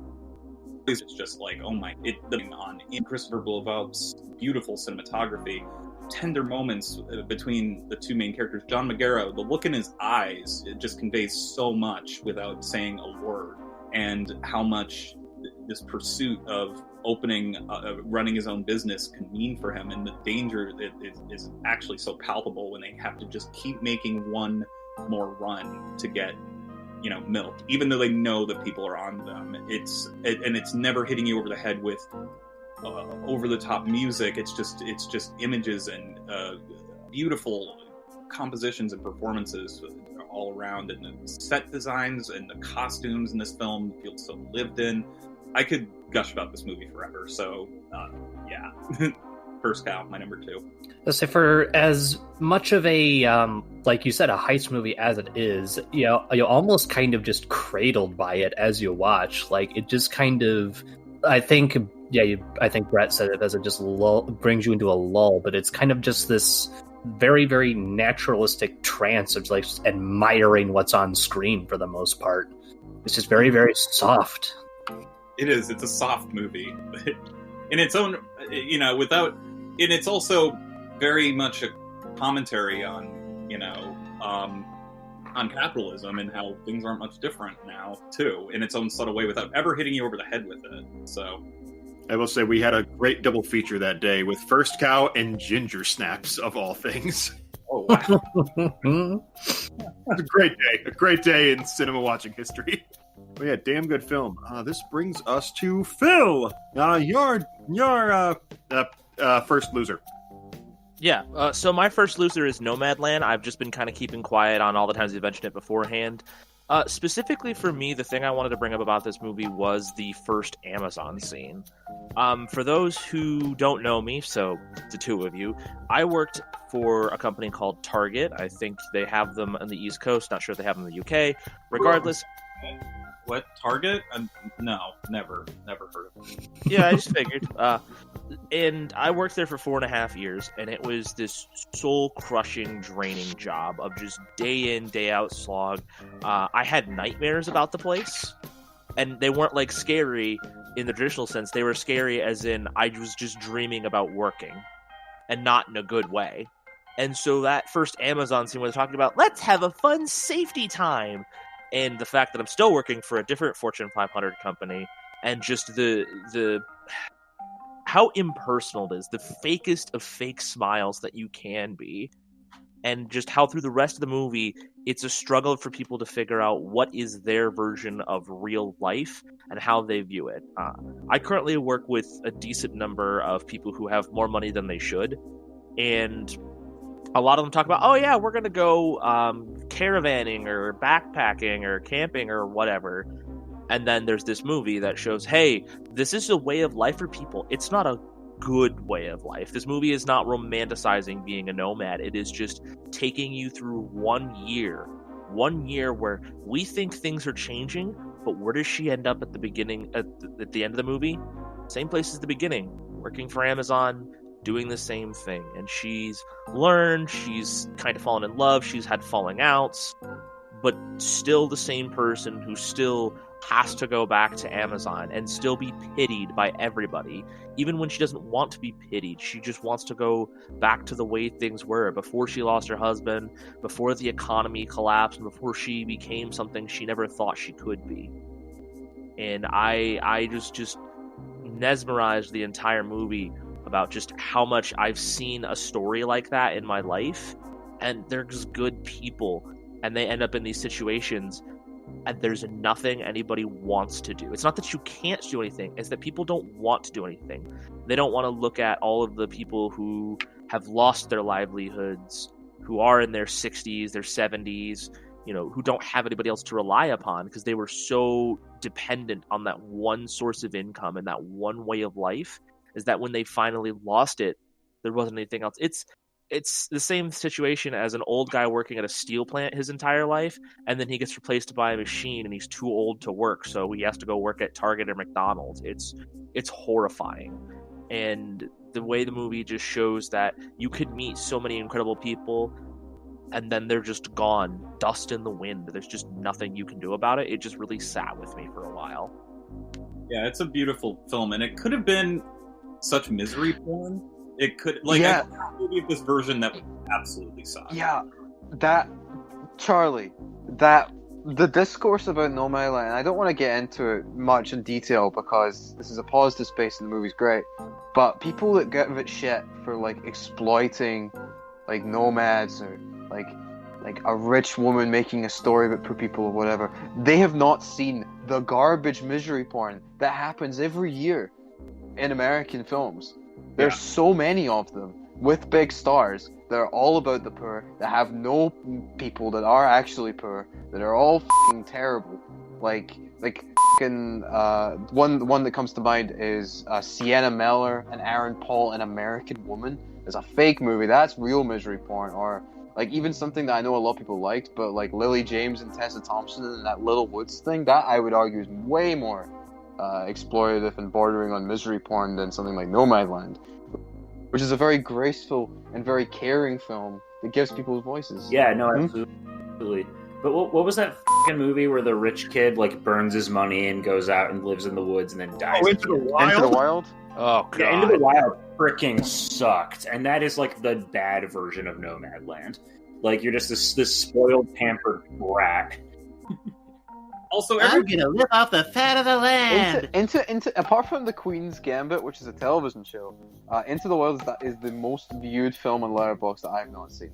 It's just like, oh my, in Christopher Boulevard's beautiful cinematography, tender moments between the two main characters. John Magaro, the look in his eyes, it just conveys so much without saying a word, and how much this pursuit of running his own business can mean for him, and the danger is actually so palpable when they have to just keep making one more run to get milk, even though they know that people are on them. It's never hitting you over the head with over the top music. It's just images and beautiful compositions and performances all around, and the set designs and the costumes in this film feel so lived in. I could gush about this movie forever. So yeah. First Cow, my number 2. Let's say, for as much of a, like you said, a heist movie as it is, you're almost kind of just cradled by it as you watch. Like, it just kind of, I think Brett said it as it just brings you into a lull, but it's kind of just this very, very naturalistic trance of like admiring what's on screen for the most part. It's just very, very soft. It is. It's a soft movie. In its own, and it's also very much a commentary on, on capitalism and how things aren't much different now, too, in its own subtle way, without ever hitting you over the head with it. So, I will say we had a great double feature that day with First Cow and Ginger Snaps, of all things. Oh, wow. It was a great day in cinema watching history. Oh yeah, damn good film. This brings us to Phil. Your first loser. Yeah, so my first loser is Nomadland. I've just been kind of keeping quiet on all the times you mentioned it beforehand. Specifically for me, the thing I wanted to bring up about this movie was the first Amazon scene. For those who don't know me, so the two of you, I worked for a company called Target. I think they have them on the East Coast. Not sure if they have them in the UK. Regardless... What, Target? No, never heard of it. Yeah, I just figured. And I worked there for 4.5 years, and it was this soul-crushing, draining job of just day in, day out slog. I had nightmares about the place, and they weren't like scary in the traditional sense. They were scary as in I was just dreaming about working, and not in a good way. And so that first Amazon scene where they're talking about, let's have a fun safety time. And the fact that I'm still working for a different Fortune 500 company, and just the how impersonal it is, the fakest of fake smiles that you can be, and just how through the rest of the movie, it's a struggle for people to figure out what is their version of real life and how they view it. I currently work with a decent number of people who have more money than they should, and a lot of them talk about, oh yeah, we're going to go caravanning or backpacking or camping or whatever. And then there's this movie that shows, hey, this is a way of life for people. It's not a good way of life. This movie is not romanticizing being a nomad. It is just taking you through 1 year. 1 year where we think things are changing, but where does she end up at the beginning, at the end of the movie? Same place as the beginning. Working for Amazon, doing the same thing, and she's learned, she's kind of fallen in love, she's had falling outs, but still the same person who still has to go back to Amazon and still be pitied by everybody, even when she doesn't want to be pitied. She just wants to go back to the way things were before she lost her husband, before the economy collapsed, and before she became something she never thought she could be. And I just mesmerized the entire movie about just how much I've seen a story like that in my life, and they're just good people, and they end up in these situations, and there's nothing anybody wants to do. It's not that you can't do anything, it's that people don't want to do anything. They don't want to look at all of the people who have lost their livelihoods, who are in their 60s, their 70s, who don't have anybody else to rely upon because they were so dependent on that one source of income and that one way of life, is that when they finally lost it, there wasn't anything else. It's the same situation as an old guy working at a steel plant his entire life, and then he gets replaced by a machine and he's too old to work, so he has to go work at Target or McDonald's. It's horrifying. And the way the movie just shows that you could meet so many incredible people and then they're just gone, dust in the wind. There's just nothing you can do about it. It just really sat with me for a while. Yeah, it's a beautiful film, and it could have been such misery porn. It could, I maybe this version that would absolutely suck. Yeah, Charlie, the discourse about Nomadland, I don't want to get into it much in detail because this is a positive space and the movie's great, but people that give it shit for, exploiting, nomads or, like a rich woman making a story about poor people or whatever, they have not seen the garbage misery porn that happens every year in American films. There's so many of them with big stars that are all about the poor, that have no people that are actually poor, that are all f***ing terrible. One that comes to mind is Sienna Miller and Aaron Paul, An American Woman. It's a fake movie. That's real misery porn. Or even something that I know a lot of people liked, but Lily James and Tessa Thompson and that Little Woods thing, that I would argue is way more exploitative and bordering on misery porn than something like Nomadland, which is a very graceful and very caring film that gives people voices. Yeah, no, absolutely. But what was that fucking movie where the rich kid burns his money and goes out and lives in the woods and then dies? Into the Wild? Into the Wild? Oh, God. Yeah, Into the Wild freaking sucked. And that is the bad version of Nomadland. You're just this spoiled, pampered brat. Also, I'm gonna live off the fat of the land. Into apart from The Queen's Gambit, which is a television show, Into the Wild is the most viewed film on Letterboxd that I have not seen.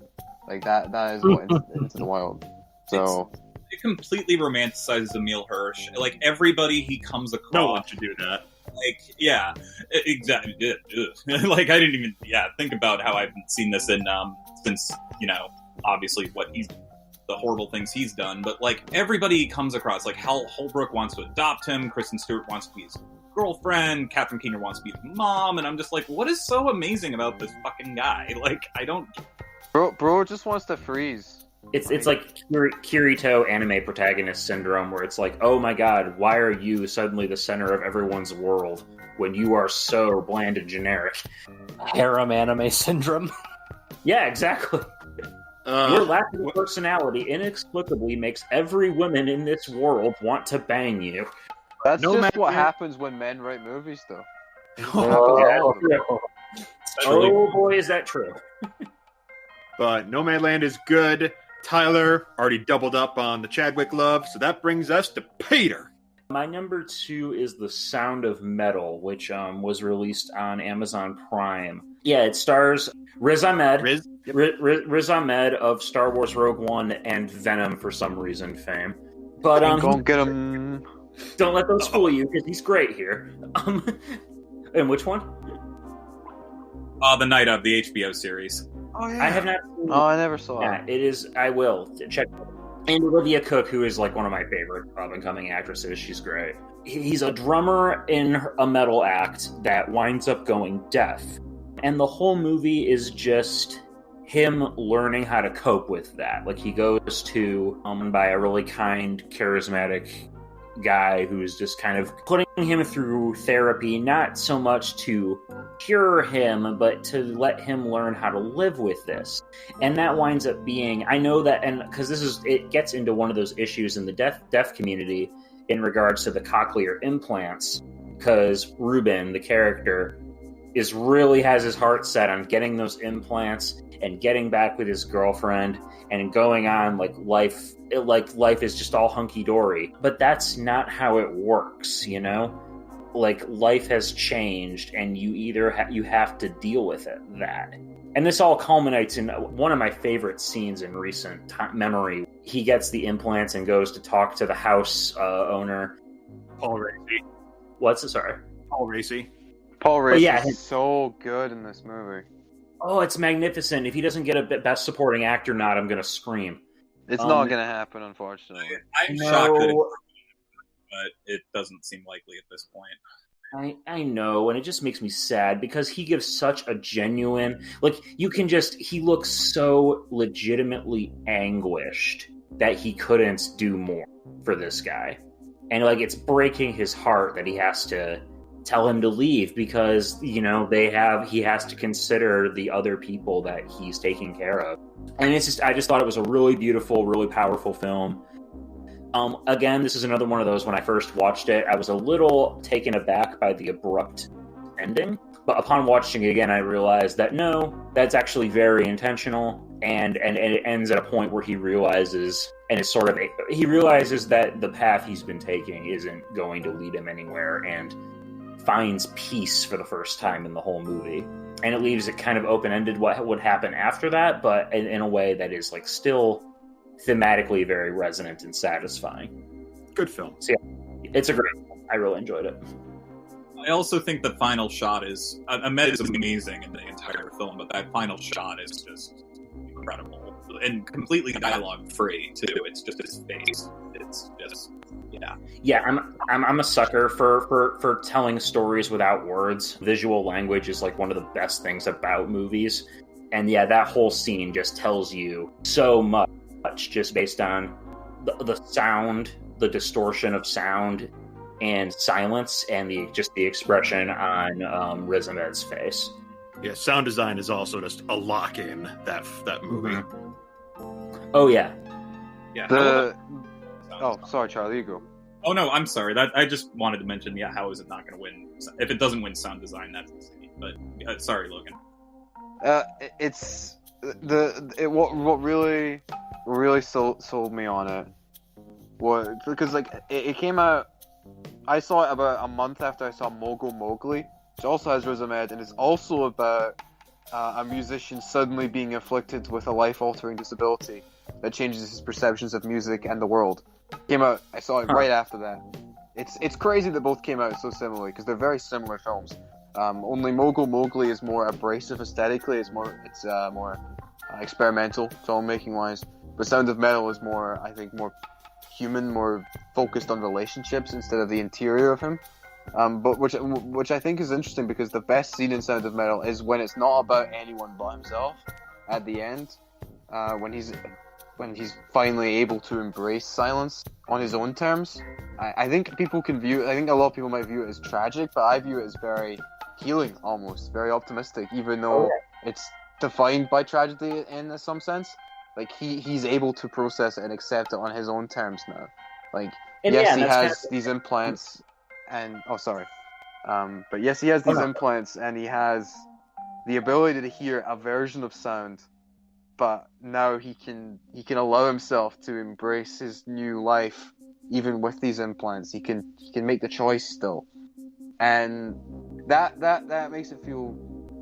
That is what Into the Wild. So it completely romanticizes Emile Hirsch. Everybody he comes across. No one should do that. Yeah, exactly. I didn't even think about how I haven't seen this in since obviously the horrible things he's done, but everybody he comes across, Hal Holbrook wants to adopt him, Kristen Stewart wants to be his girlfriend, Catherine Keener wants to be his mom, and I'm just what is so amazing about this fucking guy? I don't. Bro just wants to freeze. It's like Kirito anime protagonist syndrome, where it's oh my god, why are you suddenly the center of everyone's world when you are so bland and generic? Harem anime syndrome. Yeah, exactly. Your lack of personality inexplicably makes every woman in this world want to bang you. That's just what happens when men write movies, though. Oh boy, is that true. But Nomadland is good. Tyler already doubled up on the Chadwick love, so that brings us to Peter. My number 2 is The Sound of Metal, which was released on Amazon Prime. Yeah, it stars Riz Ahmed. Riz Ahmed of Star Wars Rogue One and Venom for some reason fame. But go get him. Don't let those fool you, because he's great here. And which one? The Night Of, the HBO series. Oh yeah. I have not seen Oh, I never saw it. It is. I will check. And Olivia Cook, who is one of my favorite up-and-coming actresses. She's great. He's a drummer in a metal act that winds up going deaf. And the whole movie is just him learning how to cope with that. He goes to by a really kind, charismatic guy who's just kind of putting him through therapy, not so much to cure him, but to let him learn how to live with this. And that winds up being, I know that, and because it gets into one of those issues in the deaf community in regards to the cochlear implants, because Ruben, the character, really has his heart set on getting those implants and getting back with his girlfriend and going on life is just all hunky-dory. But that's not how it works, like life has changed, and you either you have to deal with that. And this all culminates in one of my favorite scenes in recent memory. He gets the implants and goes to talk to the house owner. Paul Racy. What's it? Sorry. Paul Racy. Paul Racy yeah, is so good in this movie. Oh, it's magnificent. If he doesn't get a Best Supporting Actor nod, I'm going to scream. It's not going to happen, unfortunately. I'm shocked that but it doesn't seem likely at this point. I know, and it just makes me sad because he gives such a genuine, like, he looks so legitimately anguished that he couldn't do more for this guy. And, like, it's breaking his heart that he has to tell him to leave because, he has to consider the other people that he's taking care of. And I just thought it was a really beautiful, really powerful film. Again, this is another one of those, when I first watched it, I was a little taken aback by the abrupt ending. But upon watching it again, I realized that no, that's actually very intentional. And it ends at a point where he realizes, he realizes that the path he's been taking isn't going to lead him anywhere, and finds peace for the first time in the whole movie. And it leaves it kind of open-ended what would happen after that, but in a way that is like still thematically very resonant and satisfying. Good film. So yeah, it's a great film. I really enjoyed it. I also think the final shot is Ahmed is amazing in the entire film, but that final shot is just incredible and completely dialogue free too. It's just his face. It's just yeah. I'm a sucker for telling stories without words. Visual language is like one of the best things about movies, and yeah, that whole scene just tells you so much just based on the sound, the distortion of sound and silence, and the expression on Riz Ahmed's face. Yeah, sound design is also just a lock-in that movie. Mm-hmm. Oh yeah. Oh, sorry, Charlie, you go. Oh no, I'm sorry. That I just wanted to mention. Yeah, how is it not going to win? If it doesn't win sound design, that's insane. But sorry, Logan. What really sold me on it was because like it came out. I saw it about a month after I saw Mogul Mowgli, which also has Riz Ahmed, and it's also about a musician suddenly being afflicted with a life-altering disability that changes his perceptions of music and the world. Came out. I saw it right after that. It's crazy that both came out so similarly because they're very similar films. Only Mogul Mowgli is more abrasive aesthetically. It's more experimental filmmaking wise. But Sound of Metal is more human, more focused on relationships instead of the interior of him. But which I think is interesting because the best scene in Sound of Metal is when it's not about anyone but himself. At the end, when he's finally able to embrace silence on his own terms. I think a lot of people might view it as tragic, but I view it as very healing, almost very optimistic, even though it's defined by tragedy in some sense. Like he's able to process it and accept it on his own terms now. Like he has these implants, and but yes, he has these implants, and he has the ability to hear a version of sound. But now he can allow himself to embrace his new life, even with these implants. He can make the choice still, and that makes it feel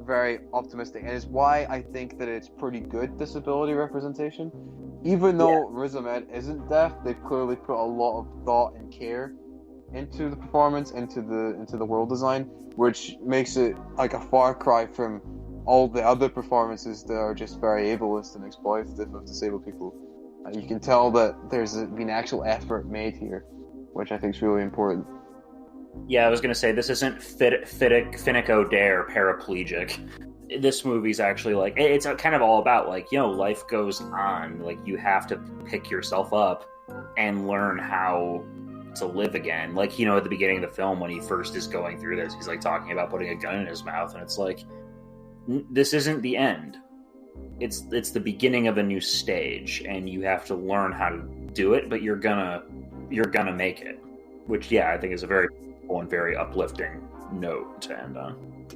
very optimistic, and is why I think that it's pretty good disability representation. Even though Riz Ahmed isn't deaf, they've clearly put a lot of thought and care into the performance, into the world design, which makes it like a far cry from all the other performances that are just very ableist and exploitative of disabled people. You can tell that there's been actual effort made here, which I think is really important. Yeah, I was going to say, this isn't Finnick Dare paraplegic. This movie's actually like, it's kind of all about like, life goes on. Like, you have to pick yourself up and learn how to live again. Like, at the beginning of the film, when he first is going through this, he's like talking about putting a gun in his mouth, and it's like, this isn't the end. It's the beginning of a new stage, and you have to learn how to do it, but you're gonna make it. Which, I think is a very cool and very uplifting note to end on.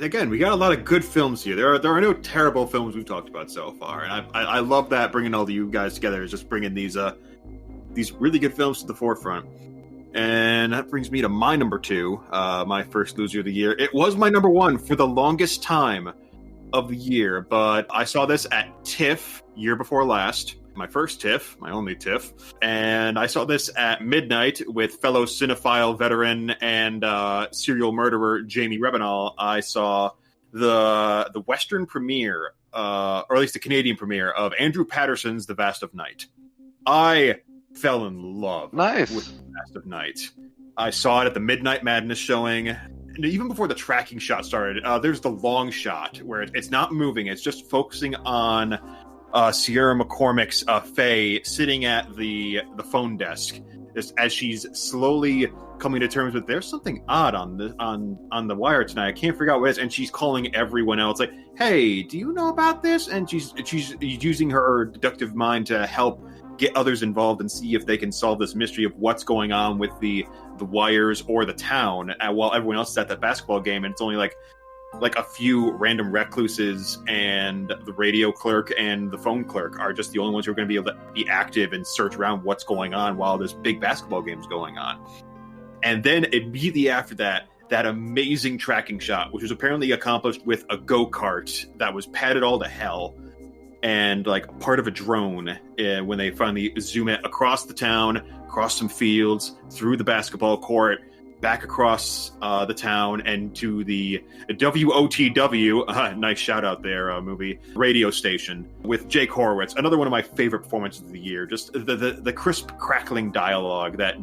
Again, we got a lot of good films here. There are no terrible films we've talked about so far, and I love that bringing all of you guys together is just bringing these really good films to the forefront. And that brings me to my number 2, my first loser of the year. It was my number 1 for the longest time of the year, but I saw this at TIFF year before last. My first TIFF, my only TIFF. And I saw this at midnight with fellow cinephile veteran and serial murderer Jamie Rebenall. I saw the Western premiere, or at least the Canadian premiere, of Andrew Patterson's The Vast of Night. I fell in love with The Vast of Night. I saw it at the Midnight Madness showing. And even before the tracking shot started, there's the long shot where it's not moving. It's just focusing on Sierra McCormick's Faye sitting at the phone desk, just as she's slowly coming to terms with there's something odd on the wire tonight. I can't figure out what it is, and she's calling everyone else like, "Hey, do you know about this?" And she's using her deductive mind to help get others involved and see if they can solve this mystery of what's going on with the wires or the town, while everyone else is at that basketball game, and it's only like a few random recluses and the radio clerk and the phone clerk are just the only ones who are going to be able to be active and search around what's going on while this big basketball game's going on. And then immediately after that amazing tracking shot, which was apparently accomplished with a go-kart that was padded all to hell and like part of a drone, when they finally zoom it across the town, across some fields, through the basketball court, back across the town and to the WOTW, nice shout out there, movie radio station with Jake Horowitz, another one of my favorite performances of the year. Just the crisp, crackling dialogue that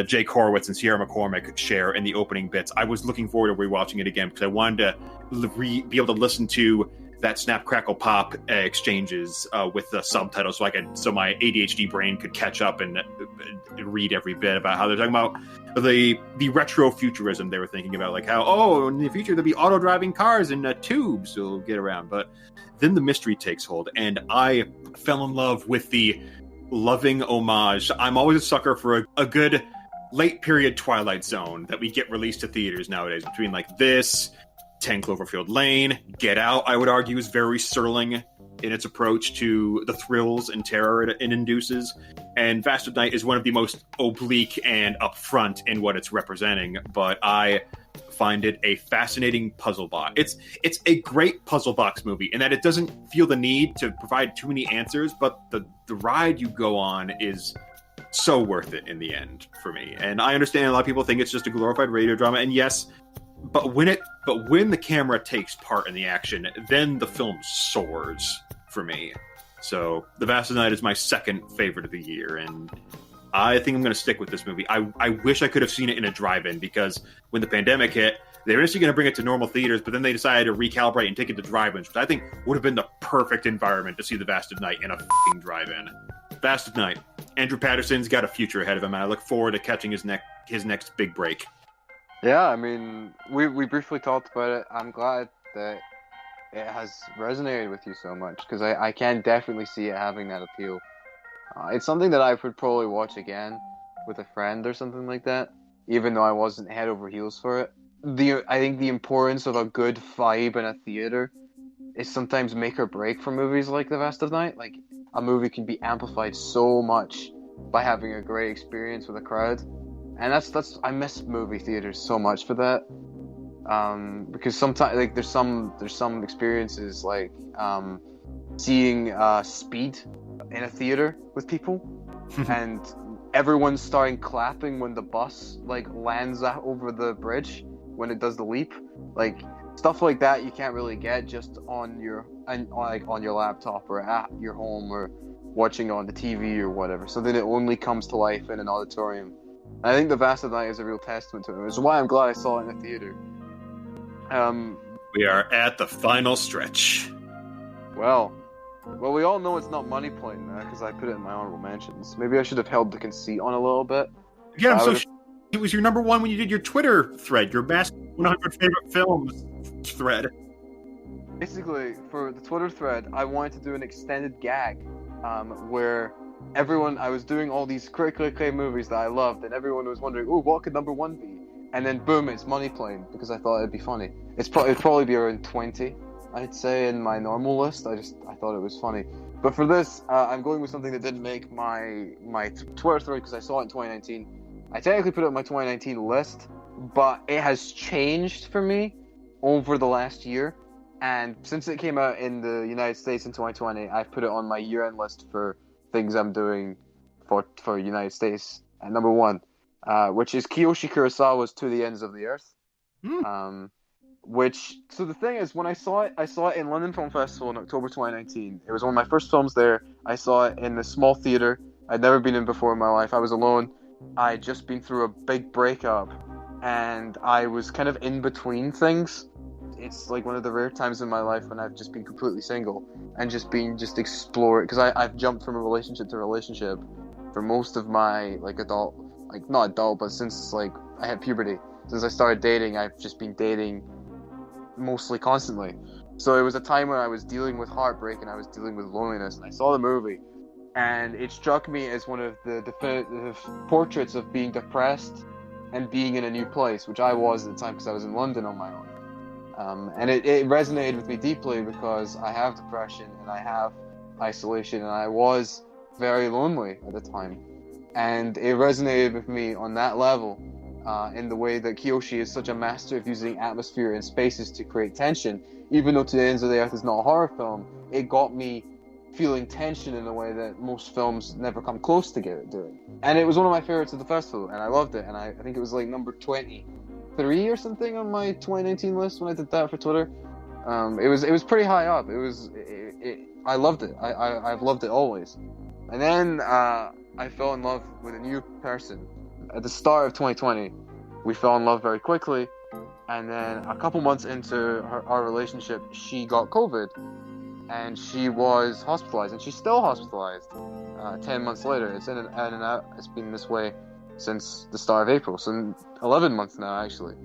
Jake Horowitz and Sierra McCormick share in the opening bits. I was looking forward to rewatching it again because I wanted to be able to listen to that snap, crackle, pop exchanges with the subtitles, so my ADHD brain could catch up and read every bit about how they're talking about the retro futurism they were thinking about, like how in the future there'll be auto driving cars and tubes will get around. But then the mystery takes hold, and I fell in love with the loving homage. I'm always a sucker for a good late period Twilight Zone that we get released to theaters nowadays, between like this, 10 Cloverfield Lane, Get Out, I would argue, is very Serling in its approach to the thrills and terror it induces. And Vast of Night is one of the most oblique and upfront in what it's representing, but I find it a fascinating puzzle box. It's a great puzzle box movie in that it doesn't feel the need to provide too many answers, but the ride you go on is so worth it in the end for me. And I understand a lot of people think it's just a glorified radio drama, and yes, but when the camera takes part in the action, then the film soars for me. So The Vast of Night is my second favorite of the year, and I think I'm going to stick with this movie. I wish I could have seen it in a drive-in, because when the pandemic hit, they were initially going to bring it to normal theaters, but then they decided to recalibrate and take it to drive-ins, which I think would have been the perfect environment to see The Vast of Night in a f***ing drive-in. Vast of Night. Andrew Patterson's got a future ahead of him, and I look forward to catching his next big break. Yeah, I mean, we briefly talked about it. I'm glad that it has resonated with you so much, because I can definitely see it having that appeal. It's something that I would probably watch again with a friend or something like that, even though I wasn't head over heels for it. I think the importance of a good vibe in a theater is sometimes make or break for movies like The Vast of Night. Like, a movie can be amplified so much by having a great experience with a crowd. And that's I miss movie theaters so much for that, because sometimes like there's some experiences like seeing Speed in a theater with people, and everyone's starting clapping when the bus like lands over the bridge when it does the leap. Like, stuff like that you can't really get just on your laptop or at your home or watching on the TV or whatever. So then it only comes to life in an auditorium. I think The Vast of Night is a real testament to it, which is why I'm glad I saw it in the theater. We are at the final stretch. Well, we all know it's not money playing now, because I put it in my honorable mentions. Maybe I should have held the conceit on a little bit. Yeah, it was your number one when you did your Twitter thread, your best 100 favorite films thread. Basically, for the Twitter thread, I wanted to do an extended gag, where I was doing all these critically acclaimed movies that I loved, and everyone was wondering, oh, what could number one be? And then boom, it's Money Plane, because I thought it'd be funny. It'd probably be around 20, I'd say, in my normal list. I thought it was funny. But for this, I'm going with something that didn't make my Twitter thread, because I saw it in 2019. I technically put it on my 2019 list, but it has changed for me over the last year. And since it came out in the United States in 2020, I've put it on my year-end list for things I'm doing for United States. And number one, which is Kiyoshi Kurosawa's To the Ends of the Earth. So the thing is, when I saw it in London Film Festival in October 2019. It was one of my first films there. I saw it in a small theater I'd never been in before in my life. I was alone. I'd just been through a big breakup, and I was kind of in between things. It's like one of the rare times in my life when I've just been completely single and just explore it, because I've jumped from a relationship to relationship for most of my not adult, but since I hit puberty. Since I started dating, I've just been dating mostly constantly. So it was a time when I was dealing with heartbreak and I was dealing with loneliness, and I saw the movie, and it struck me as one of the definitive portraits of being depressed and being in a new place, which I was at the time because I was in London on my own. And it resonated with me deeply because I have depression and I have isolation, and I was very lonely at the time. And it resonated with me on that level, in the way that Kiyoshi is such a master of using atmosphere and spaces to create tension. Even though To the Ends of the Earth is not a horror film, it got me feeling tension in a way that most films never come close to doing. And it was one of my favorites of the festival, and I loved it. And I think it was number 23 or something on my 2019 list when I did that for Twitter. It was pretty high up. I loved it. I've loved it always. And then I fell in love with a new person. At the start of 2020, we fell in love very quickly, and then a couple months into our relationship, she got COVID, and she was hospitalized, and she's still hospitalized 10 months later. It's in and out. It's been this way since the start of April, so 11 months now, actually.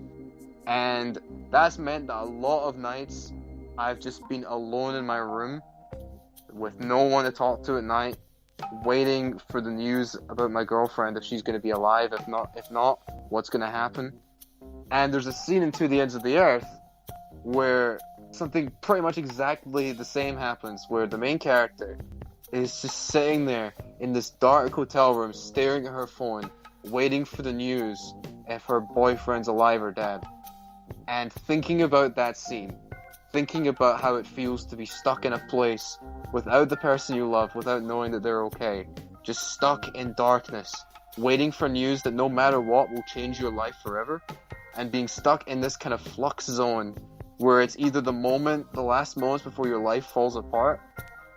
And that's meant that a lot of nights I've just been alone in my room with no one to talk to at night, waiting for the news about my girlfriend, if she's going to be alive, if not, what's going to happen. And there's a scene in To the Ends of the Earth where something pretty much exactly the same happens, where the main character is just sitting there in this dark hotel room, staring at her phone, waiting for the news if her boyfriend's alive or dead, and thinking about that scene, thinking about how it feels to be stuck in a place without the person you love, without knowing that they're okay, just stuck in darkness, waiting for news that no matter what will change your life forever, and being stuck in this kind of flux zone where it's either the last moments before your life falls apart,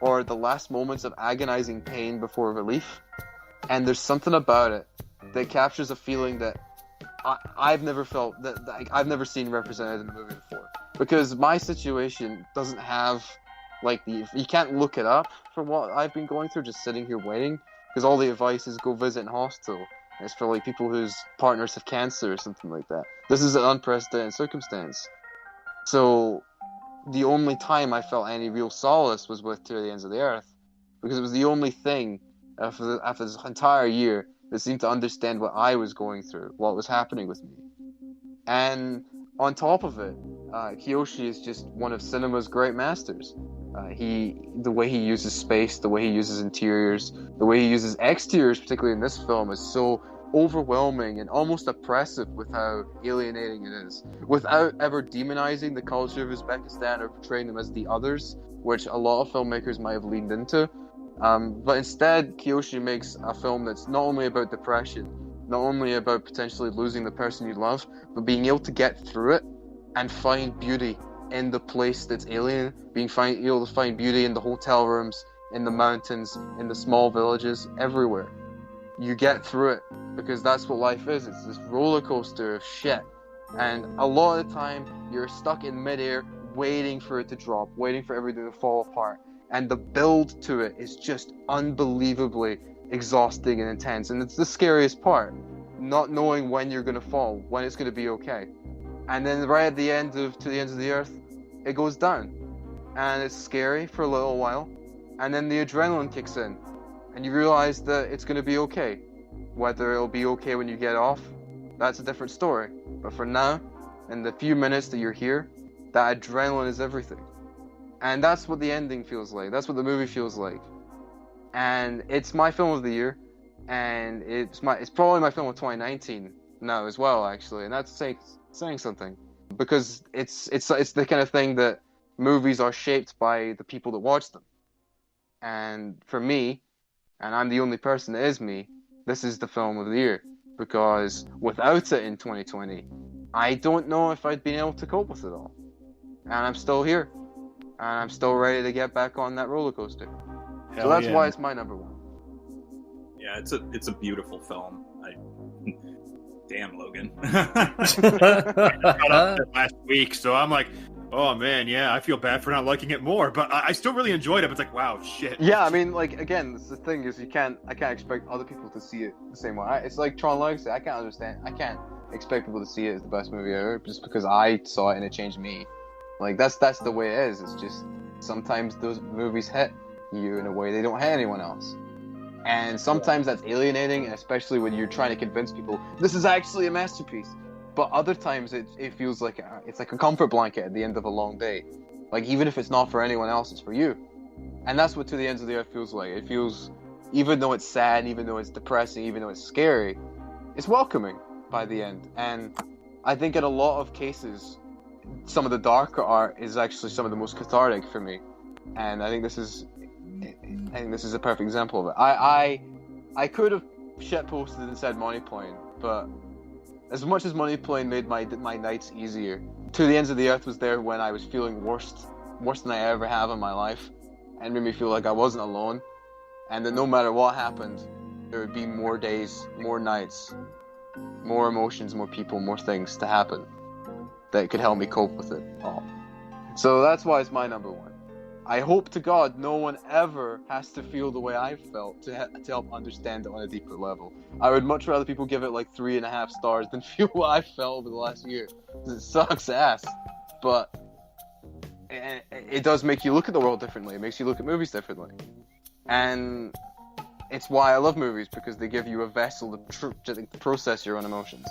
or the last moments of agonizing pain before relief. And there's something about it that captures a feeling that I've never felt, that I've never seen represented in a movie before. Because my situation doesn't have, you can't look it up for what I've been going through just sitting here waiting, because all the advice is go visit in hospital. It's for people whose partners have cancer or something like that. This is an unprecedented circumstance. So the only time I felt any real solace was with To the Ends of the Earth, because it was the only thing after this entire year that seemed to understand what I was going through, what was happening with me. And on top of it, Kiyoshi is just one of cinema's great masters. The way he uses space, the way he uses interiors, the way he uses exteriors, particularly in this film, is so overwhelming and almost oppressive with how alienating it is, without ever demonizing the culture of Uzbekistan or portraying them as the others, which a lot of filmmakers might have leaned into. But instead, Kiyoshi makes a film that's not only about depression, not only about potentially losing the person you love, but being able to get through it and find beauty in the place that's alien, able to find beauty in the hotel rooms, in the mountains, in the small villages, everywhere. You get through it, because that's what life is. It's this roller coaster of shit. And a lot of the time, you're stuck in midair, waiting for it to drop, waiting for everything to fall apart. And the build to it is just unbelievably exhausting and intense. And it's the scariest part, not knowing when you're going to fall, when it's going to be okay. And then right at the end of To the Ends of the Earth, it goes down. And it's scary for a little while. And then the adrenaline kicks in. And you realize that it's going to be okay. Whether it'll be okay when you get off, that's a different story. But for now, in the few minutes that you're here, that adrenaline is everything. And that's what the ending feels like. That's what the movie feels like. And it's my film of the year. and it's probably my film of 2019 now as well, actually, and that's saying something, because it's the kind of thing that movies are shaped by the people that watch them, and for me, and I'm the only person that is me, this is the film of the year, because without it in 2020, I don't know if I'd been able to cope with it all, and I'm still here, and I'm still ready to get back on that roller coaster. So that's why it's my number one. Yeah, it's a beautiful film. Damn, Logan. Last week, so I'm like, oh man, yeah, I feel bad for not liking it more, but I still really enjoyed it. But it's like, wow, shit. Yeah, I mean, like, again, the thing is, I can't expect other people to see it the same way. It's like Tron Legacy. I can't expect people to see it as the best movie ever just because I saw it and it changed me. Like, that's the way it is. It's just sometimes those movies hit you in a way they don't hit anyone else. And sometimes that's alienating, especially when you're trying to convince people this is actually a masterpiece. But other times it feels like it's like a comfort blanket at the end of a long day. Like, even if it's not for anyone else, it's for you. And that's what To the Ends of the Earth feels like. It feels, even though it's sad, even though it's depressing, even though it's scary, it's welcoming by the end. And I think in a lot of cases, some of the darker art is actually some of the most cathartic for me. And I think this is a perfect example of it. I could have shitposted and said Money Plane, but as much as Money Plane made my nights easier, To the Ends of the Earth was there when I was feeling worse than I ever have in my life, and made me feel like I wasn't alone, and that no matter what happened, there would be more days, more nights, more emotions, more people, more things to happen that could help me cope with it all. So that's why it's my number one. I hope to God no one ever has to feel the way I felt to help understand it on a deeper level. I would much rather people give it like 3.5 stars than feel what I felt over the last year. It sucks ass, but it does make you look at the world differently. It makes you look at movies differently, and it's why I love movies, because they give you a vessel to process your own emotions.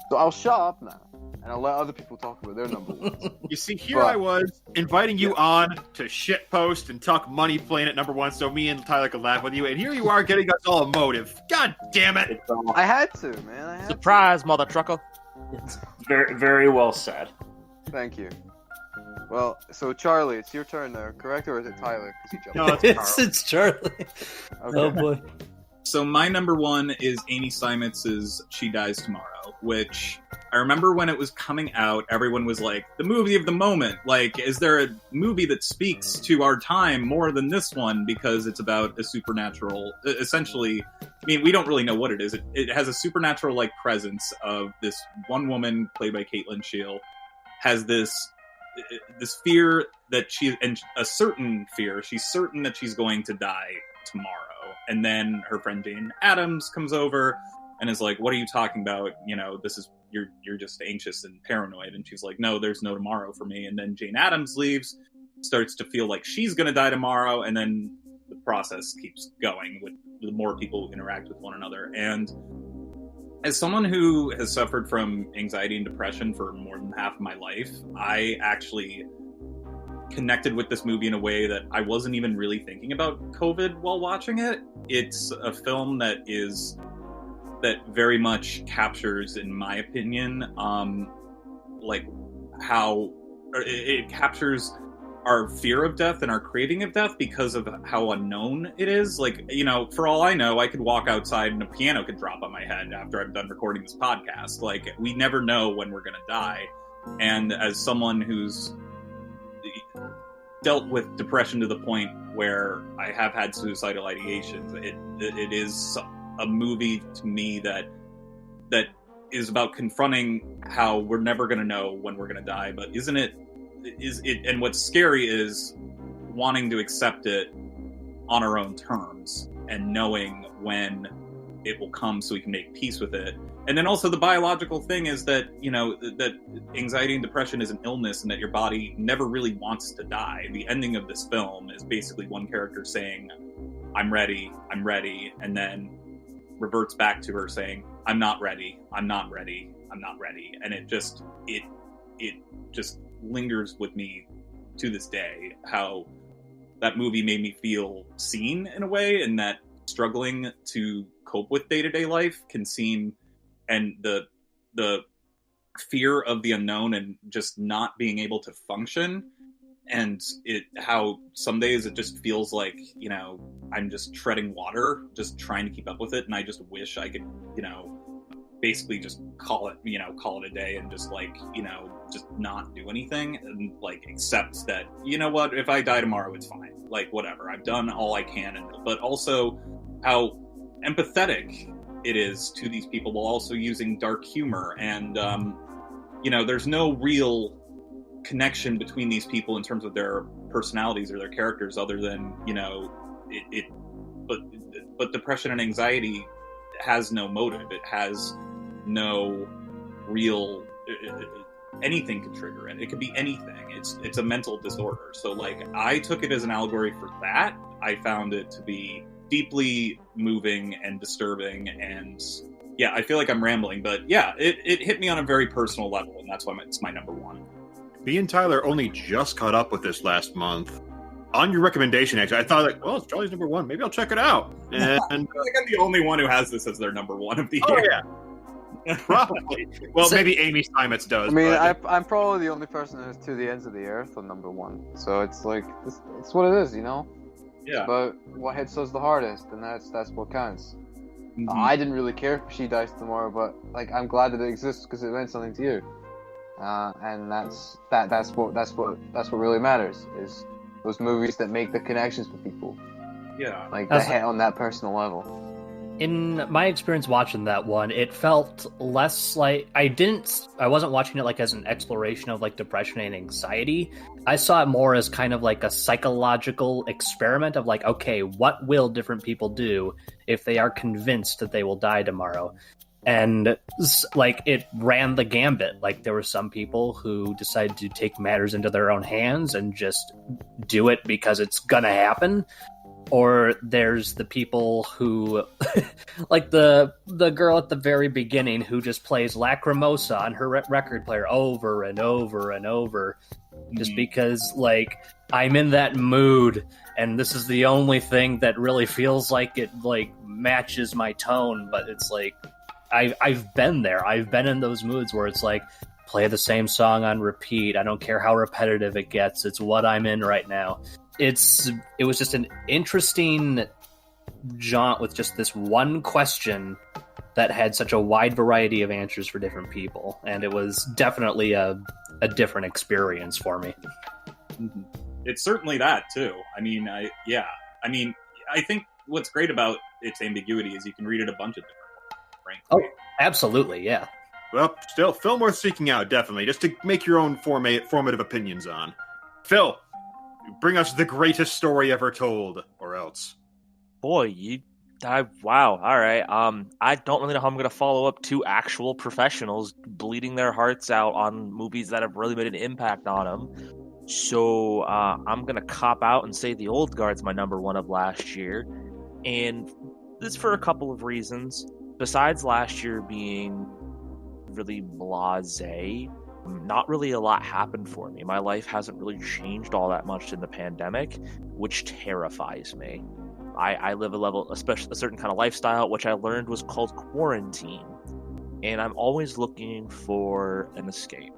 So I'll shut up now, and I'll let other people talk about their number ones. You see, I was inviting you on to shitpost and talk Money Plane at number one, so me and Tyler could laugh with you, and here you are getting us all emotive. God damn it! I had to, man. Surprise, mother trucker. Very, very well said. Thank you. Well, so Charlie, it's your turn now, correct, or is it Tyler? No, it's Charlie. Okay. Oh boy. So my number one is Amy Seimetz's She Dies Tomorrow, which I remember when it was coming out, everyone was like, the movie of the moment. Like, is there a movie that speaks to our time more than this one? Because it's about a supernatural, essentially, I mean, we don't really know what it is. It has a supernatural-like presence of this one woman, played by Caitlin Scheel, has this fear that a certain fear, she's certain that she's going to die tomorrow. And then her friend Jane Addams comes over and is like, what are you talking about? You know, you're just anxious and paranoid. And she's like, no, there's no tomorrow for me. And then Jane Addams leaves, starts to feel like she's going to die tomorrow. And then the process keeps going with the more people interact with one another. And as someone who has suffered from anxiety and depression for more than half of my life, I actually connected with this movie in a way that I wasn't even really thinking about COVID while watching it. It's a film that very much captures, in my opinion, like how it captures our fear of death and our craving of death because of how unknown it is. Like, you know, for all I know, I could walk outside and a piano could drop on my head after I'm done recording this podcast. Like, we never know when we're going to die. And as someone who's dealt with depression to the point where I have had suicidal ideations, it is a movie to me that is about confronting how we're never going to know when we're going to die, but is it, and what's scary is wanting to accept it on our own terms and knowing when it will come so we can make peace with it. And then also the biological thing is that, you know, that anxiety and depression is an illness and that your body never really wants to die. The ending of this film is basically one character saying, I'm ready, and then reverts back to her saying, I'm not ready. And it just lingers with me to this day, how that movie made me feel seen in a way, and that struggling to cope with day-to-day life can seem, and the fear of the unknown and just not being able to function, and how some days it just feels like, you know, I'm just treading water, just trying to keep up with it, and I just wish I could, you know, basically just call it a day and just like, you know, just not do anything and like accept that, you know what, if I die tomorrow, it's fine. Like, whatever, I've done all I can. But also how empathetic it is to these people while also using dark humor. And, you know, there's no real connection between these people in terms of their personalities or their characters other than, you know, but depression and anxiety has no motive. It has no real anything can trigger it. It could be anything. It's a mental disorder. So like, I took it as an allegory for that. I found it to be deeply moving and disturbing, and yeah, I feel like I'm rambling, but yeah, it hit me on a very personal level, and that's why it's my number one. Me and Tyler only just caught up with this last month. On your recommendation, actually, I thought, like, well, it's Charlie's number one. Maybe I'll check it out. And I feel like I'm the only one who has this as their number one of the year. Oh, yeah. Probably. Well, maybe Amy Steinmetz does. I mean, but... I'm probably the only person who's To the Ends of the Earth on number one. So it's like, it's what it is, you know? Yeah. But what hits us the hardest, and that's what counts. Mm-hmm. I didn't really care if she dies tomorrow, but like, I'm glad that it exists because it meant something to you. And that's what really matters, is those movies that make the connections with people. Yeah. Like, that hit on that personal level. In my experience watching that one, it felt less like I wasn't watching it like as an exploration of like depression and anxiety. I saw it more as kind of like a psychological experiment of like, okay, what will different people do if they are convinced that they will die tomorrow? And like, it ran the gambit. Like, there were some people who decided to take matters into their own hands and just do it because it's gonna happen. Or there's the people who, like the girl at the very beginning who just plays Lacrimosa on her record player over and over and over, just because, like, I'm in that mood, and this is the only thing that really feels like it, like, matches my tone. But it's like, I've been there. I've been in those moods where it's like, play the same song on repeat. I don't care how repetitive it gets. It's what I'm in right now. It was just an interesting jaunt with just this one question that had such a wide variety of answers for different people, and it was definitely a different experience for me. Mm-hmm. It's certainly that too. I mean, I think what's great about its ambiguity is you can read it a bunch of different ways, frankly. Oh, absolutely, yeah. Well, still, film worth seeking out, definitely, just to make your own formative opinions on. Phil, bring us the greatest story ever told, or else. Boy, wow, all right. I don't really know how I'm going to follow up two actual professionals bleeding their hearts out on movies that have really made an impact on them. So I'm going to cop out and say The Old Guard's my number one of last year. And this for a couple of reasons. Besides last year being really blasé, not really a lot happened for me. My life hasn't really changed all that much in the pandemic, which terrifies me. I live a certain kind of lifestyle, which I learned was called quarantine. And I'm always looking for an escape.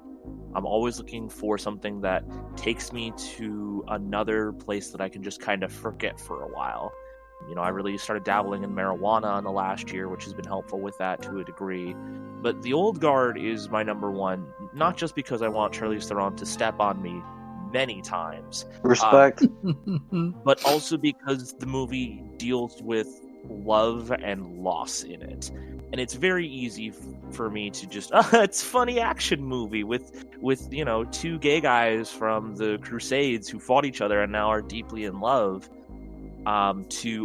I'm always looking for something that takes me to another place that I can just kind of forget for a while. You know, I really started dabbling in marijuana in the last year, which has been helpful with that to a degree. But The Old Guard is my number one, not just because I want Charlize Theron to step on me many times. Respect. But also because the movie deals with love and loss in it. And it's very easy for me to just, it's a funny action movie with you know, two gay guys from the Crusades who fought each other and now are deeply in love. The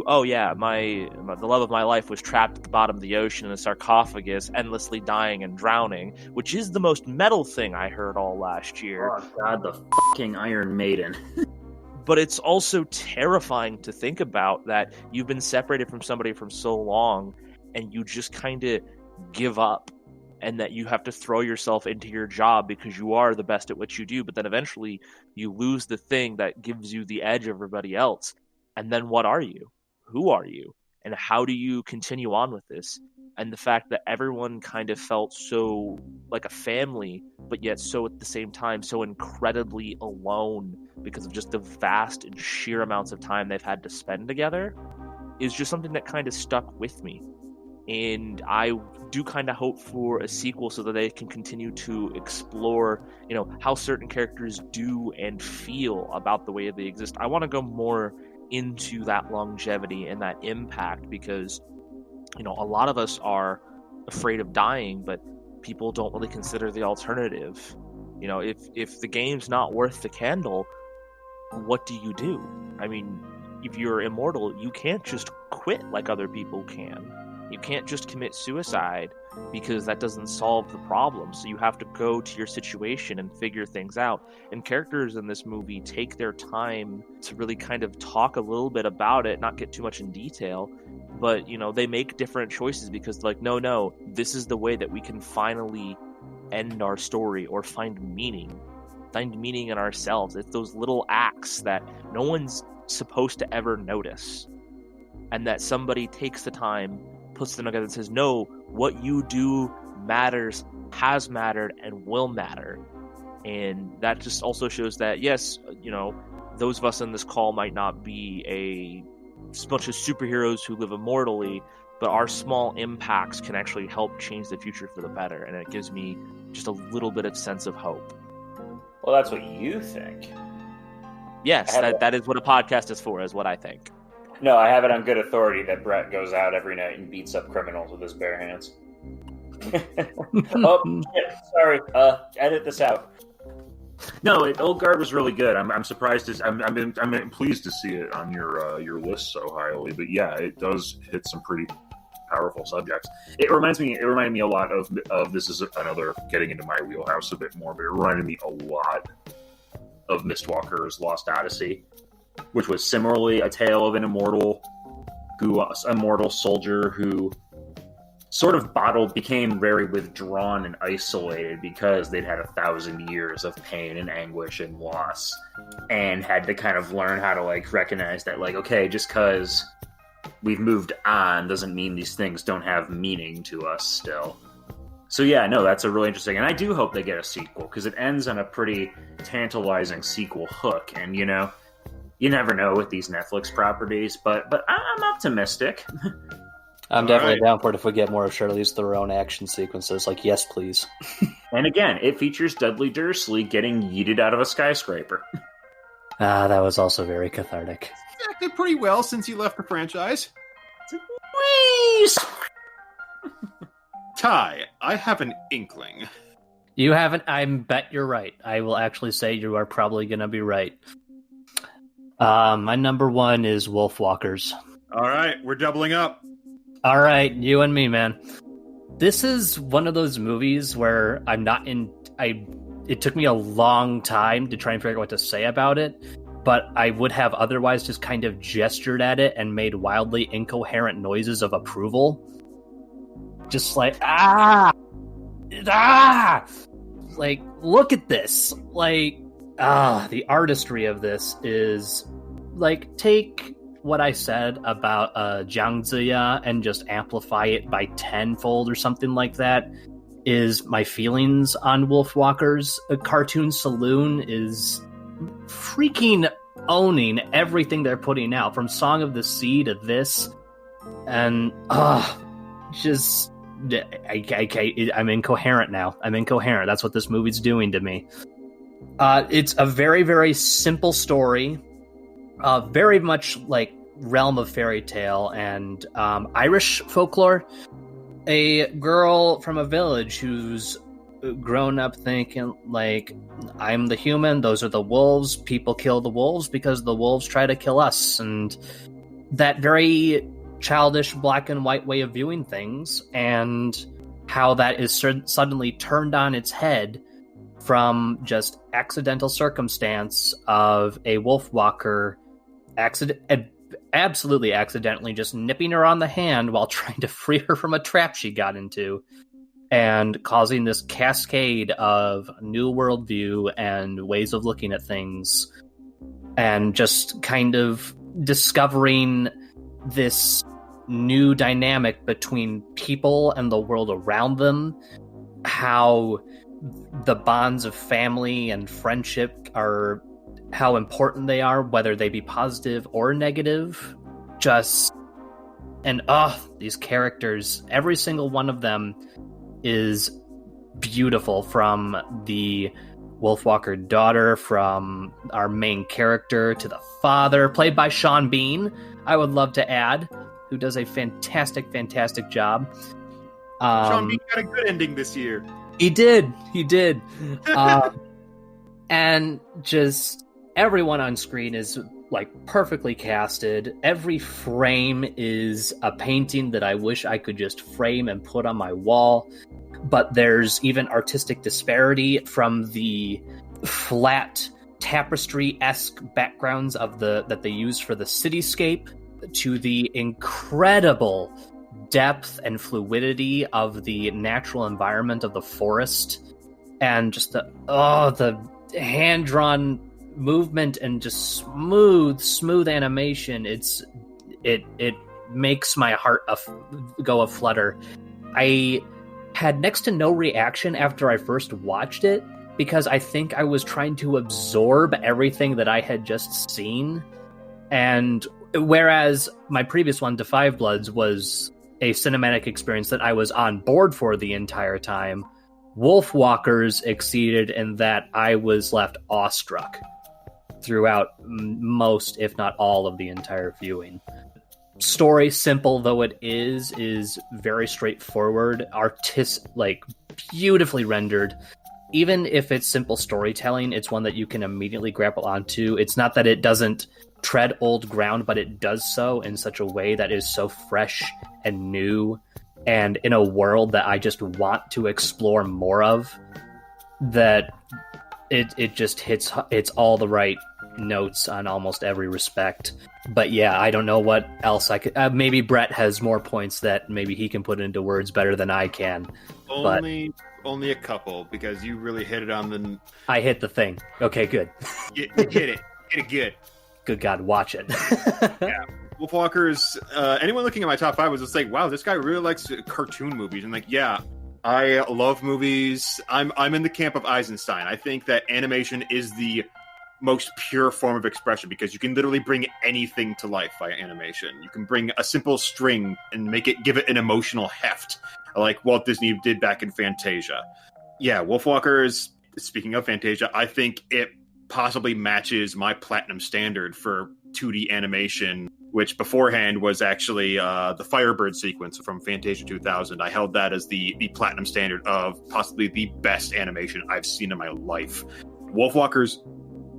love of my life was trapped at the bottom of the ocean in a sarcophagus, endlessly dying and drowning, which is the most metal thing I heard all last year. Oh god, the fucking Iron Maiden. But it's also terrifying to think about that you've been separated from somebody for so long, and you just kind of give up, and that you have to throw yourself into your job because you are the best at what you do, but then eventually you lose the thing that gives you the edge of everybody else. And then what are you? Who are you? and how do you continue on with this? And the fact that everyone kind of felt so like a family, but yet so at the same time so incredibly alone because of just the vast and sheer amounts of time they've had to spend together is just something that kind of stuck with me. And I do kind of hope for a sequel so that they can continue to explore, you know, how certain characters do and feel about the way they exist. I want to go more into that longevity and that impact because, you know, a lot of us are afraid of dying, but people don't really consider the alternative. You know, if the game's not worth the candle, what do you do? I mean, if you're immortal, you can't just quit like other people can. You can't just commit suicide because that doesn't solve the problem. So you have to go to your situation and figure things out. And characters in this movie take their time to really kind of talk a little bit about it, not get too much in detail. But, you know, they make different choices because, like, no, this is the way that we can finally end our story or find meaning in ourselves. It's those little acts that no one's supposed to ever notice. And that somebody takes the time, puts them together and says, no, what you do matters, has mattered, and will matter. And that just also shows that, yes, you know, those of us in this call might not be a bunch of superheroes who live immortally, but our small impacts can actually help change the future for the better. And it gives me just a little bit of sense of hope. Well, that's what you think. Yes, that is what a podcast is for, is what I think. No, I have it on good authority that Brett goes out every night and beats up criminals with his bare hands. Oh, shit, sorry. Edit this out. No, Old Guard was really good. I'm surprised. I'm pleased to see it on your list so highly. But yeah, it does hit some pretty powerful subjects. It reminded me a lot of this is another getting into my wheelhouse a bit more, but it reminded me a lot of Mistwalker's Lost Odyssey, which was similarly a tale of an immortal soldier who sort of became very withdrawn and isolated because they'd had 1,000 years of pain and anguish and loss, and had to kind of learn how to like recognize that, like, okay, just because we've moved on doesn't mean these things don't have meaning to us still. So yeah, no, that's a really interesting, and I do hope they get a sequel because it ends on a pretty tantalizing sequel hook, and you know, you never know with these Netflix properties, but I'm optimistic. I'm definitely down for it if we get more of Charlize Theron action sequences. Like, yes, please. And again, it features Dudley Dursley getting yeeted out of a skyscraper. That was also very cathartic. He's acted pretty well since he left the franchise. Ty, I have an inkling. You haven't? I bet you're right. I will actually say you are probably going to be right. My number one is Wolfwalkers. All right, we're doubling up. All right, you and me, man. This is one of those movies where I'm not in... It took me a long time to try and figure out what to say about it, but I would have otherwise just kind of gestured at it and made wildly incoherent noises of approval. Just like, like, look at this. Like, the artistry of this is, like, take what I said about Jiang Ziya and just amplify it by tenfold or something like that is my feelings on Wolfwalkers. A Cartoon Saloon is freaking owning everything they're putting out, from Song of the Sea to this, and just I'm incoherent now. I'm incoherent. That's what this movie's doing to me. It's a very, very simple story. Very much like realm of fairy tale and Irish folklore. A girl from a village who's grown up thinking, like, I'm the human, those are the wolves, people kill the wolves because the wolves try to kill us, and that very childish black and white way of viewing things, and how that is suddenly turned on its head from just accidental circumstance of a wolfwalker absolutely accidentally just nipping her on the hand while trying to free her from a trap she got into, and causing this cascade of new worldview and ways of looking at things, and just kind of discovering this new dynamic between people and the world around them, how the bonds of family and friendship are, how important they are, whether they be positive or negative. These characters, every single one of them is beautiful, from the Wolfwalker daughter, from our main character, to the father, played by Sean Bean, I would love to add, who does a fantastic job. Sean Bean got a good ending this year. He did. And just everyone on screen is like perfectly casted. Every frame is a painting that I wish I could just frame and put on my wall. But there's even artistic disparity from the flat tapestry-esque backgrounds that they use for the cityscape to the incredible depth and fluidity of the natural environment of the forest, and just the hand-drawn movement and just smooth animation. It makes my heart go aflutter. I had next to no reaction after I first watched it, because I think I was trying to absorb everything that I had just seen. And whereas my previous one, To Five Bloods, was a cinematic experience that I was on board for the entire time, Wolfwalkers exceeded in that I was left awestruck throughout most, if not all, of the entire viewing. Story, simple though it is very straightforward, beautifully rendered. Even if it's simple storytelling, it's one that you can immediately grapple onto. It's not that it doesn't tread old ground, but it does so in such a way that is so fresh and new, and in a world that I just want to explore more of, that it just hits all the right notes on almost every respect. But yeah, I don't know what else I could... maybe Brett has more points that maybe he can put into words better than I can. Only a couple, because you really hit it on the... I hit the thing. Okay, good. You hit it. Hit it good. Good God, watch it. Yeah. Wolfwalkers, anyone looking at my top 5 was just like, wow, this guy really likes cartoon movies. And like, yeah, I love movies. I'm in the camp of Eisenstein. I think that animation is the most pure form of expression, because you can literally bring anything to life via animation. You can bring a simple string and give it an emotional heft, like Walt Disney did back in Fantasia. Yeah, Wolfwalkers, speaking of Fantasia, I think it possibly matches my platinum standard for 2D animation, which beforehand was actually the Firebird sequence from Fantasia 2000. I held that as the platinum standard of possibly the best animation I've seen in my life. Wolfwalkers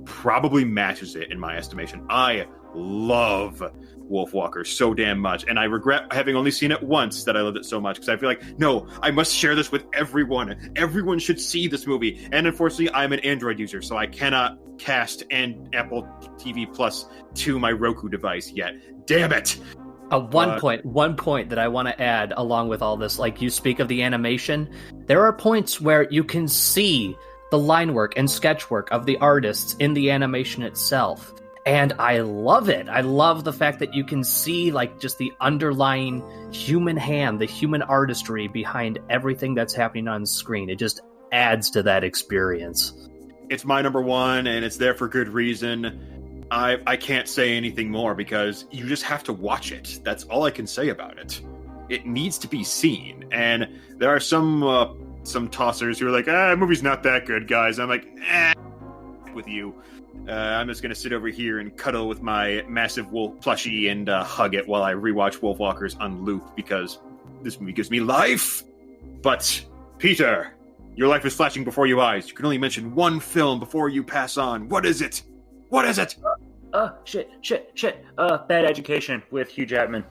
probably matches it in my estimation. I love Wolfwalkers so damn much, and I regret having only seen it once that I loved it so much, because I feel like, no, I must share this with everyone. Everyone should see this movie. And unfortunately, I'm an Android user, so I cannot cast and Apple TV Plus to my Roku device yet. Damn it! One point that I want to add along with all this, like you speak of the animation, there are points where you can see the line work and sketch work of the artists in the animation itself. And I love it. I love the fact that you can see like just the underlying human hand, the human artistry behind everything that's happening on screen. It just adds to that experience. It's my number one, and it's there for good reason. I can't say anything more, because you just have to watch it. That's all I can say about it. It needs to be seen. And there are some tossers who are like, movie's not that good, guys. I'm like, with you. I'm just going to sit over here and cuddle with my massive wolf plushie and hug it while I rewatch Wolfwalkers on loop, because this movie gives me life. But, Peter, your life is flashing before your eyes. You can only mention one film before you pass on. What is it? What is it? Shit. Bad Education with Hugh Jackman.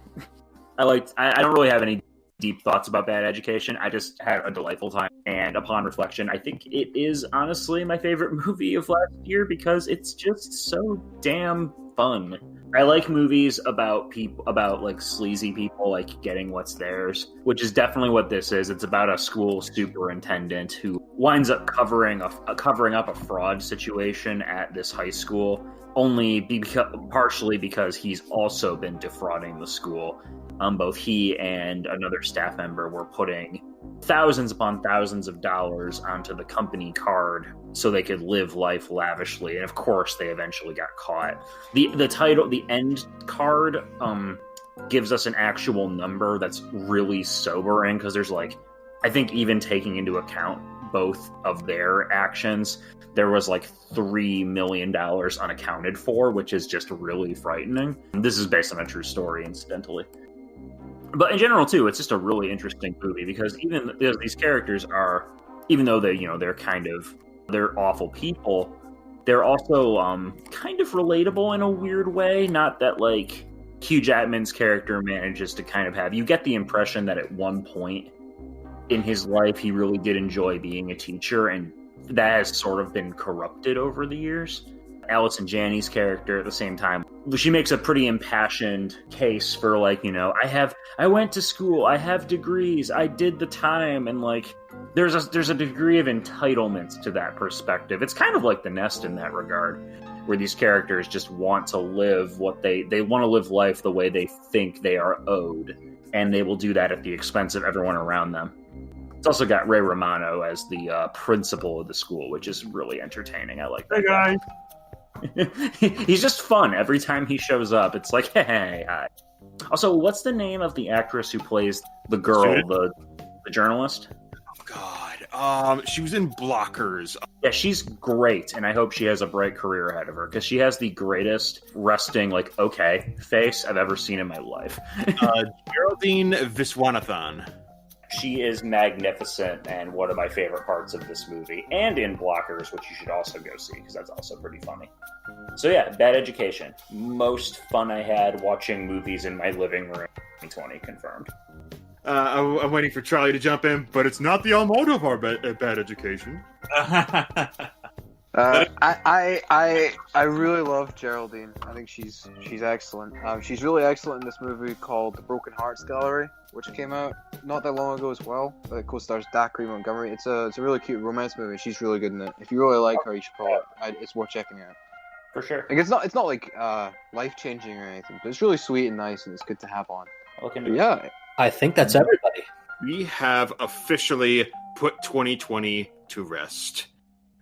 I don't really have any deep thoughts about Bad Education. I just had a delightful time, and upon reflection, I think it is honestly my favorite movie of last year, because it's just so damn fun. I like movies about like sleazy people like getting what's theirs, which is definitely what this is. It's about a school superintendent who winds up covering up a fraud situation at this high school, partially because he's also been defrauding the school. Both he and another staff member were putting thousands upon thousands of dollars onto the company card so they could live life lavishly. And of course, they eventually got caught. The end card gives us an actual number that's really sobering, because there's like, I think even taking into account both of their actions, there was like $3 million unaccounted for, which is just really frightening. This is based on a true story, incidentally. But in general, too, it's just a really interesting movie, because even these characters are, even though they're awful people, they're also kind of relatable in a weird way. Not that, like, Hugh Jackman's character manages to kind of have, you get the impression that at one point in his life, he really did enjoy being a teacher, and that has sort of been corrupted over the years. Allison Janney's character, at the same time, she makes a pretty impassioned case for, like, I went to school, I have degrees, I did the time, and, like, there's a degree of entitlement to that perspective. It's kind of like The Nest in that regard, where these characters just want to live they want to live life the way they think they are owed, and they will do that at the expense of everyone around them. It's also got Ray Romano as the principal of the school, which is really entertaining. I like that guy. He's just fun every time he shows up. It's like, hey, hi. Also, what's the name of the actress who plays the girl, the journalist? Oh, God. She was in Blockers. Yeah, she's great, and I hope she has a bright career ahead of her, because she has the greatest resting, like, okay face I've ever seen in my life. Geraldine Viswanathan. She is magnificent and one of my favorite parts of this movie, and in Blockers, which you should also go see, because that's also pretty funny. So yeah, Bad Education. Most fun I had watching movies in my living room. 2020 confirmed. I'm waiting for Charlie to jump in, but it's not the all motto of our Bad Education. I really love Geraldine. I think she's excellent. She's really excellent in this movie called The Broken Hearts Gallery, which came out not that long ago as well. It co-stars Dacre Montgomery. It's a really cute romance movie. She's really good in it. If you really like her, you should probably. It's worth checking out. For sure. Like, it's not like life changing or anything, but it's really sweet and nice, and it's good to have on. Yeah, I think that's everybody. We have officially put 2020 to rest.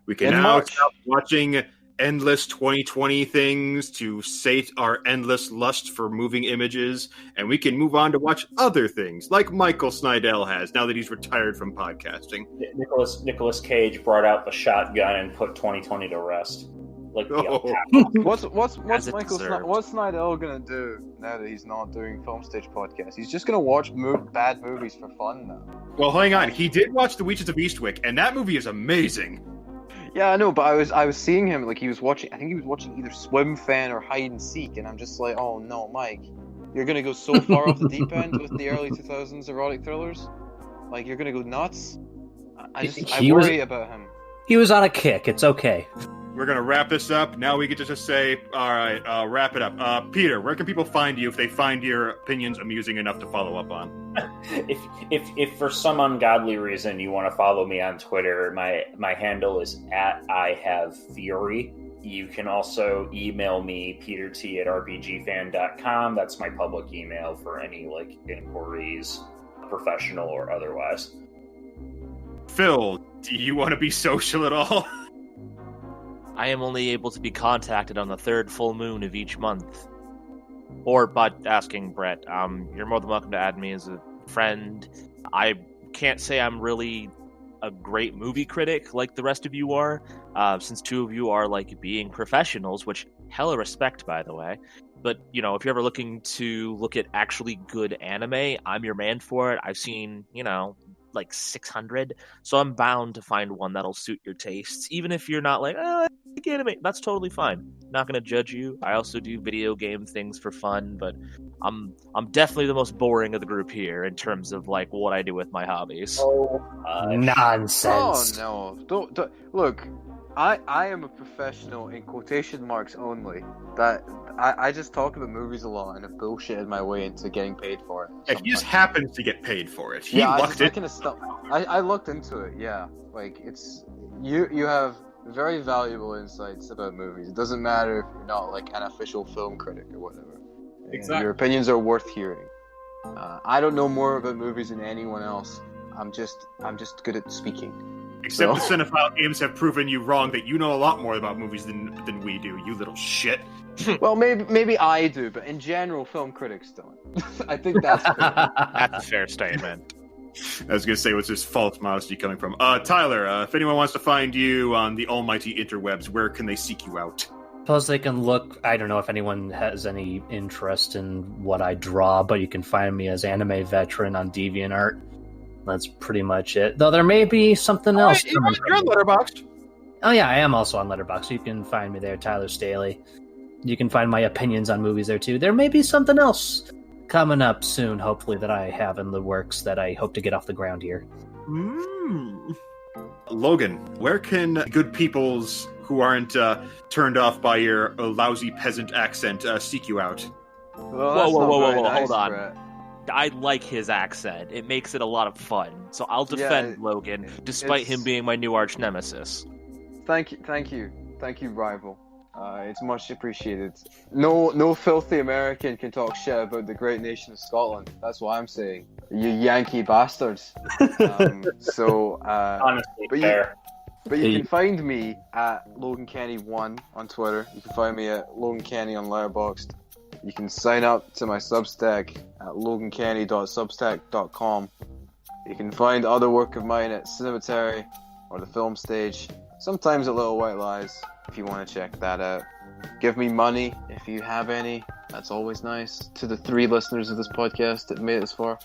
We can now stop watching endless 2020 things to sate our endless lust for moving images, and we can move on to watch other things, like Michael Snydell has, now that he's retired from podcasting. Nicolas Cage brought out the shotgun and put 2020 to rest. Like, what's Snydell gonna do now that he's not doing Film Stage podcast? He's just gonna watch bad movies for fun now. Well, hang on. He did watch The Witches of Eastwick, and that movie is amazing. Yeah, I know, but I was seeing him, like, he was watching, I think he was watching either Swim Fan or Hide and Seek, and I'm just like, oh no, Mike, you're gonna go so far off the deep end with the early 2000s erotic thrillers? Like, you're gonna go nuts? I worry about him. He was on a kick, it's okay. We're going to wrap this up. Now we get to just say, all right, wrap it up. Peter, where can people find you if they find your opinions amusing enough to follow up on? If for some ungodly reason you want to follow me on Twitter, my handle is @IHaveFury. You can also email me, peterT@rpgfan.com. That's my public email for any, like, inquiries, professional or otherwise. Phil, do you want to be social at all? I am only able to be contacted on the third full moon of each month. Or by asking Brett. You're more than welcome to add me as a friend. I can't say I'm really a great movie critic like the rest of you are, since two of you are, like, being professionals, which hella respect, by the way. But, if you're ever looking to look at actually good anime, I'm your man for it. I've seen, like 600, so I'm bound to find one that'll suit your tastes, even if you're not like, I like anime. That's totally fine. Not gonna judge you. I also do video game things for fun, but I'm definitely the most boring of the group here in terms of, like, what I do with my hobbies. Nonsense. Oh no! Don't look. I am a professional in quotation marks only. That I just talk about movies a lot and have bullshitted my way into getting paid for it. Yeah, he just happens to get paid for it. I looked into it. Yeah, like, it's you have very valuable insights about movies. It doesn't matter if you're not, like, an official film critic or whatever. Exactly. Your opinions are worth hearing. I don't know more about movies than anyone else. I'm just good at speaking. Except the Cinephile games have proven you wrong, that you know a lot more about movies than we do, you little shit. Well, maybe I do, but in general, film critics don't. I think that's fair. That's a fair statement. I was going to say, what's this false modesty coming from? Tyler, if anyone wants to find you on the almighty interwebs, where can they seek you out? Suppose they can look. I don't know if anyone has any interest in what I draw, but you can find me as Anime Veteran on DeviantArt. That's pretty much it. Though there may be something else. You're on Letterboxd. Oh yeah, I am also on Letterboxd. You can find me there, Tyler-staley. You can find my opinions on movies there too. There may be something else coming up soon, hopefully, that I have in the works that I hope to get off the ground here. Logan, where can good peoples who aren't turned off by your lousy peasant accent seek you out? Whoa, hold on. Brett. I like his accent. It makes it a lot of fun. So I'll defend Logan, despite him being my new arch nemesis. Thank you, rival. It's much appreciated. No filthy American can talk shit about the great nation of Scotland. That's what I'm saying. You Yankee bastards. Honestly, fair. But you can find me at logan-kenny1 on Twitter. You can find me at logan-kenny on Letterboxd. You can sign up to my Substack at logan-kenny.substack.com. You can find other work of mine at Cinematary or the Film Stage. Sometimes at Little White Lies, if you want to check that out. Give me money if you have any. That's always nice. To the 3 listeners of this podcast that made it this far.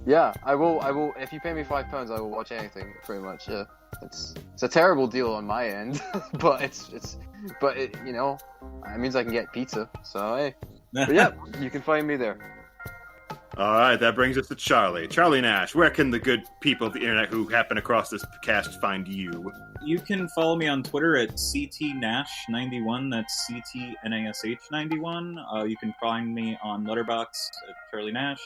Yeah, I will. If you pay me £5, I will watch anything. Pretty much. Yeah, it's a terrible deal on my end, but it means I can get pizza. So hey, but yeah, you can find me there. All right, that brings us to charlie-nash. Where can the good people of the internet who happen across this cast find you? You can follow me on Twitter at CTNash91. That's CTNASH91. You can find me on Letterboxd at charlie-nash.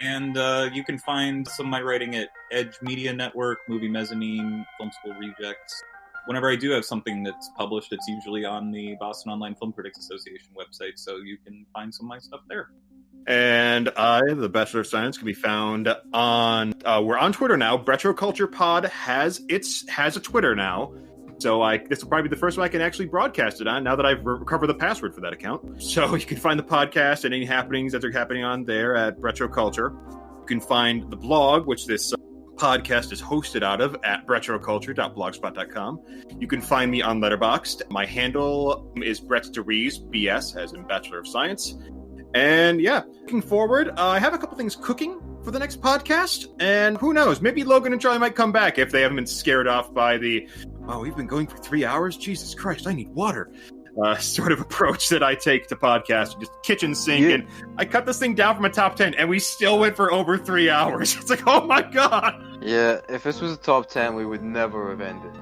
And you can find some of my writing at Edge Media Network, Movie Mezzanine, Film School Rejects. Whenever I do have something that's published, it's usually on the Boston Online Film Critics Association website, so you can find some of my stuff there. And I, the Bachelor of Science, can be found on... we're on Twitter now. Retro Culture Pod has a Twitter now. So this will probably be the first one I can actually broadcast it on now that I've recovered the password for that account. So you can find the podcast and any happenings that are happening on there at Retro Culture. You can find the blog, which this podcast is hosted out of, at retroculture.blogspot.com. You can find me on Letterboxd. My handle is Brenterprise, BS, as in Bachelor of Science. And yeah, looking forward, I have a couple things cooking for the next podcast, and who knows, maybe Logan and Charlie might come back if they haven't been scared off by the, we've been going for 3 hours? Jesus Christ, I need water. Sort of approach that I take to podcast, just kitchen sink, and I cut this thing down from a top 10, and we still went for over 3 hours. It's like, oh my god! Yeah, if this was a top 10, we would never have ended.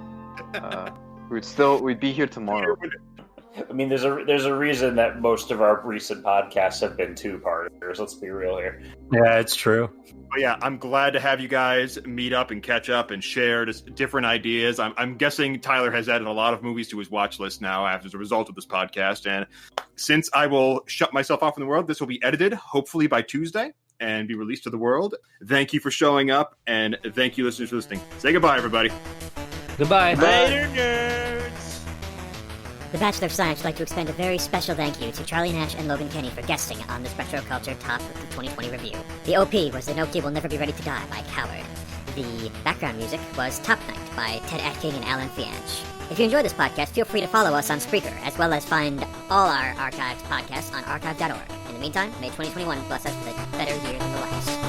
We'd be here tomorrow. I mean, there's a reason that most of our recent podcasts have been 2-parters. Let's be real here. Yeah, it's true. But yeah, I'm glad to have you guys meet up and catch up and share just different ideas. I'm guessing Tyler has added a lot of movies to his watch list now as a result of this podcast. And since I will shut myself off from the world, this will be edited, hopefully by Tuesday, and be released to the world. Thank you for showing up, and thank you, listeners, for listening. Say goodbye, everybody. Goodbye. Later, nerds. The Bachelor of Science would like to extend a very special thank you to Charlie Nash and Logan Kenny for guesting on this Retro Culture Top of the 2020 review. The OP was The No Kid Will Never Be Ready to Die by Coward. The background music was Top Night by Ted Atking and Alan Fianch. If you enjoy this podcast, feel free to follow us on Spreaker, as well as find all our archived podcasts on archive.org. In the meantime, may 2021 bless us with a better year than the last.